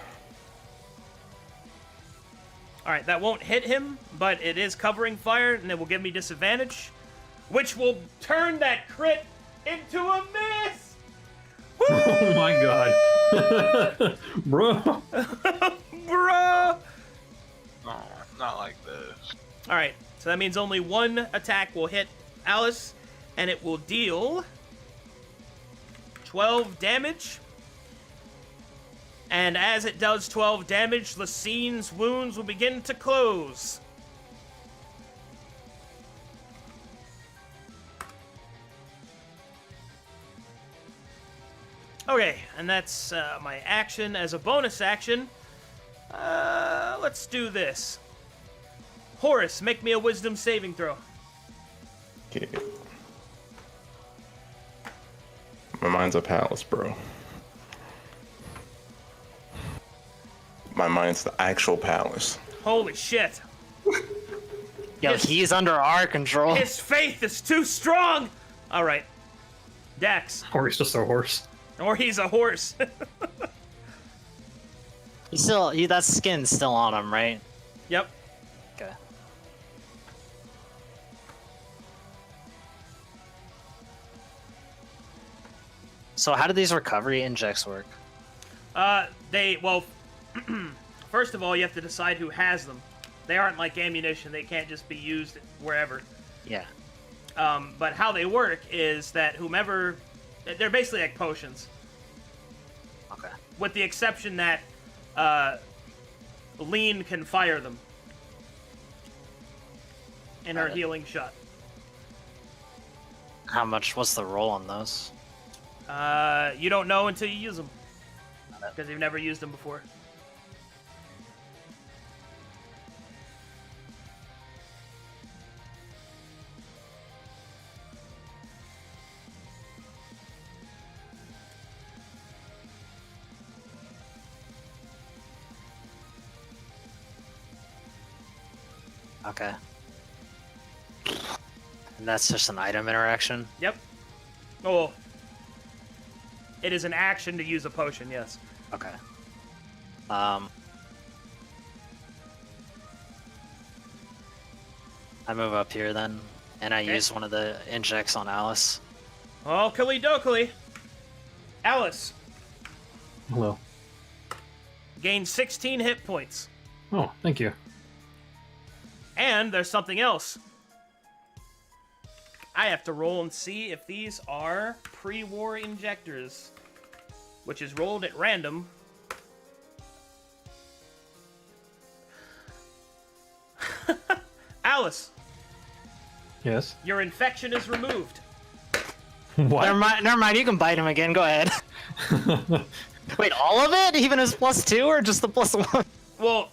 All right, that won't hit him, but it is covering fire, and it will give me disadvantage, which will turn that crit into a miss. Oh my god. Bro. Bruh. No, not like this. All right, so that means only 1 attack will hit Alice, and it will deal 12 damage. And as it does 12 damage, Lacine's wounds will begin to close. Okay, and that's my action. As a bonus action, let's do this. Horras, make me a wisdom saving throw. Okay. My mind's a palace, bro. My mind's the actual palace. Holy shit. Yo, Yes. he's under our control. His faith is too strong. All right. Dax. Or he's just a horse. Or he's a horse. He's still, that skin's still on him, right? Yep. Okay. So how do these recovery injects work? Well, first of all, you have to decide who has them. They aren't like ammunition; they can't just be used wherever. Yeah. But how they work is that they're basically like potions, Okay. with the exception that Lean can fire them in her Got it. healing shot. What's the roll on those? You don't know until you use them, because you've never used them before. Okay. And that's just an item interaction? Yep. Oh, it is an action to use a potion. Yes. Okay. I move up here then, and I Okay. use one of the injects on Alice. Okily dokily. Alice Hello. gains 16 hit points. Oh, thank you. And there's something else. I have to roll and see if these are pre-war injectors, which is rolled at random. Alice, Yes. your infection is removed. What? Never mind, you can bite him again, go ahead. Wait, all of it? Even his +2 or just the +1? Well,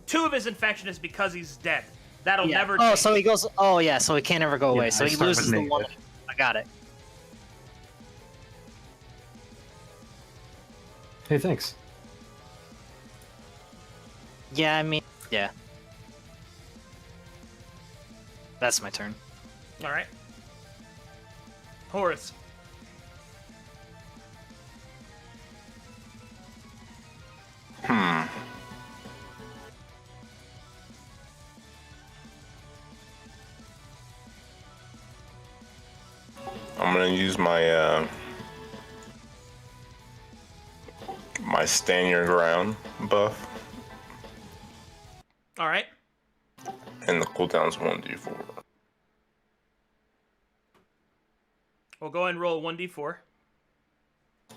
2 of his infection is because he's dead. That'll Yeah. never Oh, change. so he goes. Oh, yeah. So he can't ever go away. Yeah, So I he start with loses the one. negative. I got it. Hey, thanks. Yeah, I mean, yeah. That's my turn. All right. Horras. I'm gonna use my my stand your ground buff, All right. and the cooldown's 1d4. We'll go ahead and roll 1d4.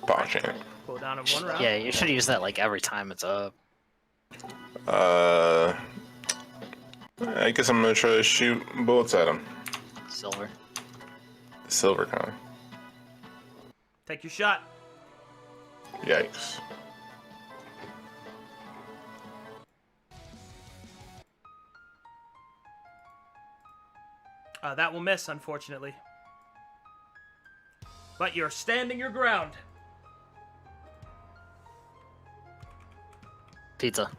Botching. Cool down of 1 round. Yeah, you should use that like every time it's up. I guess I'm gonna try to shoot bullets at him. Silver. Silver kind. Take your shot. Yikes. That will miss, unfortunately. But you're standing your ground. Pizza.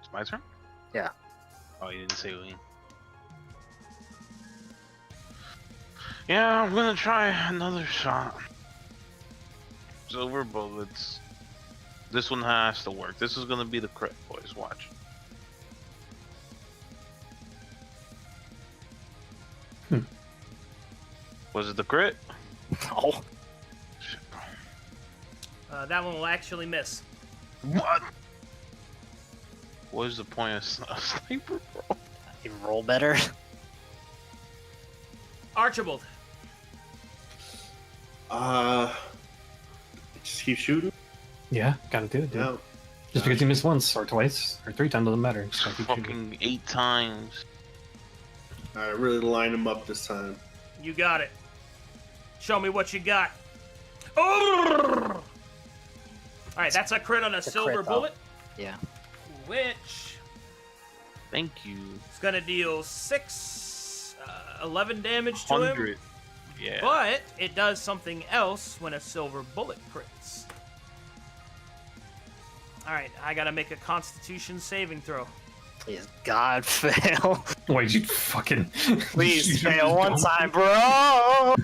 It's my turn? Yeah. Oh, you didn't say lean. Yeah, I'm gonna try another shot. Silver bullets. This one has to work. This is gonna be the crit, boys. Watch. Was it the crit? Oh. Shit, bro. That one will actually miss. What? What is the point of a sniper, bro? You roll better. Archibald. Just keep shooting. Yeah, gotta do it, dude. No. Just because you miss once or twice or 3 times doesn't matter. Just gotta keep shooting. Fucking 8 times. I really line them up this time. You got it. Show me what you got. Oh! Alright, that's a crit on a It's a silver crit, though. bullet, Yeah. which Thank you. is going to deal 11 damage to him. 100. Yeah. But it does something else when a silver bullet crits. Alright, I gotta make a constitution saving throw. Please, God, fail. Wait, you fucking. Please fail one time, bro.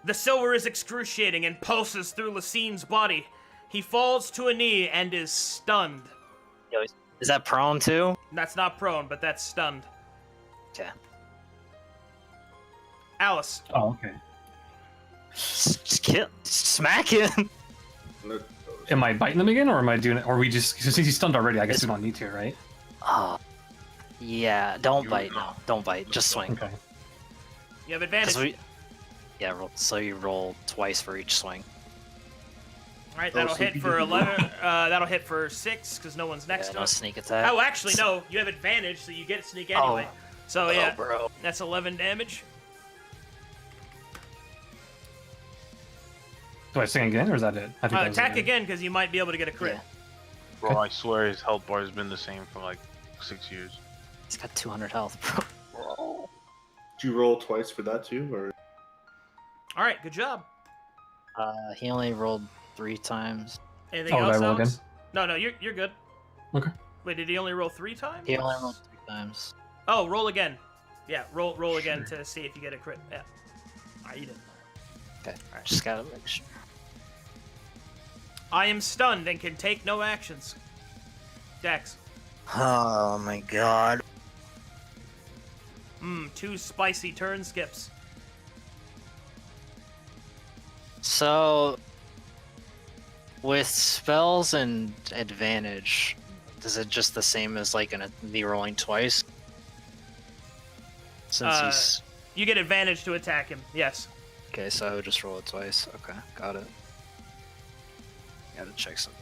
The silver is excruciating and pulses through Lacine's body. He falls to a knee and is stunned. Yo, is that prone too? That's not prone, but that's stunned. Okay. Alice. Oh, okay. Just kill, smack him. am I biting them again, or am I doing it? Or we just since he's stunned already, I guess we don't need to, right? Yeah, don't bite. No, don't bite. Just swing. Okay. You have advantage. So you roll twice for each swing. All right, that'll hit for 11. That'll hit for 6 because no one's next Yeah, to no us. sneak attack. Oh, actually, no. You have advantage, so you get sneak anyway. So yeah, bro. that's 11 damage. Do I swing again, or is that it? I think that was Attack it. again because you might be able to get a crit. Yeah. Bro, I swear his health bar has been the same for like 6 years. He's got 200 health, bro. Did you roll twice for that too, or? All right, good job. He only rolled 3 times. Anything Oh, did else, I roll Alex? No, you're good. Okay. Wait, did he only roll 3 times? He only rolled 3 times. Oh, roll again. Yeah, roll again to see if you get a crit. Yeah. You didn't. Okay, just gotta make sure. I am stunned and can take no actions. Dex. Oh my god. 2 spicy turn skips. So, with spells and advantage, is it just the same as like me rolling twice? Since he's You get advantage to attack him. Yes. okay, so I would just roll it twice. Okay, got it. Gotta check something.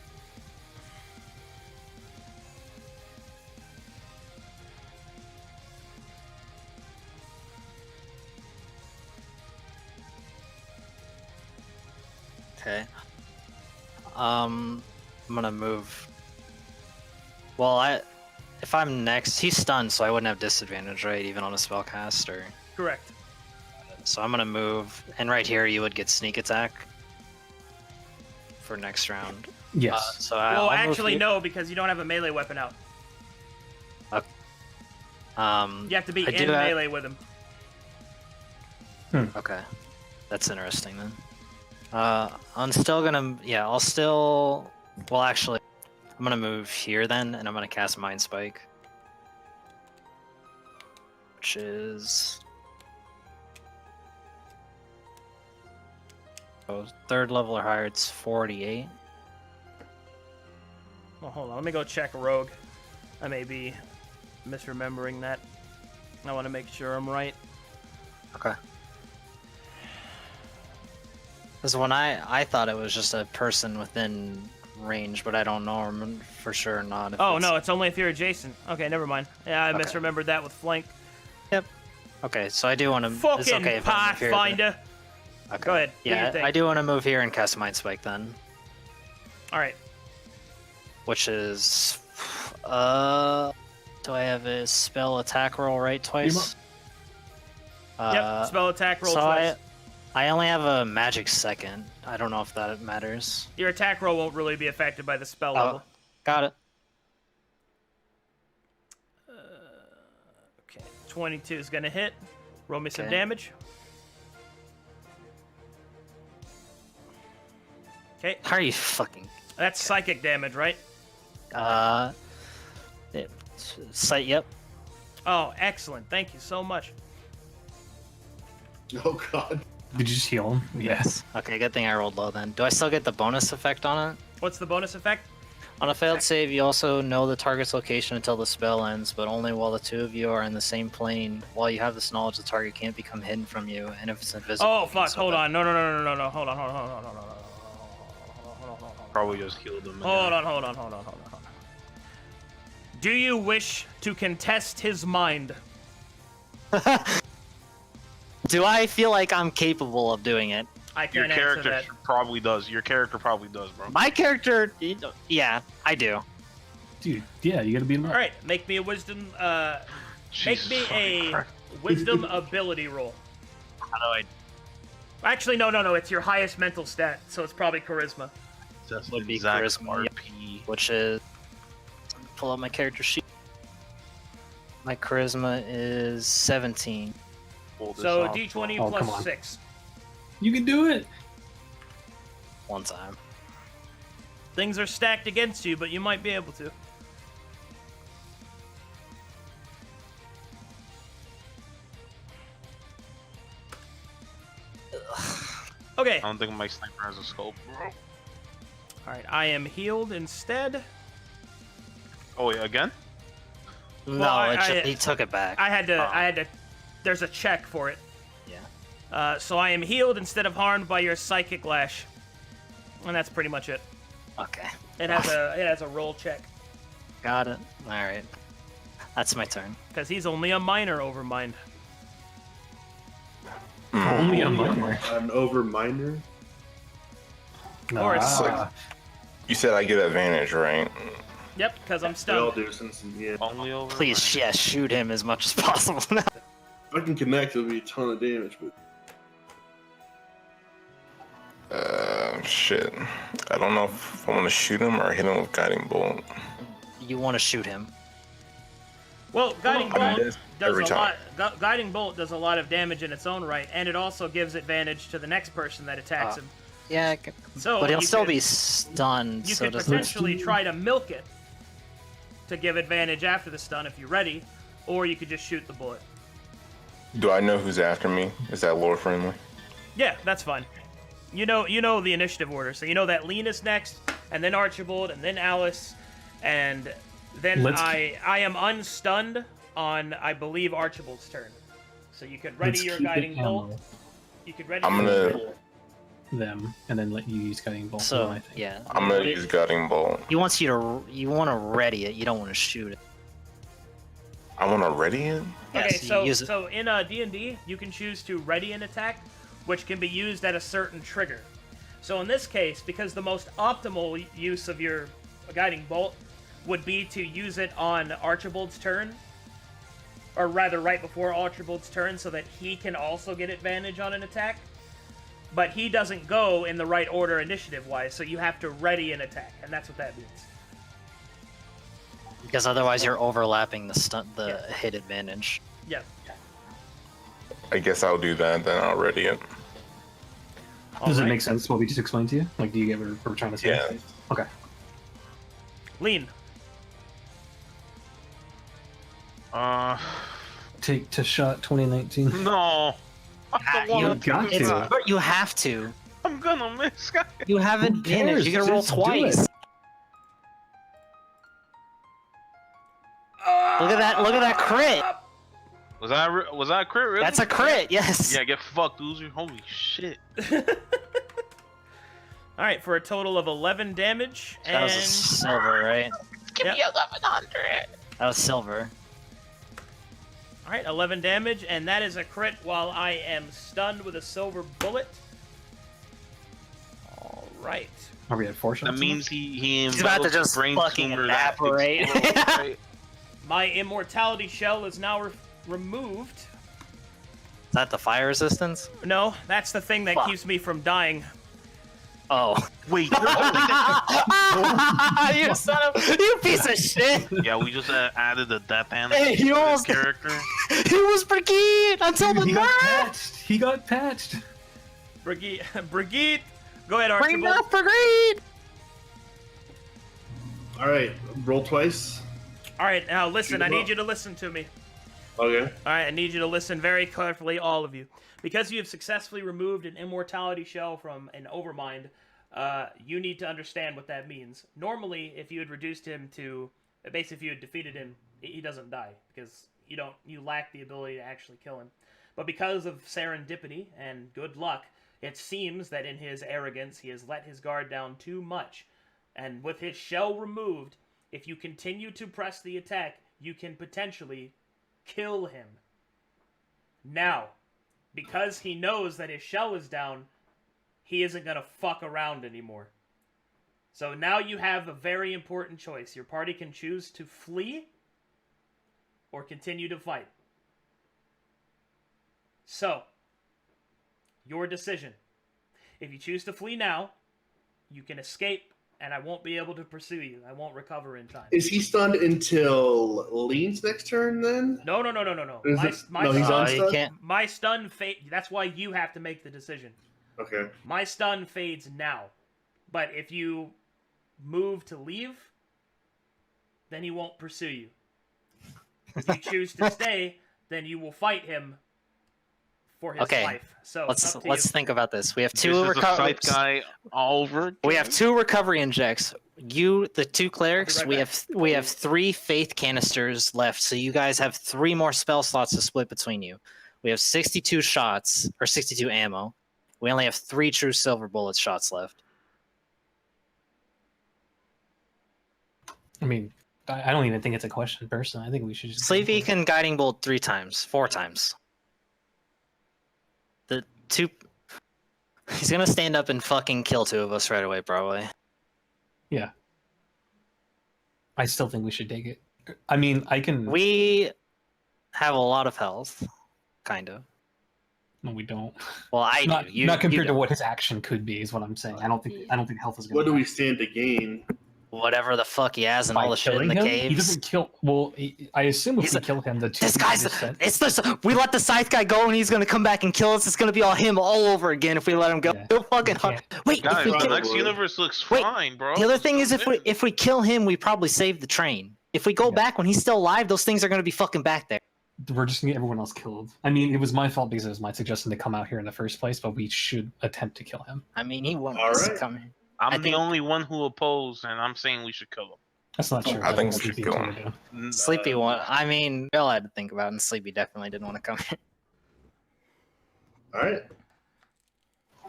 Okay. I'm gonna move. Well, if I'm next, he's stunned, so I wouldn't have disadvantage, right? Even on a spell cast, or Correct. so I'm gonna move, and right here you would get sneak attack for next round. Yes. So Well, I'll move actually, here. no, because you don't have a melee weapon out. You have to be I do in have- melee with him. Okay, that's interesting then. I'm still gonna, yeah, I'll still, well actually, I'm gonna move here then, and I'm gonna cast Mind Spike. Which is... Oh, 3rd level or higher, it's 48. Well, hold on. Let me go check Rogue. I may be misremembering that. I want to make sure I'm right. Okay. Because when I thought it was just a person within range, but I don't know for sure or not. If Oh, no, it's only if you're adjacent. Okay, never mind. Yeah, I Okay. misremembered that with flank. Yep. Okay, so I do want to... Fucking it's okay if I move here, then. Pathfinder. Okay. Go ahead. Do your Yeah, thing. I do want to move here and cast Mind Spike then, All right. which is, do I have a spell attack roll right twice? Yep, spell attack roll so twice. I only have a magic second. I don't know if that matters. Your attack roll won't really be affected by the spell Oh, level. got it. Okay, 22 is going to hit. Roll me some Okay. damage. Okay, How are you fucking? that's psychic damage, right? Sight. Yep. Oh, excellent. Thank you so much. Oh god. Did you just heal him? Yes. Okay, good thing I rolled low then. Do I still get the bonus effect on it? What's the bonus effect? On a failed save, you also know the target's location until the spell ends, but only while the two of you are in the same plane. While you have this knowledge, the target can't become hidden from you, and if it's invisible... Oh, you can fuck. still Hold hit. on. No. Hold on. Probably just healed him. Hold on. Do you wish to contest his mind? Do I feel like I'm capable of doing it? I Your can't answer character that. probably does. Your character probably does, bro. My character... Yeah, I do. Dude, yeah, you gotta beat him up. All right, make me a wisdom. Make Jesus me fucking a Christ. wisdom ability roll. How do I... Actually, no. It's your highest mental stat, so it's probably charisma. That's Would be exact charisma, yep. RP. Which is... Pull up my character sheet. My charisma is 17. Pull this So off. D20 Oh, come plus on. 6. You can do it. One time. Things are stacked against you, but you might be able to. Okay. I don't think my sniper has a scope, bro. All right, I am healed instead. Oh, wait, again? No, he took it back. I had to. There's a check for it. Yeah. So I am healed instead of harmed by your psychic lash, and that's pretty much it. Okay. It has a roll check Got it. All right. That's my turn. because he's only a minor overmind. Only a minor. An overminder. Or it's You said I get advantage, right? Yep, because I'm We all stunned. do since yeah. Only over. Please, yeah, shoot him as much as possible. If I can connect, it'll be a ton of damage. But Shit. I don't know if I want to shoot him or hit him with guiding bolt. You want to shoot him. Well, guiding bolt does every a time. lot. Guiding bolt does a lot of damage in its own right, and it also gives advantage to the next person that attacks him. Yeah, So but he'll you still could- be stunned. You so could doesn't- potentially try to milk it to give advantage after the stun if you're ready, or you could just shoot the bullet. Do I know who's after me? Is that lore friendly? Yeah, that's fine. You know the initiative order, so you know that Lean is next, and then Archibald, and then Alice, and then Let's- I am unstunned on, I believe, Archibald's turn. So you could ready Let's your keep it guiding bolt. ammo You could ready. I'm your- gonna them and then let you use guiding bolt. So I think. yeah, I'm gonna use guiding bolt. he wants you to. You want to ready it. You don't want to shoot it. I want to ready it. Okay, Yes, you use it. so in D&D, you can choose to ready an attack, which can be used at a certain trigger. So in this case, because the most optimal use of your guiding bolt would be to use it on Archibald's turn, or rather right before Archibald's turn, so that he can also get advantage on an attack. But he doesn't go in the right order initiative-wise, so you have to ready an attack, and that's what that means. Because otherwise you're overlapping the hit advantage. Yeah. I guess I'll do that. Then I'll ready it. Does it Alright. make sense what we just explained to you? Like, do you get what we're trying to say? Yeah. Okay. Lean. Take to shot 2019. No. I don't You wanna got do to. that. But you have to. I'm gonna miss, guys. You have advantage. cares? You can roll Just do twice. it. Look at that! Look at that crit. Was that a crit? Really? That's a crit. Yes. Yeah, get fucked, loser. Holy shit. All right, for a total of 11 damage, That was a and silver, right? Give me 1100. That was silver. all right, 11 damage, and that is a crit while I am stunned with a silver bullet. All right. Are we at 4 shots? That means he He's about to envelops just the brain fucking tumor that evaporate. explodes, right? My immortality shell is now removed. Is that the fire resistance? No, that's the thing that Fuck. keeps me from dying. Oh. Wait. You son of you piece of shit! Yeah, we just added the death animal Hey, to you this almost- character. He was Brigitte until the He got nerf! patched. He got patched. Brigitte, go ahead, Bring Archibald. up Brigitte! all right, roll twice. All right, now listen, Shoot I him need up. you to listen to me. Okay. All right, I need you to listen very carefully, all of you. Because you have successfully removed an immortality shell from an overmind, you need to understand what that means. Normally, if you had reduced him to, basically if you had defeated him, he doesn't die because you lack the ability to actually kill him. But because of serendipity and good luck, it seems that in his arrogance, he has let his guard down too much. And with his shell removed, if you continue to press the attack, you can potentially kill him. Now, because he knows that his shell is down, he isn't going to fuck around anymore. So now you have a very important choice. Your party can choose to flee or continue to fight. So, your decision. If you choose to flee now, you can escape and I won't be able to pursue you. I won't recover in time. Is he stunned until Lean's next turn then? No. Is it- no, he's Oh, unstunned? you can't. My stun fade. That's why you have to make the decision. Okay. My stun fades now. But if you move to leave, then he won't pursue you. If you choose to stay, then you will fight him for his Okay, life. So let's up to let's you. think about this. We have This two is the recovery. scythe guy all over. We have again? 2 recovery injects. You, the 2 clerics, right we back. have 3 faith canisters left. So you guys have 3 more spell slots to split between you. We have 62 shots or 62 ammo. We only have 3 true silver bullet shots left. I mean, I don't even think it's a question, personally. I think we should just. go Sleepy for it. can guiding bolt 3 times, 4 times. The 2. He's gonna stand up and fucking kill 2 of us right away, probably. Yeah. I still think we should take it. I mean, I can. We have a lot of health, kind of. No, we don't. Well, I Not, do. You, not compared you to don't. what his action could be, is what I'm saying. I don't think health is going. What do we stand to gain? Whatever the fuck he has and By all the shit in killing the him? caves. He doesn't kill. Well, I assume if He's we a- kill him, the 2 This guy's percent. it's this. We let the scythe guy go, and he's gonna come back and kill us. It's gonna be all him all over again if we let him go. Yeah. He'll fucking We hard. can't- Wait, Guys, if we the kill, next Bro. universe looks Wait, fine, bro. the other Just thing is come in. if we kill him, we probably save the train. If we go Yeah. back when he's still alive, those things are gonna be fucking back there. We're just gonna get everyone else killed. I mean, it was my fault because it was my suggestion to come out here in the first place, but we should attempt to kill him. I mean, he won't All right. come here. I'm I the think- only one who opposed, and I'm saying we should kill him. That's not true. I think that's we should the kill thing him. to do. Sleepy one. I mean, we all had to think about it, and Sleepy definitely didn't want to come here. All right.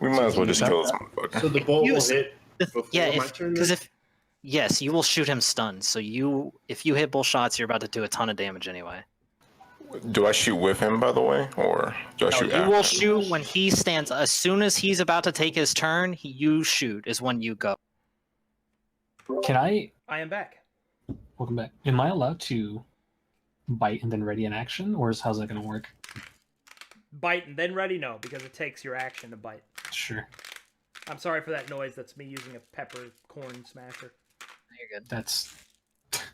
We might as well just So- kill this motherfucker. So the bolt will Use- hit before Yeah, my turn. because then? yes, you will shoot him stunned. So if you hit both shots, you're about to do a ton of damage anyway. Do I shoot with him, by the way, or do I No, shoot you after will him? shoot when he stands. As soon as he's about to take his turn, you shoot is when you go. Can I? I am back. Welcome back. Am I allowed to bite and then ready an action, or how's that going to work? Bite and then ready? No, because it takes your action to bite. Sure. I'm sorry for that noise. That's me using a peppercorn smasher. You're good. That's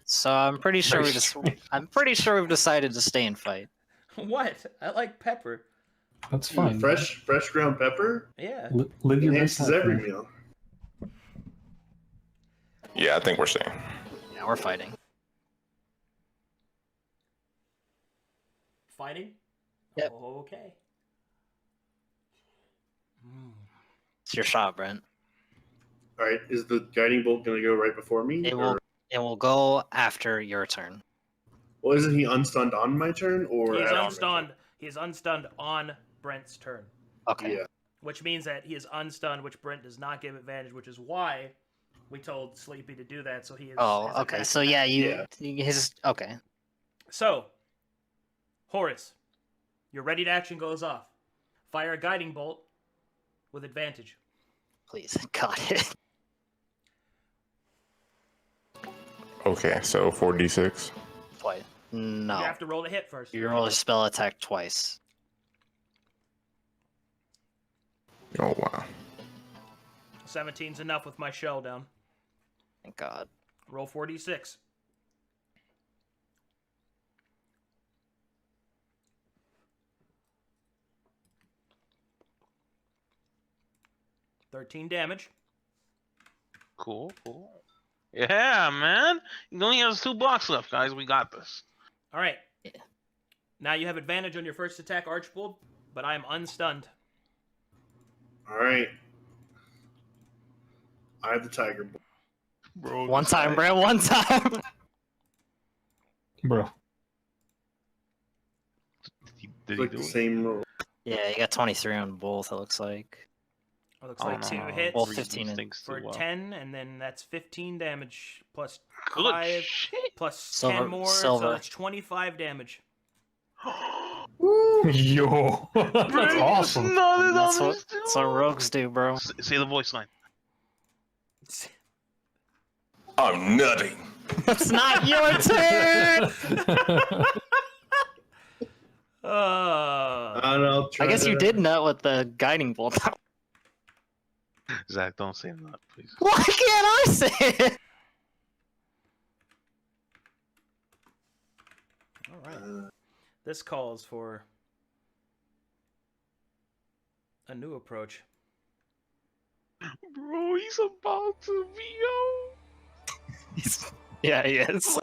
So I'm pretty sure Very we just. strange. I'm pretty sure we've decided to stay and fight. What? I like pepper. fine. Fresh ground pepper Yeah. Live your best enhances life, every man. meal. Yeah, I think we're staying. Yeah, we're fighting. Fighting? Yep. Okay. It's your shot, Brent. All right. Is the guiding bolt going to go right before me? It will. or- It will go after your turn. Well, isn't he unstunned on my turn or? He is after my unstunned. He is unstunned on Brent's turn, Okay. turn? Yeah. which means that he is unstunned, which Brent does not give advantage, which is why we told Sleepy to do that. So he is. Oh, his okay. attack- So yeah, Yeah. his okay. So, Horras, your ready to action goes off. Fire a guiding bolt with advantage. Please, got it. Okay, so 4d6. Twice. No. You have to roll the hit first. You roll a spell attack twice. Oh wow. 17's enough with my shell down. Thank God. Roll 4d6. $13 damage. Cool. Yeah, man. He only has 2 blocks left, guys. We got this. All right. Yeah. Now you have advantage on your first attack, Archibald, but I am unstunned. All right. I have the tiger bolt. Bro, One time, Brent. One time. Bro. Did he Like do the it? same roll. Yeah, you got 23 on both. It looks like. It looks I like don't 2 know. hits Well, Reason 15 and- thinks for too well. 10, and then that's 15 damage plus Good 5 shit. plus Silver- 10 more, so silver. it's 25 damage. Yo, that's awesome. That's what rogues do, bro. Say the voice line. I'm nutting. It's not your turn. And I'll try I guess you to- did nut with the guiding bolt. Zach, don't say that, please. Why can't I say it? All right. This calls for a new approach. Bro, he's about to be Yeah, he is.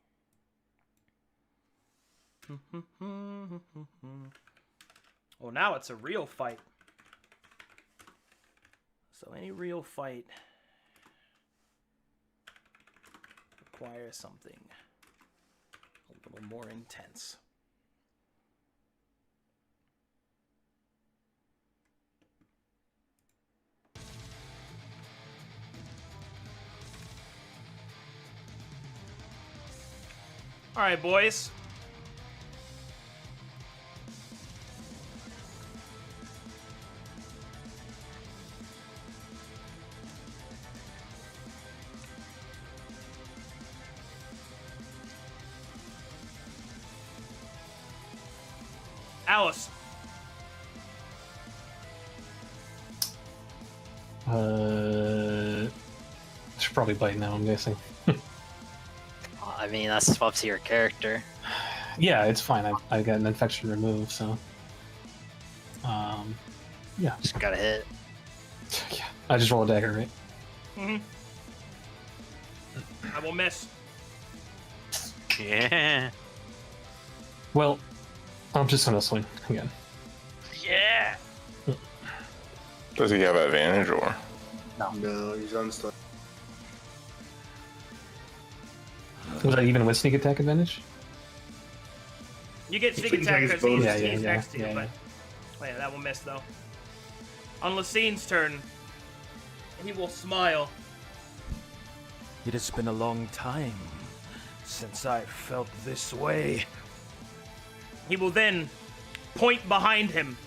Well, now it's a real fight. So any real fight requires something a little more intense. All right, boys. Alice. Should probably bite now, I'm guessing. I mean, that's up to your character. Yeah, it's fine. I got an infection removed, so. Yeah. Just gotta hit. Yeah. I just roll a dagger, right? Mm-hmm. I will miss. Yeah. Well, I'm just gonna swing again. Yeah. Does he have advantage or? No, he's unstuck. Was that even with sneak attack advantage? You get sneak Sneak attack attack is because bonus. he's Yeah, next to you, yeah, but yeah, that will miss though. On Lacine's turn, he will smile. It has been a long time since I felt this way. He will then point behind him.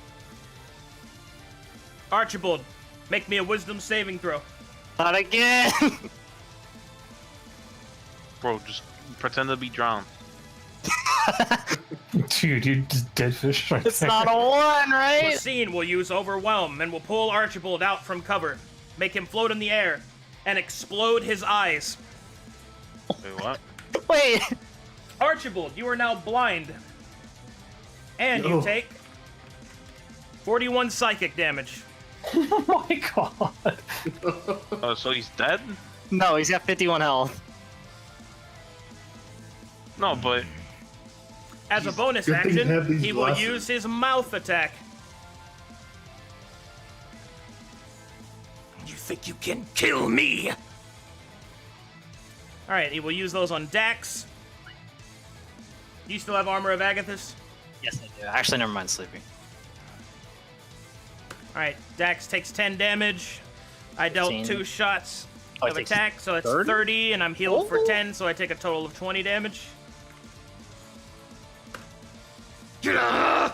Archibald, make me a wisdom saving throw. Not again. Bro, just pretend to be drowned. Dude, you're just dead fish right It's there. not a one, right? Lacine will use Overwhelm and will pull Archibald out from cover, make him float in the air, and explode his eyes. Wait, what? Wait. Archibald, you are now blind. And you No. take 41 psychic damage. Oh my god. So he's dead? No, he's got 51 health. No, but As a bonus good thing you have action, these he will glasses. use his mouth attack. You think you can kill me? Alright, he will use those on Dax. Do you still have Armor of Agathis? Yes, I do. Actually, never mind sleeping. Alright, Dax takes 10 damage. I dealt 15. 2 shots Oh, of it takes attack, so it's 30? 30, and I'm healed for Oh. 10, so I take a total of 20 damage. And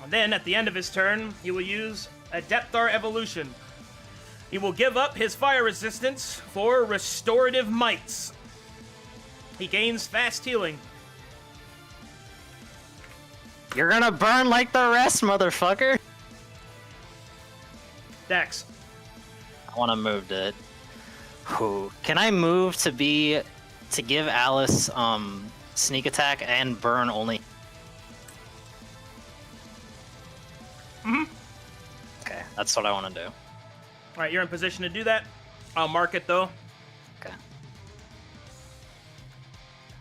then, at the end of his turn, he will use a Depthar evolution. He will give up his fire resistance for restorative mites. He gains fast healing. You're gonna burn like the rest, motherfucker. Dax. I want to move to. Who can I move to give Alice sneak attack and burn only? Okay, that's what I want to do. Alright, you're in position to do that. I'll mark it, though. Okay.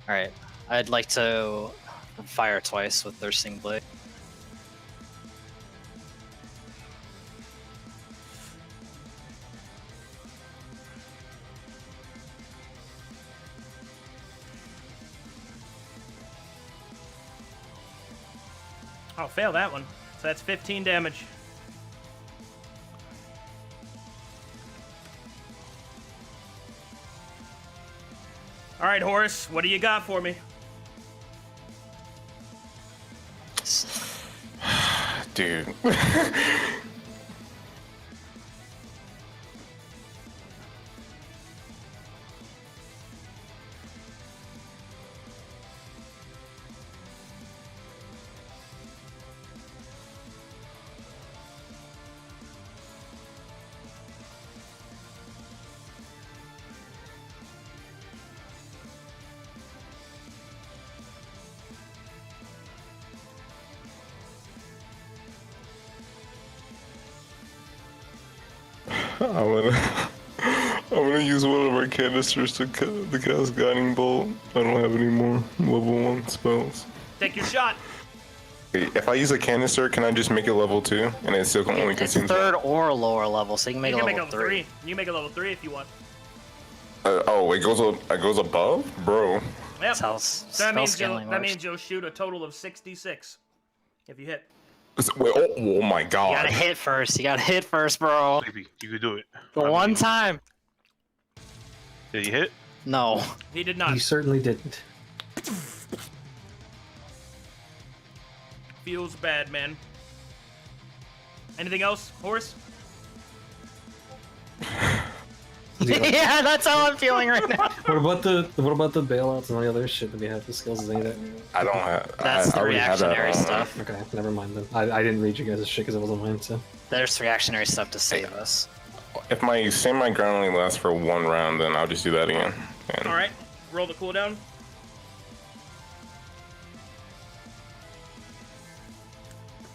All right, I'd like to fire twice with Thirsting Blade. I'll fail that one. So that's 15 damage. Alright, Horras, what do you got for me? Dude. I'm gonna use one of our canisters to cast Guiding Bolt. I don't have any more level 1 spells. Take your shot. If I use a canister, can I just make it level 2 and it still only It's consumes? third or lower level, so you can make You it can make level it level 3. 3. You can make it level 3 if you want. Oh, it goes above, bro. Yep. That's how So spell that scaling works. means you'll shoot a total of 66 if you hit. Wait, oh my You god. gotta hit first. You gotta hit first, bro. Maybe you could do it. For one time. Did you hit? No. He did You not. certainly didn't. Feels bad, man. Anything else, Horse? Yeah, that's how I'm feeling right now. What about the bailouts and all the other shit that we have? The skills is any of that? I don't have. That's I the already had that reactionary on. stuff. Okay, never mind then. I didn't read you guys' shit because it wasn't mine, so. There's reactionary stuff to save us. If my ground only lasts for 1 round, then I'll just do that again. And Alright, roll the cooldown.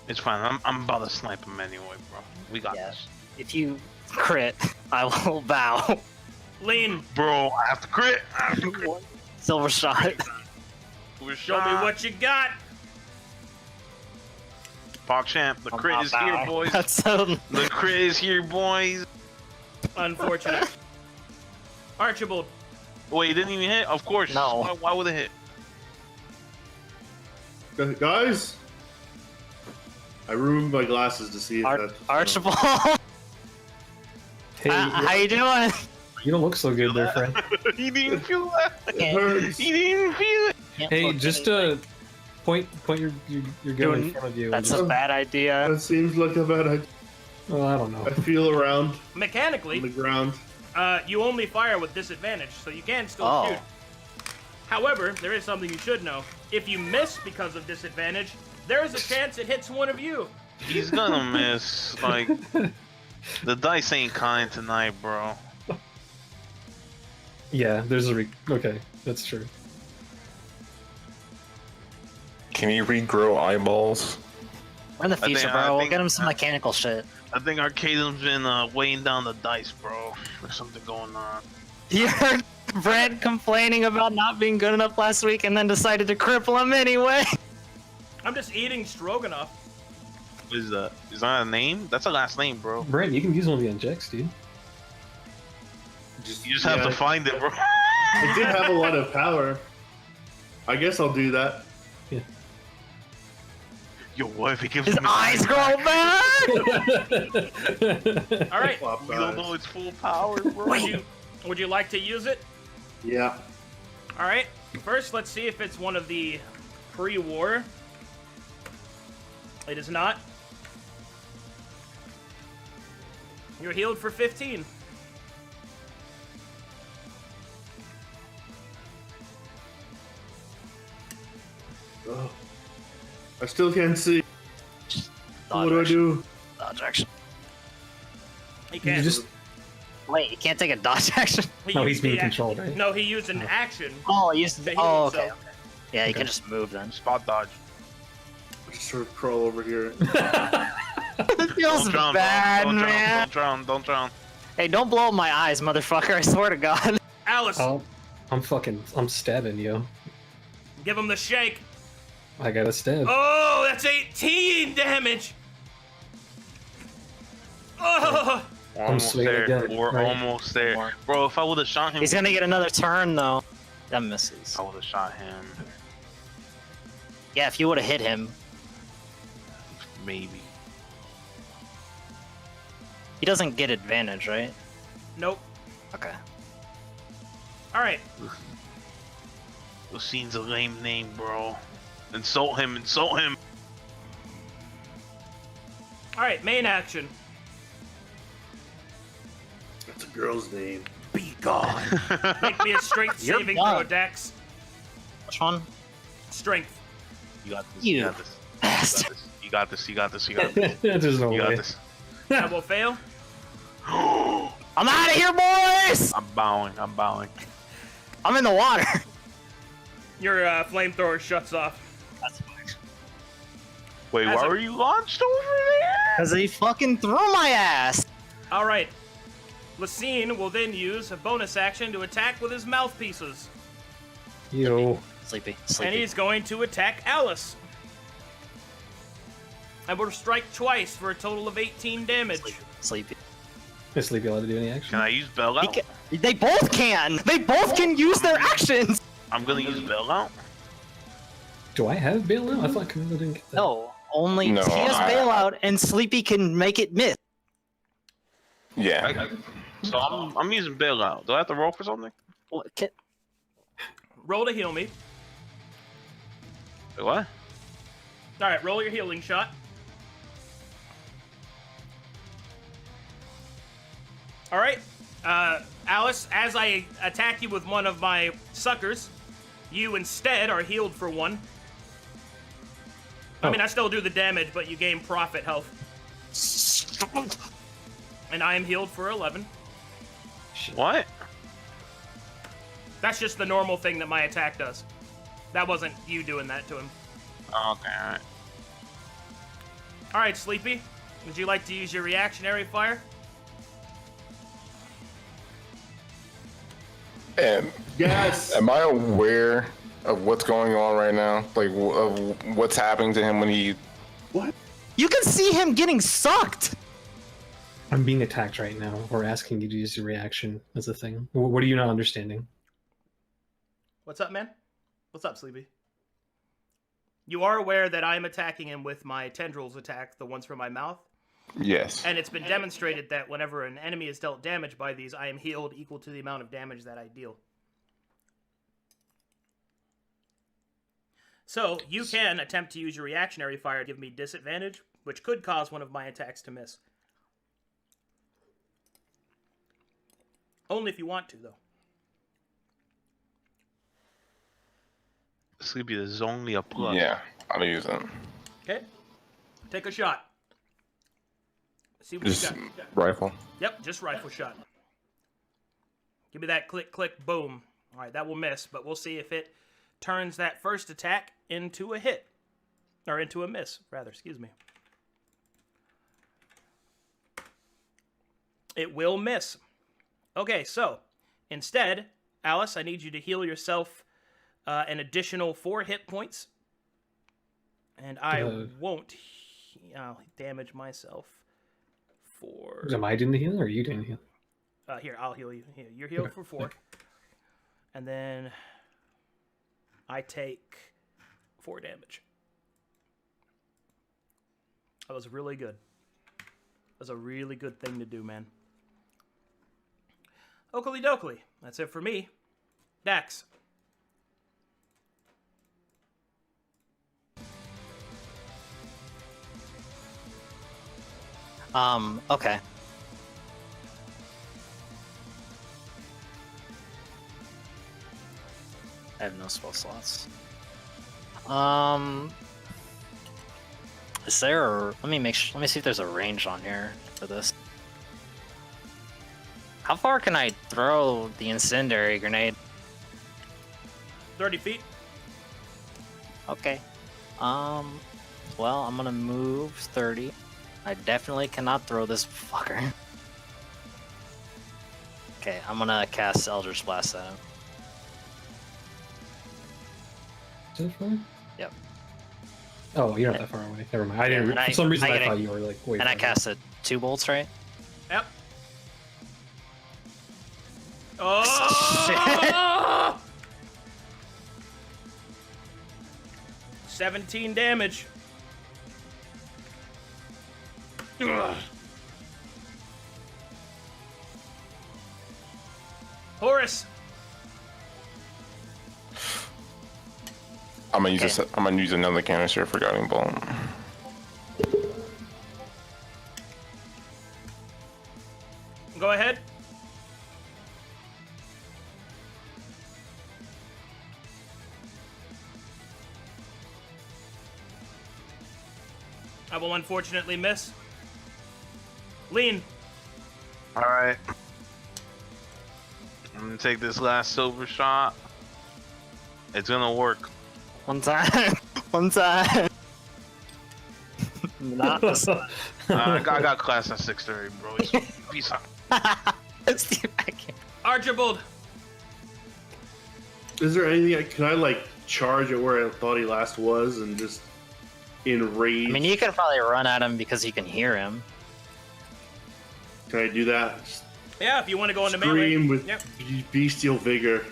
It's fine. I'm about to snipe him anyway, bro. We got Yeah. this. If you crit, I will bow. Lean, Bro, I have to crit. I have to crit. Silver shot. We're show me what you got. Pog Champ, the crit is here, boys. That's so... The crit is here, boys. Unfortunate. Archibald, Wait, you didn't even hit? Of course. No. Why would it hit? Guys, I removed my glasses to see if that's Archibald. Hey, How you doing? you don't look so good there, friend. He didn't even feel that. It hurts. He didn't even feel it. Hey, just point your gun in front of you. and That's just, a bad idea. That seems like a bad idea. well, I don't know. I feel around on the mechanically, ground. you only fire with disadvantage, so you can still Oh. shoot. However, there is something you should know. If you miss because of disadvantage, there is a chance it hits one of you. He's gonna miss. Like, the dice ain't kind tonight, bro. Yeah, there's a okay, that's true. Can you regrow eyeballs? We're in the future, I bro. We'll think- get him some mechanical shit. I think Arcadum's been weighing down the dice, bro. There's something going on. You heard Brent complaining about not being good enough last week and then decided to cripple him anyway. I'm just eating stroganoff. What is that? Is that a name? That's a last name, bro. Brent, you can use one of the injects, dude. You just have to find it, bro. It did have a lot of power. I guess I'll do that. Yo, what if he gives His him eyes grow back! All right, Flop You don't eyes. know its full power, bro. would you like to use it? Yeah. All right. First, let's see if it's one of the pre-war. It is not. You're healed for 15. Ugh. I still can't see. What do I Dodge do? Dodge action. He can't. You just Wait, you can't take a dodge action? He no, used he's being the controlled, right? No, he used an action. Oh, you used to to. heal Oh, okay. himself. Yeah, you Okay. can just move then. Spot dodge. Just sort of crawl over here. It feels Don't drown, bad, don't man. drown, don't drown. Hey, don't blow up my eyes, motherfucker. I swear to God. Alice, Oh, I'm stabbing you. give him the shake. I got a stab. Oh, that's 18 damage. Oh, We're I'm almost swinging there. again, We're right? almost there. Bro, if I would have shot him, He's gonna get another turn though. That misses. I would have shot him. Yeah, if you would have hit him, Maybe. he doesn't get advantage, right? nope. Okay. All right. Lucine's a lame name, bro. Insult him, insult him. All right. Main action. That's a girl's name. Be gone. Make me a strength You're saving done. throw, Dex. Which one? Strength. You got this. You You got this. You got this. You got this. You got this. There's no You got way. this. That will fail. I'm out of here, boys! I'm bowing. I'm bowing. I'm in the water. Your flamethrower shuts off. That's fine. Wait, As why a- were you launched over there? Cause he fucking threw my ass. All right. Lucine will then use a bonus action to attack with his mouthpieces. Yo. Sleepy. And Sleepy. he's going to attack Alice. I will strike twice for a total of 18 damage. Sleepy. Is Sleepy allowed to do any action? Can I use bail out? They both can! They both can use their actions! I'm gonna use bail out. Do I have bailout? I thought Camilo didn't get that. No, only No, he has bailout and Sleepy can make it miss. Yeah. So I'm using bail out. Do I have to roll for something? What? Roll to heal me. Wait, what? Alright, roll your healing shot. Alright. Alice, as I attack you with one of my suckers, you instead are healed for 1. I mean, I still do the damage, but you gain profit health. And I am healed for 11. What? That's just the normal thing that my attack does. That wasn't you doing that to him. Oh, okay, alright. Alright, Sleepy. Would you like to use your reactionary fire? Yes. Am I aware of what's going on right now? Like, of what's happening to him when he... What? You can see him getting sucked! I'm being attacked right now. We're asking you to use your reaction as a thing. What are you not understanding? What's up, man? What's up, Sleepy? You are aware that I'm attacking him with my tendrils attack, the ones from my mouth? Yes. And it's been demonstrated that whenever an enemy is dealt damage by these, I am healed equal to the amount of damage that I deal. So, you can attempt to use your reactionary fire to give me disadvantage, which could cause one of my attacks to miss. Only if you want to, though. Sleepy is only a plus. Yeah, I'm using. Okay? Take a shot. See what you Just got. rifle. Yep, just rifle shot. Give me that click, click, boom. Alright, that will miss, but we'll see if it turns that first attack into a hit. Or into a miss, rather, excuse me. It will miss. Okay, so, instead, Alice, I need you to heal yourself an additional 4 hit points. And I won't damage myself for... Am I doing the healing or are you doing the healing? Here, I'll heal you. Here, you're healed for 4. And then I take 4 damage. That was really good. That was a really good thing to do, man. Oakley dokley. That's it for me. Dax. Okay. I have no spell slots. Is there? Let me see if there's a range on here for this. How far can I throw the incendiary grenade? 30 feet. Okay. Well, I'm gonna move 30. I definitely cannot throw this fucker. Okay, I'm gonna cast Eldritch Blast at him. Is that far? Yep. Oh, you're not that far away. Never mind. I didn't. For some reason, I thought you were like way. And I far casted 2 bolts, right? Yep. Oh! 17 damage. Ugh. Horras. I'm gonna use I'm gonna use another canister for guiding bolt. Go ahead. I will unfortunately miss. Lean. Alright. I'm gonna take this last silver shot. It's gonna work. One time. One time. Not this time. I got class at 6:30, bro. Peace out. Let's see if I can. Archibald. Is there anything can I like charge it where I thought he last was and just enraged. I mean, you can probably run at him because you can hear him. Can I do that? Just Yeah, if you want to go into melee. scream with Yep. bestial vigor.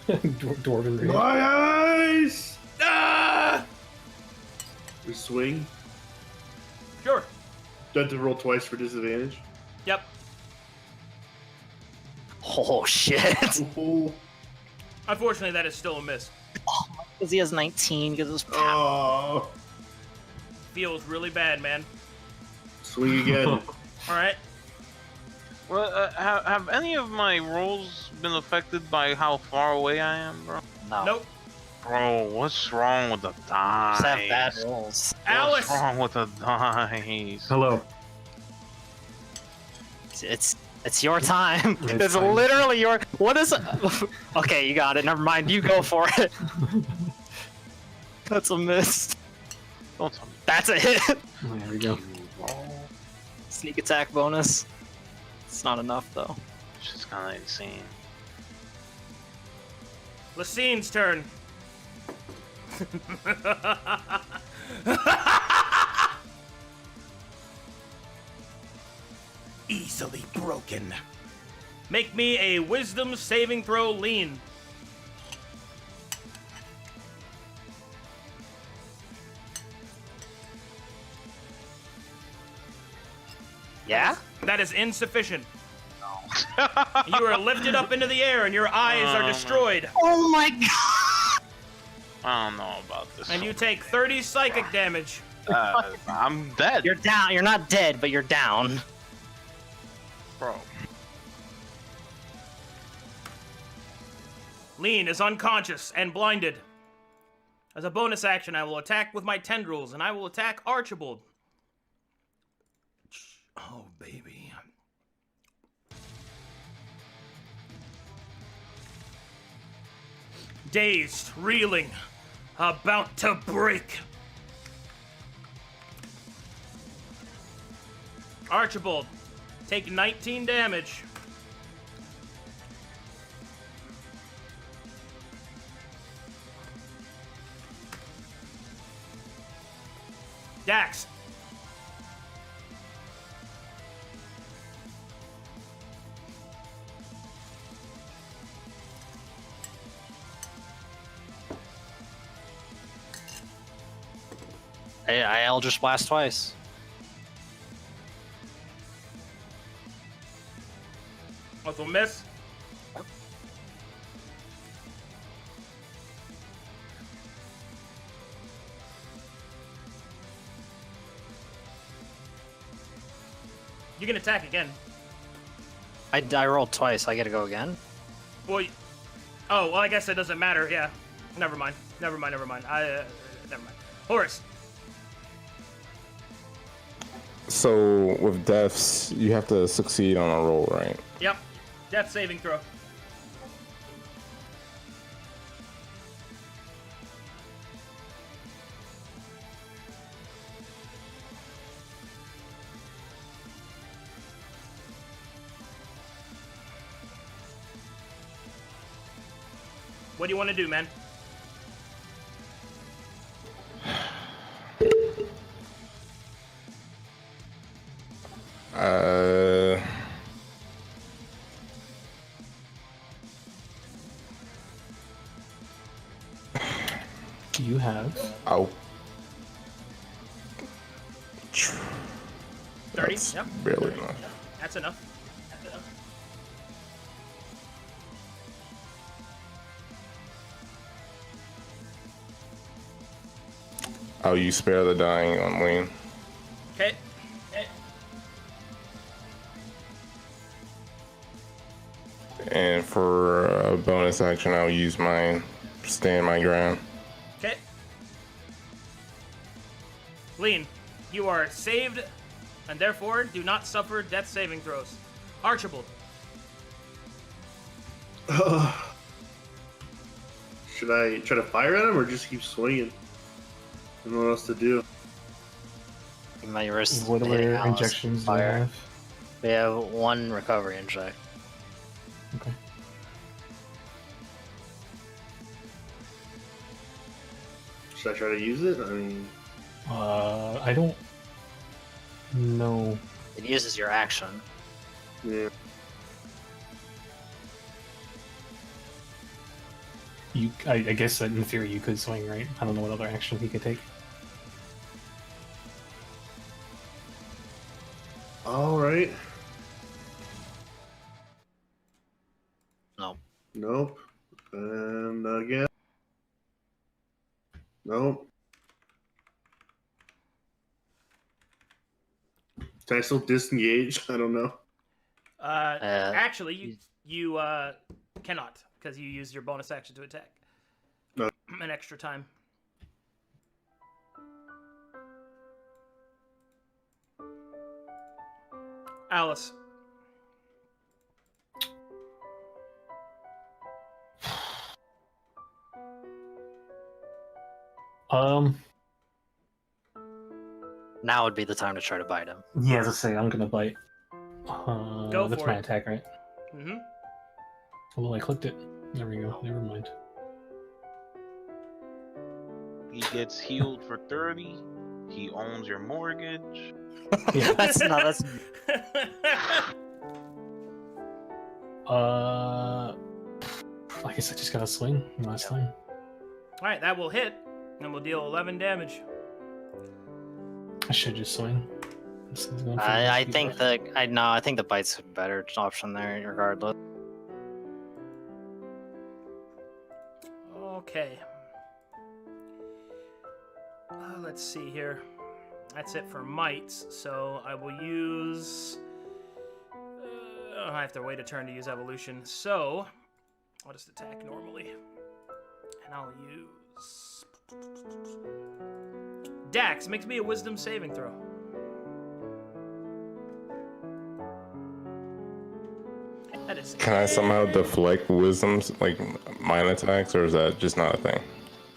Dwarven rage. My eyes! Ah! We swing. Sure. Do I have to roll twice for disadvantage? Yep. Oh shit! Oh, Unfortunately, that is still a miss. Because he has 19. Because his oh. Feels really bad, man. Swing again. All right. Well, have any of my rolls been affected by how far away I am, bro? no. Nope. Bro, what's wrong with the dice? Just have bad rolls. Alice. What's wrong with the dice? Hello. It's your time. It's It's fine. literally your. What is? Okay, you got it. Never mind. You go for it. That's a miss. Don't tell me. That's a hit. There we go. Sneak attack bonus. It's not enough though. It's just kind of insane. Lacine's turn. Easily broken. Make me a wisdom saving throw, lean. Yeah. That is insufficient. You are lifted up into the air and your eyes are Oh, destroyed. Oh my god. I don't know about this. And you take 30 psychic damage. I'm dead, You're down. You're not dead, but you're down. bro. Lean is unconscious and blinded. As a bonus action, I will attack with my tendrils, and I will attack Archibald. Oh, baby. Dazed, reeling, about to break. Archibald, take 19 damage. Dax. I Eldritch Blast twice. Also miss. You can attack again. I rolled twice. I gotta go again. Well, oh, well, I guess it doesn't matter. Yeah. Never mind. Never mind. Never mind. Never mind. Horras. So with deaths, you have to succeed on a roll, right? Yep. Death saving throw. What do you want to do, man? You have. I'll 30? That's Yep. barely enough. That's enough. That's enough. I'll use spare the dying on Lean. Okay. And for a bonus action, I'll use mine. Stand my ground. Okay. Lean, you are saved, and therefore do not suffer death saving throws. Archibald. Should I try to fire at him or just keep swinging? I don't know what else to do. You might risk What hitting other Alice injections with do you fire. have? We have one recovery inject. Okay. Should I try to use it? I mean, I don't know. It uses your action. yeah. I guess that in theory you could swing, right? I don't know what other action he could take. All right. No. Nope. And again. Nope. Can I still disengage? I don't know. Actually, you cannot, because you used your bonus action to attack. No. An extra time. Alice. Now would be the time to try to bite him. Yeah, as I say, I'm gonna bite. Go That's for my it. attack, right? Mm-hmm. Well, I clicked it. There we go. Never mind. He gets healed for 30. He owns your mortgage. Yeah. That's not. That's I guess I just gotta swing last time. All right, that will hit, and we'll deal 11 damage. I should just swing. This is going for I the think speed I think the bite's a better option there, regardless. Okay. Let's see here. That's it for mites, so I will use... I have to wait a turn to use evolution, so I'll just attack normally. And I'll use... Dax, makes me a wisdom saving throw. That is... Can I somehow deflect wisdoms, like mine attacks, or is that just not a thing?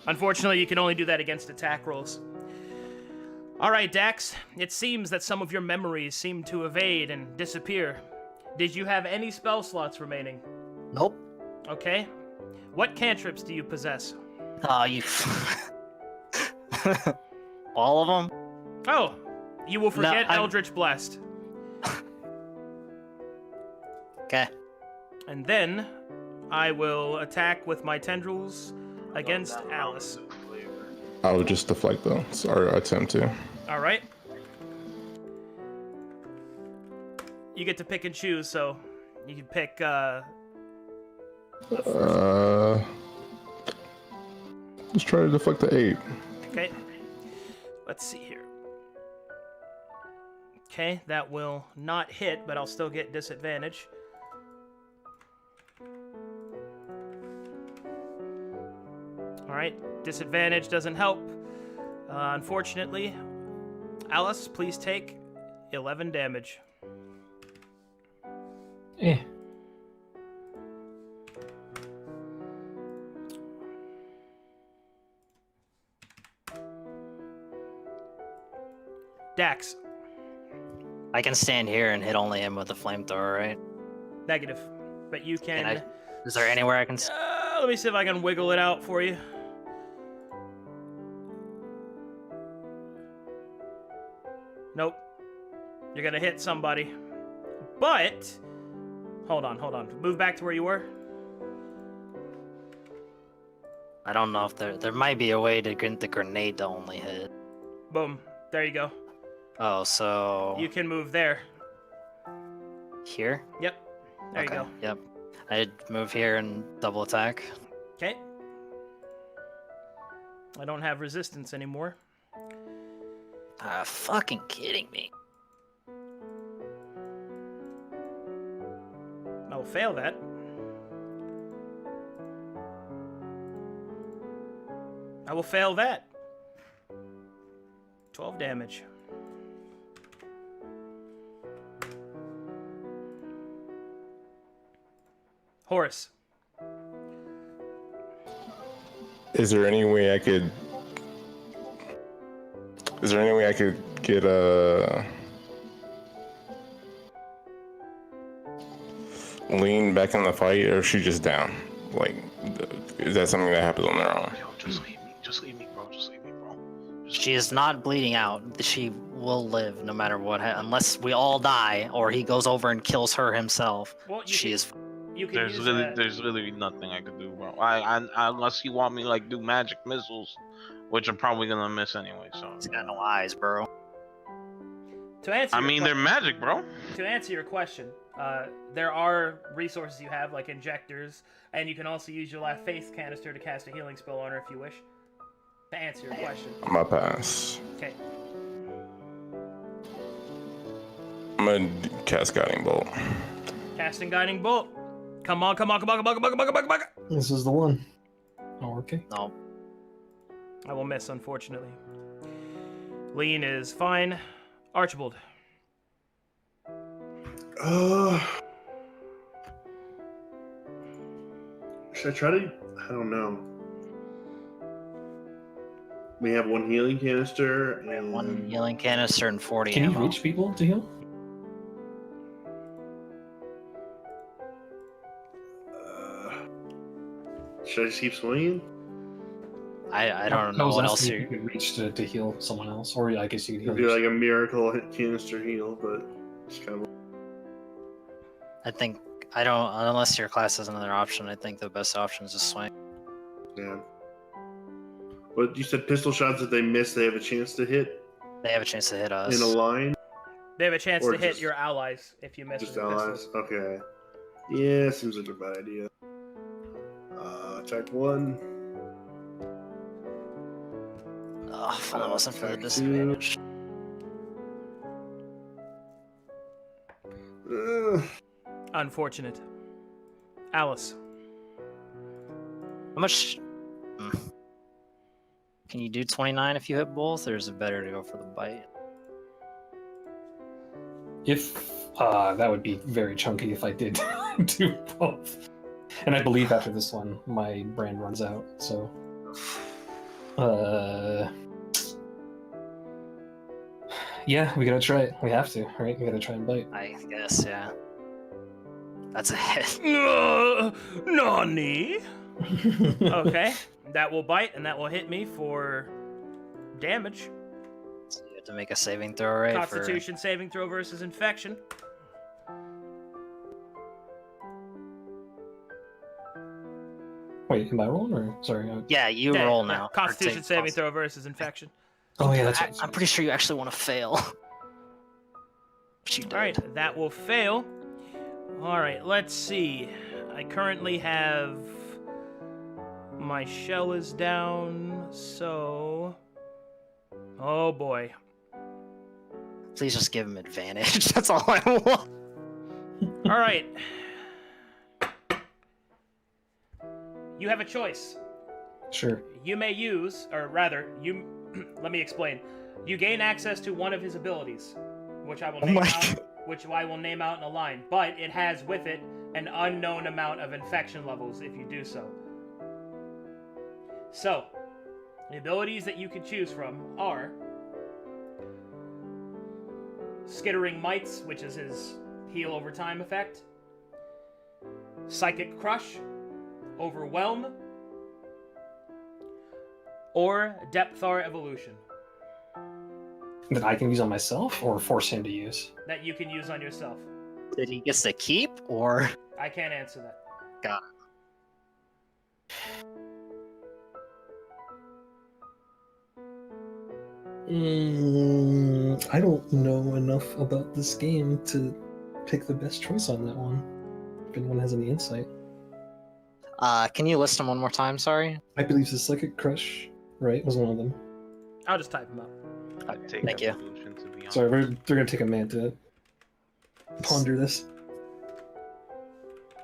Unfortunately, you can only do that against attack rolls. All right, Dax. It seems that some of your memories seem to evade and disappear. Did you have any spell slots remaining? Nope. Okay. What cantrips do you possess? Oh, you. All of them? Oh, you will forget I'm- Eldritch Blast. Okay. And then I will attack with my tendrils against Alice. I would just deflect though, or attempt to. All right. You get to pick and choose, so you can pick. Let's try to deflect the 8. Okay. Let's see here. Okay, that will not hit, but I'll still get disadvantage. All right, disadvantage doesn't help. Unfortunately, Alice, please take 11 damage. Eh. Dax, I can stand here and hit only him with the flamethrower, right? negative, but you can. Is there anywhere I can? Let me see if I can wiggle it out for you. Nope. You're gonna hit somebody. But hold on. Move back to where you were. I don't know if there might be a way to get the grenade to only hit. Boom. There you go. Oh, so You can move there. here? Yep. There Okay, you go. Yep. I'd move here and double attack. Okay. I don't have resistance anymore. Fucking kidding me. I will fail that. I will fail that. 12 damage. Horras. Is there any way I could get a lean back in the fight, or is she just down? Like, is that something that happens on their own? Yo, just leave me, bro. Just leave me. She is not bleeding out. She will live no matter what, unless we all die or he goes over and kills her himself. Well, She is. You can There's use literally nothing I could do, bro. I unless you want me to, like, do magic missiles, which I'm probably gonna miss anyway. So He's got no eyes, bro. to answer. I your mean, they're magic, bro. To answer your question, there are resources you have like injectors, and you can also use your last faith canister to cast a healing spell on her if you wish. To answer your question. My pass. Okay. I'm gonna cast Guiding Bolt. Casting Guiding Bolt. Come on. This is the one. Oh, okay. No. I will miss, unfortunately. Lean is fine. Archibald. Should I try to? I don't know. We have one healing canister and One healing canister and 40 Can you ammo. reach people to heal? Should I just keep swinging? I don't I know was what asking else if you. you could reach to heal someone else, or I guess you could heal Do yourself. like a miracle canister heal, but just kind of. I think I don't unless your class has another option. I think the best option is to swing. Yeah. But you said pistol shots, if they miss, they have a chance to hit They have a chance to hit us. in a line? They have a chance Or to hit just- your allies if you miss Just with a pistol. allies? Okay. Yeah, seems like a bad idea. Attack 1. Oh, if only it wasn't for the Attack disadvantage. Unfortunate. Alice. How much? Can you do 29 if you hit both, or is it better to go for the bite? If that would be very chunky if I did do both. And I believe after this one, my brand runs out. So, yeah, we gotta try it. We have to, right? We gotta try and bite. I guess, yeah. That's a hit. Nani? Okay. That will bite, and that will hit me for damage. So you have to make a saving throw, right? Constitution saving throw versus infection. Wait, am I rolling or sorry? Yeah, you Yeah, roll yeah. now. Constitution saving throw versus infection. Oh yeah, that's I, right. I'm pretty sure you actually want to fail. But you did. Alright, that will fail. Alright, let's see. I currently have... My shell is down, so... Oh boy. Please just give him advantage. That's all I want. Alright. You have a choice. Sure. You may use, or rather, you... let me explain. You gain access to one of his abilities, which I will name out, which I will name out in a line, but it has with it an unknown amount of infection levels if you do so. So, the abilities that you can choose from are Skittering Mites, which is his heal over time effect, Psychic Crush, Overwhelm, or Depthar Evolution That I can use on myself or force him to use. that you can use on yourself. Did he get to keep, or? I can't answer that. Got I don't know enough about this game to pick the best choice on that one. If anyone has any insight. Can you list them one more time? Sorry. I believe the Psychic Crush, right, was one of them. I'll just type them out. Take Thank you. evolution, to be honest. Sorry, they're gonna take a minute to ponder this.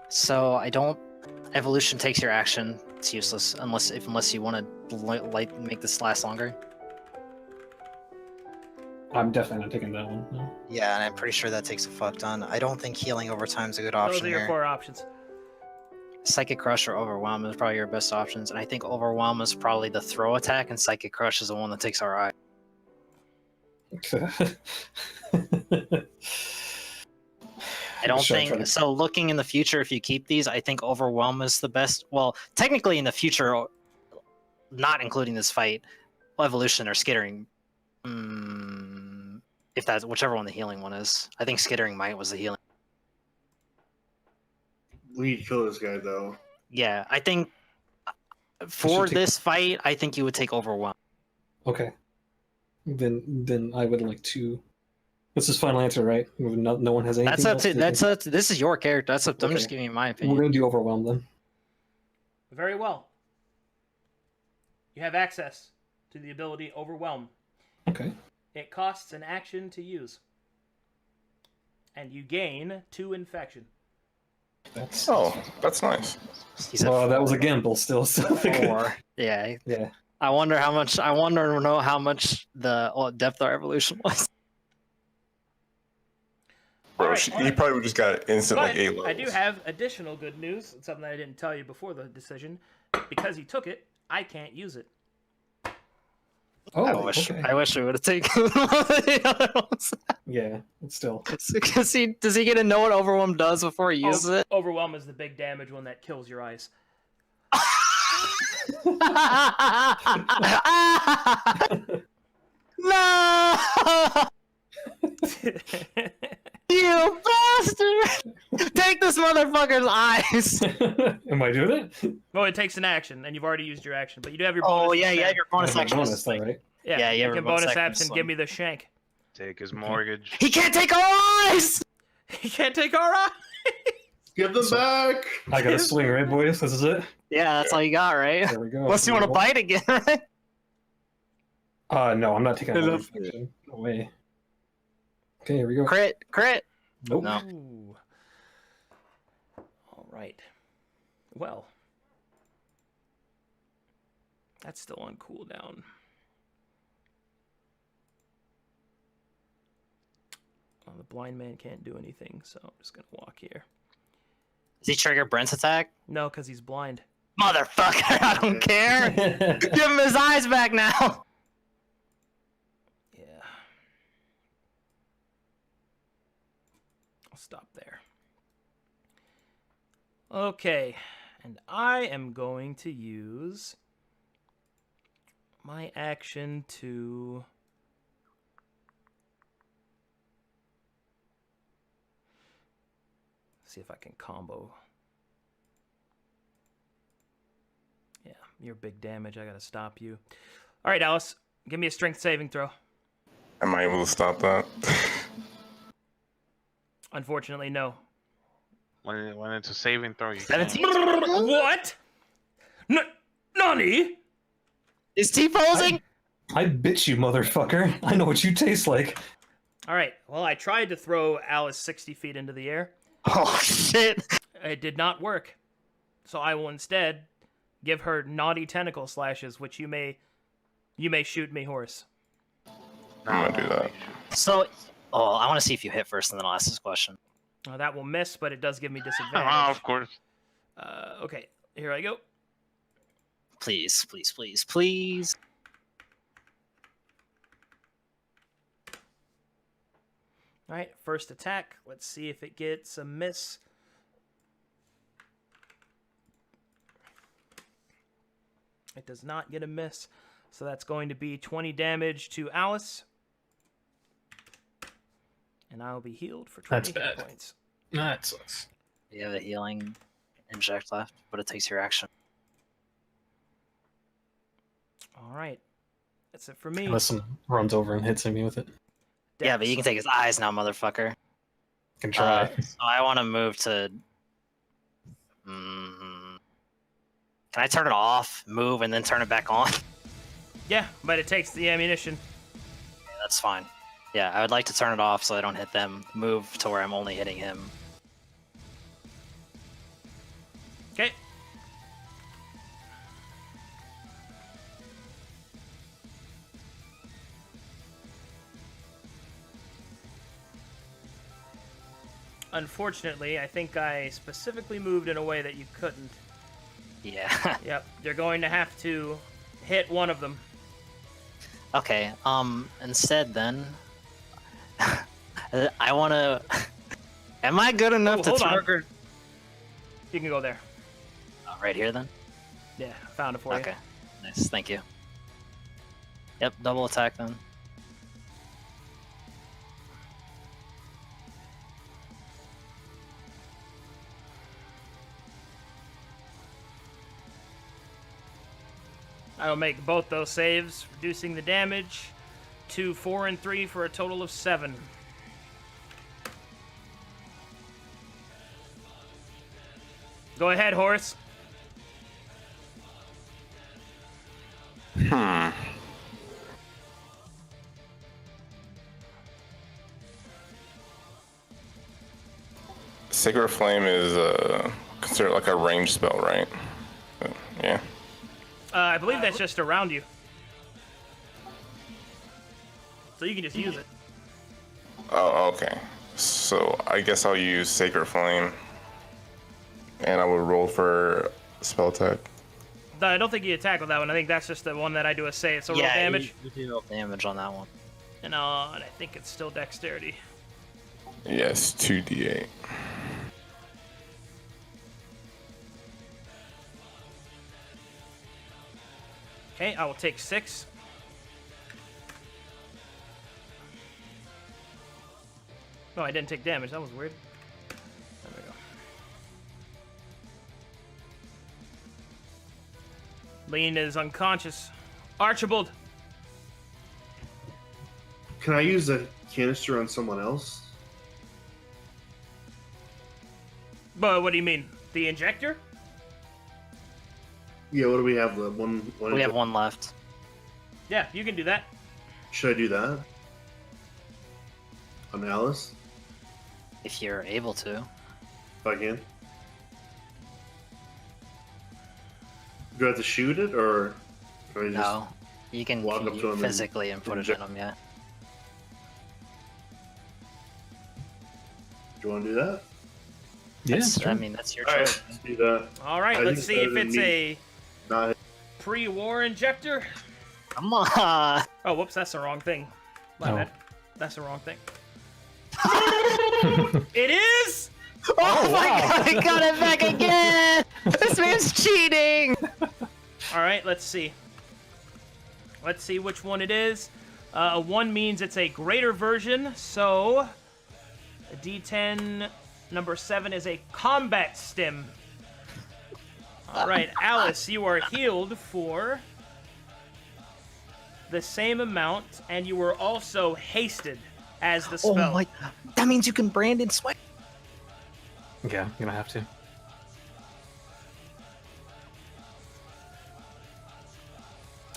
So I don't. Evolution takes your action. It's useless unless you want to make this last longer. I'm definitely not taking that one. No. Yeah, and I'm pretty sure that takes a fuck ton. I don't think healing over time is a good option Those are your here. 4 options. Psychic Crush or Overwhelm is probably your best options, and I think Overwhelm is probably the throw attack, and Psychic Crush is the one that takes our eye. I don't Should I try think to- so. Looking in the future, if you keep these, I think Overwhelm is the best. Well, technically in the future, not including this fight, evolution or skittering. If that's whichever one the healing one is. I think skittering might was the healing. We need to kill this guy though. Yeah, I think for take- this fight, I think you would take overwhelm. Okay. Then I would like to. This is final answer, right? No one has anything. That's up else to they that's can- up to, this is your character. That's up. I'm just Okay. giving you my We're opinion. gonna do overwhelm then. Very well. You have access to the ability Overwhelm. Okay. It costs an action to use. And you gain 2 infection. That's. Oh, that's nice. He's at Well, that was a gamble still. So 4. Yeah. yeah. I wonder how much. I wonder to know how much the Depthar evolution was. Bro, Alright, he probably just got instant But like 8 levels. I do have additional good news, something that I didn't tell you before the decision. Because you took it, I can't use it. Oh, I wish we would have taken one of the other ones. Yeah, it's still. Does he get to know what overwhelm does before he uses it? Overwhelm is the big damage one that kills your eyes. No! You bastard! Take this motherfucker's eyes! Am I doing it? Well, it takes an action, and you've already used your action, but you do have your bonus. Oh yeah, action. your bonus I have action. a is bonus though, right? Yeah, you you have can your bonus bonus action action, swing. give me the shank. Take his mortgage. He can't take our eyes! You can't take our eye. Give them back. I got a swing, right, boys? This is it. Yeah, that's all you got, right? There we go. Unless you want to bite again, right? No, I'm not taking I another love infection. No way. Okay, here we go. Crit. Nope. No. Ooh. All right. Well, that's still on cooldown. Well, the blind man can't do anything, so I'm just gonna walk here. Does he trigger Brent's attack? No, because he's blind. Motherfucker, I don't care. Give him his eyes back now. Yeah. I'll stop there. Okay, and I am going to use my action to see if I can combo. Yeah, you're big damage. I gotta stop you. All right, Alice, give me a strength saving throw. Am I able to stop that? Unfortunately, no. When it's a saving throw, you 17. can't. What? Nani? Is T-posing? I bit you, motherfucker. I know what you taste like. All right. Well, I tried to throw Alice 60 feet into the air. Oh shit. It did not work. So I will instead give her naughty tentacle slashes, which you may shoot me, Horras. I'm gonna do that. So, I want to see if you hit first, and then I'll ask this question. That will miss, but it does give me Oh, disadvantage. of course. Okay, here I go. Please, please, please, please. All right, first attack. Let's see if it gets a miss. It does not get a miss. So that's going to be 20 damage to Alice. And I'll be healed for 20 That's hit bad. points. That sucks. You have a healing inject left, but it takes your action. All right. That's it for me. Unless someone runs over and hits me with it. Yeah, but you can take his eyes now, motherfucker. Can try. So I want to move to. Can I turn it off, move, and then turn it back on? Yeah, but it takes the ammunition. Yeah, that's fine. Yeah, I would like to turn it off so I don't hit them. Move to where I'm only hitting him. Okay. Unfortunately, I think I specifically moved in a way that you couldn't. Yeah. Yep, you're going to have to hit one of them. Okay. Instead, then, I want to. Am I good enough to hold on. trigger? You can go there. Right here, then. Yeah, found it for Okay. Nice. Thank you. Yep, double attack then. I will make both those saves, reducing the damage to 4 and 3 for a total of 7. Go ahead, Horras. Sacred Flame is considered like a ranged spell, right? Yeah. I believe that's just around you. So you can just use it. Oh, okay. So I guess I'll use Sacred Flame. And I will roll for spell attack. No, I don't think you attack with that one. I think that's just the one that I do a save. So roll Yeah, damage. you do roll damage on that one. And I think it's still dexterity. Yes, 2d8. Okay, I will take 6. Oh, I didn't take damage. That was weird. There we go. Lean is unconscious. Archibald! Can I use a canister on someone else? But what do you mean? The injector? Yeah, what do we have? The one We have one left. Yeah, you can do that. Should I do that? On Alice? If you're able to. If I can. Do I have to shoot it, or can I just... No. You can walk up to him and physically and put it in inject- them, yeah. Do you want to do that? Yeah, That's, sure. I mean, that's your Alright, choice. let's do that. All right, I let's think see it's if better it's than a Not pre-war injector. Come on! Oh, whoops, that's the wrong thing. My Oh. bad. That's the wrong thing. It is! Oh my god, I got it back again! This man's cheating! All right, let's see. Let's see which one it is. A 1 means it's a greater version, so a D10 number 7 is a combat stim. All right, Alice, you are healed for the same amount, and you were also hasted as the spell. Oh my... That means you can brand and sweat. Yeah, I'm gonna have to.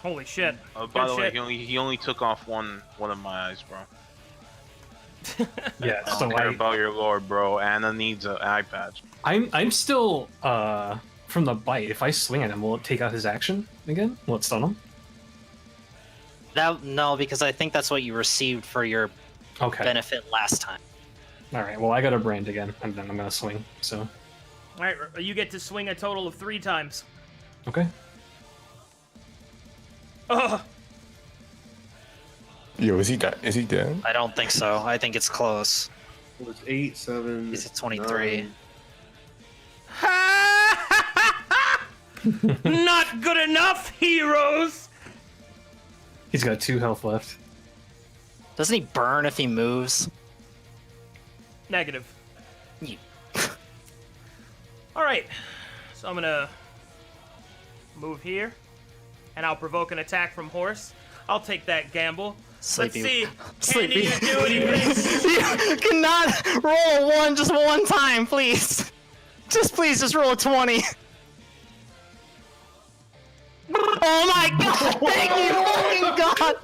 Holy shit. By Good the way, shit. he only took off one of my eyes, bro. Yeah, I so don't care about your lore, bro. Anna needs an eye patch. I'm still from the bite. If I swing at him, will it take out his action again? Will it stun him? No, because I think that's what you received for your Okay. benefit last time. All right. Well, I got a brand again, and then I'm gonna swing. So. All right, you get to swing a total of 3 times. Okay. Oh, Yo, is he dead? I don't think so. I think it's close. It was 8, 7. He's at 23. 9. not good enough, heroes! He's got 2 health left. Doesn't he burn if he moves? Negative. You- All right, so I'm gonna move here, and I'll provoke an attack from Horse. I'll take that gamble. Sleepy. Let's see. Sleepy. Can you do anything? You cannot roll a 1 just one time, please. Please, just roll a 20. Oh my god! Thank you, fucking god!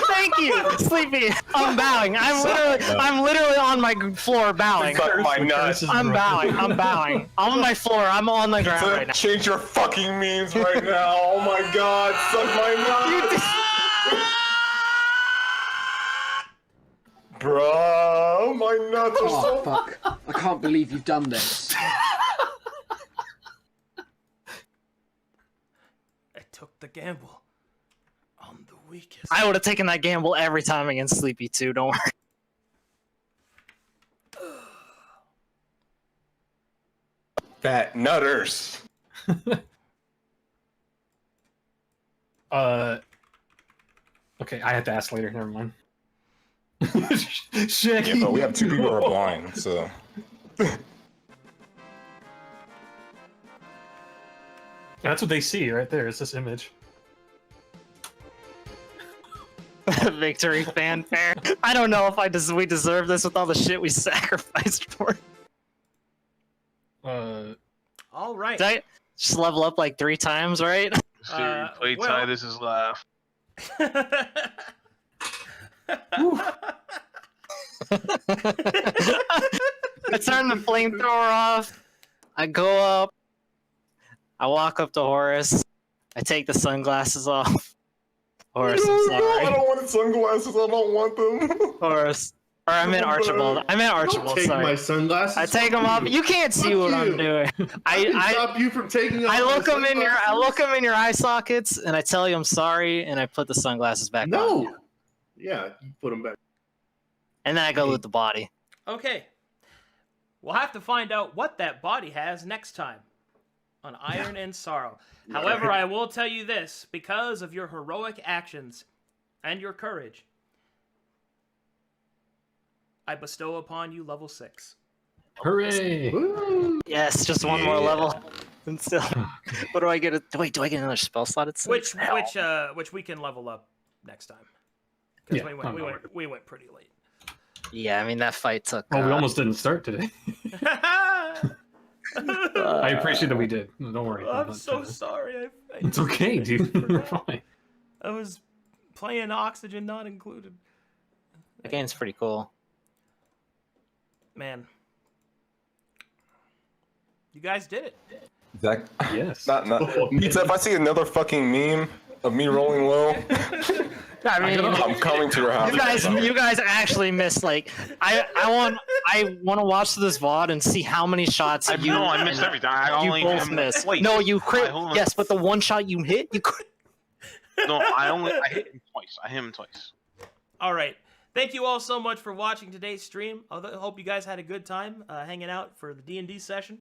Thank you, Sleepy. I'm bowing. I'm literally on my floor bowing. Suck my nuts. I'm bowing. I'm bowing. I'm on my floor. I'm on the ground right now. Change your fucking memes right now. Oh my god, suck my nuts. Bro, my nuts are Oh, so fuck. I can't believe you've done this. I took the gamble on the weakest. I would have taken that gamble every time against Sleepy too. Don't worry. fat nutters. Okay, I have to ask later. Never mind. Shit. Yeah, but we have 2 people who are blind, so. That's what they see right there. It's this image. Victory fanfare. I don't know if we deserve this with all the shit we sacrificed for. All right. Did I just level up like 3 times, right? Siri, play well- Titus's laugh. I turn the flamethrower off. I go up. I walk up to Horras. I take the sunglasses off. Horras, I'm sorry. I don't want the sunglasses. I don't want them. Horras. Or I meant Archibald. I meant Archibald, Don't take sorry. my sunglasses. I take them Fuck off. you. You can't see Fuck what I'm you. doing. I can stop you from taking. I off look my them in your sunglasses? eye sockets, and I tell you I'm sorry, and I put the sunglasses back on. No. Yeah, you put them back. And then I go loot the body. Okay. We'll have to find out what that body has next time on Iron and Sorrow. However, I will tell you this, because of your heroic actions and your courage, I bestow upon you level 6. Hooray! Woo. Yes, just one more level. And still, what do I get? Wait, do I get another spell slot? At 6? Which we can level up next time. Because Yeah, we went pretty late. Yeah, I mean that fight took. Well, we almost didn't start today. I appreciate that we did. No, don't worry. I'm so sorry. It's okay, dude. We're fine. I was playing Oxygen Not Included. The game's pretty cool. Man. You guys did it. Zach, Yes. not. Pizza, if I see another fucking meme of me rolling low, I mean, I'm coming to your house. you guys actually missed like I want to watch this VOD and see how many shots I you know I missed everything. I you only both missed. Wait, No, you crit. hold on. Yes, but the one shot you hit, you crit. No, I hit him twice. I hit him twice. All right. Thank you all so much for watching today's stream. I hope you guys had a good time hanging out for the D&D session.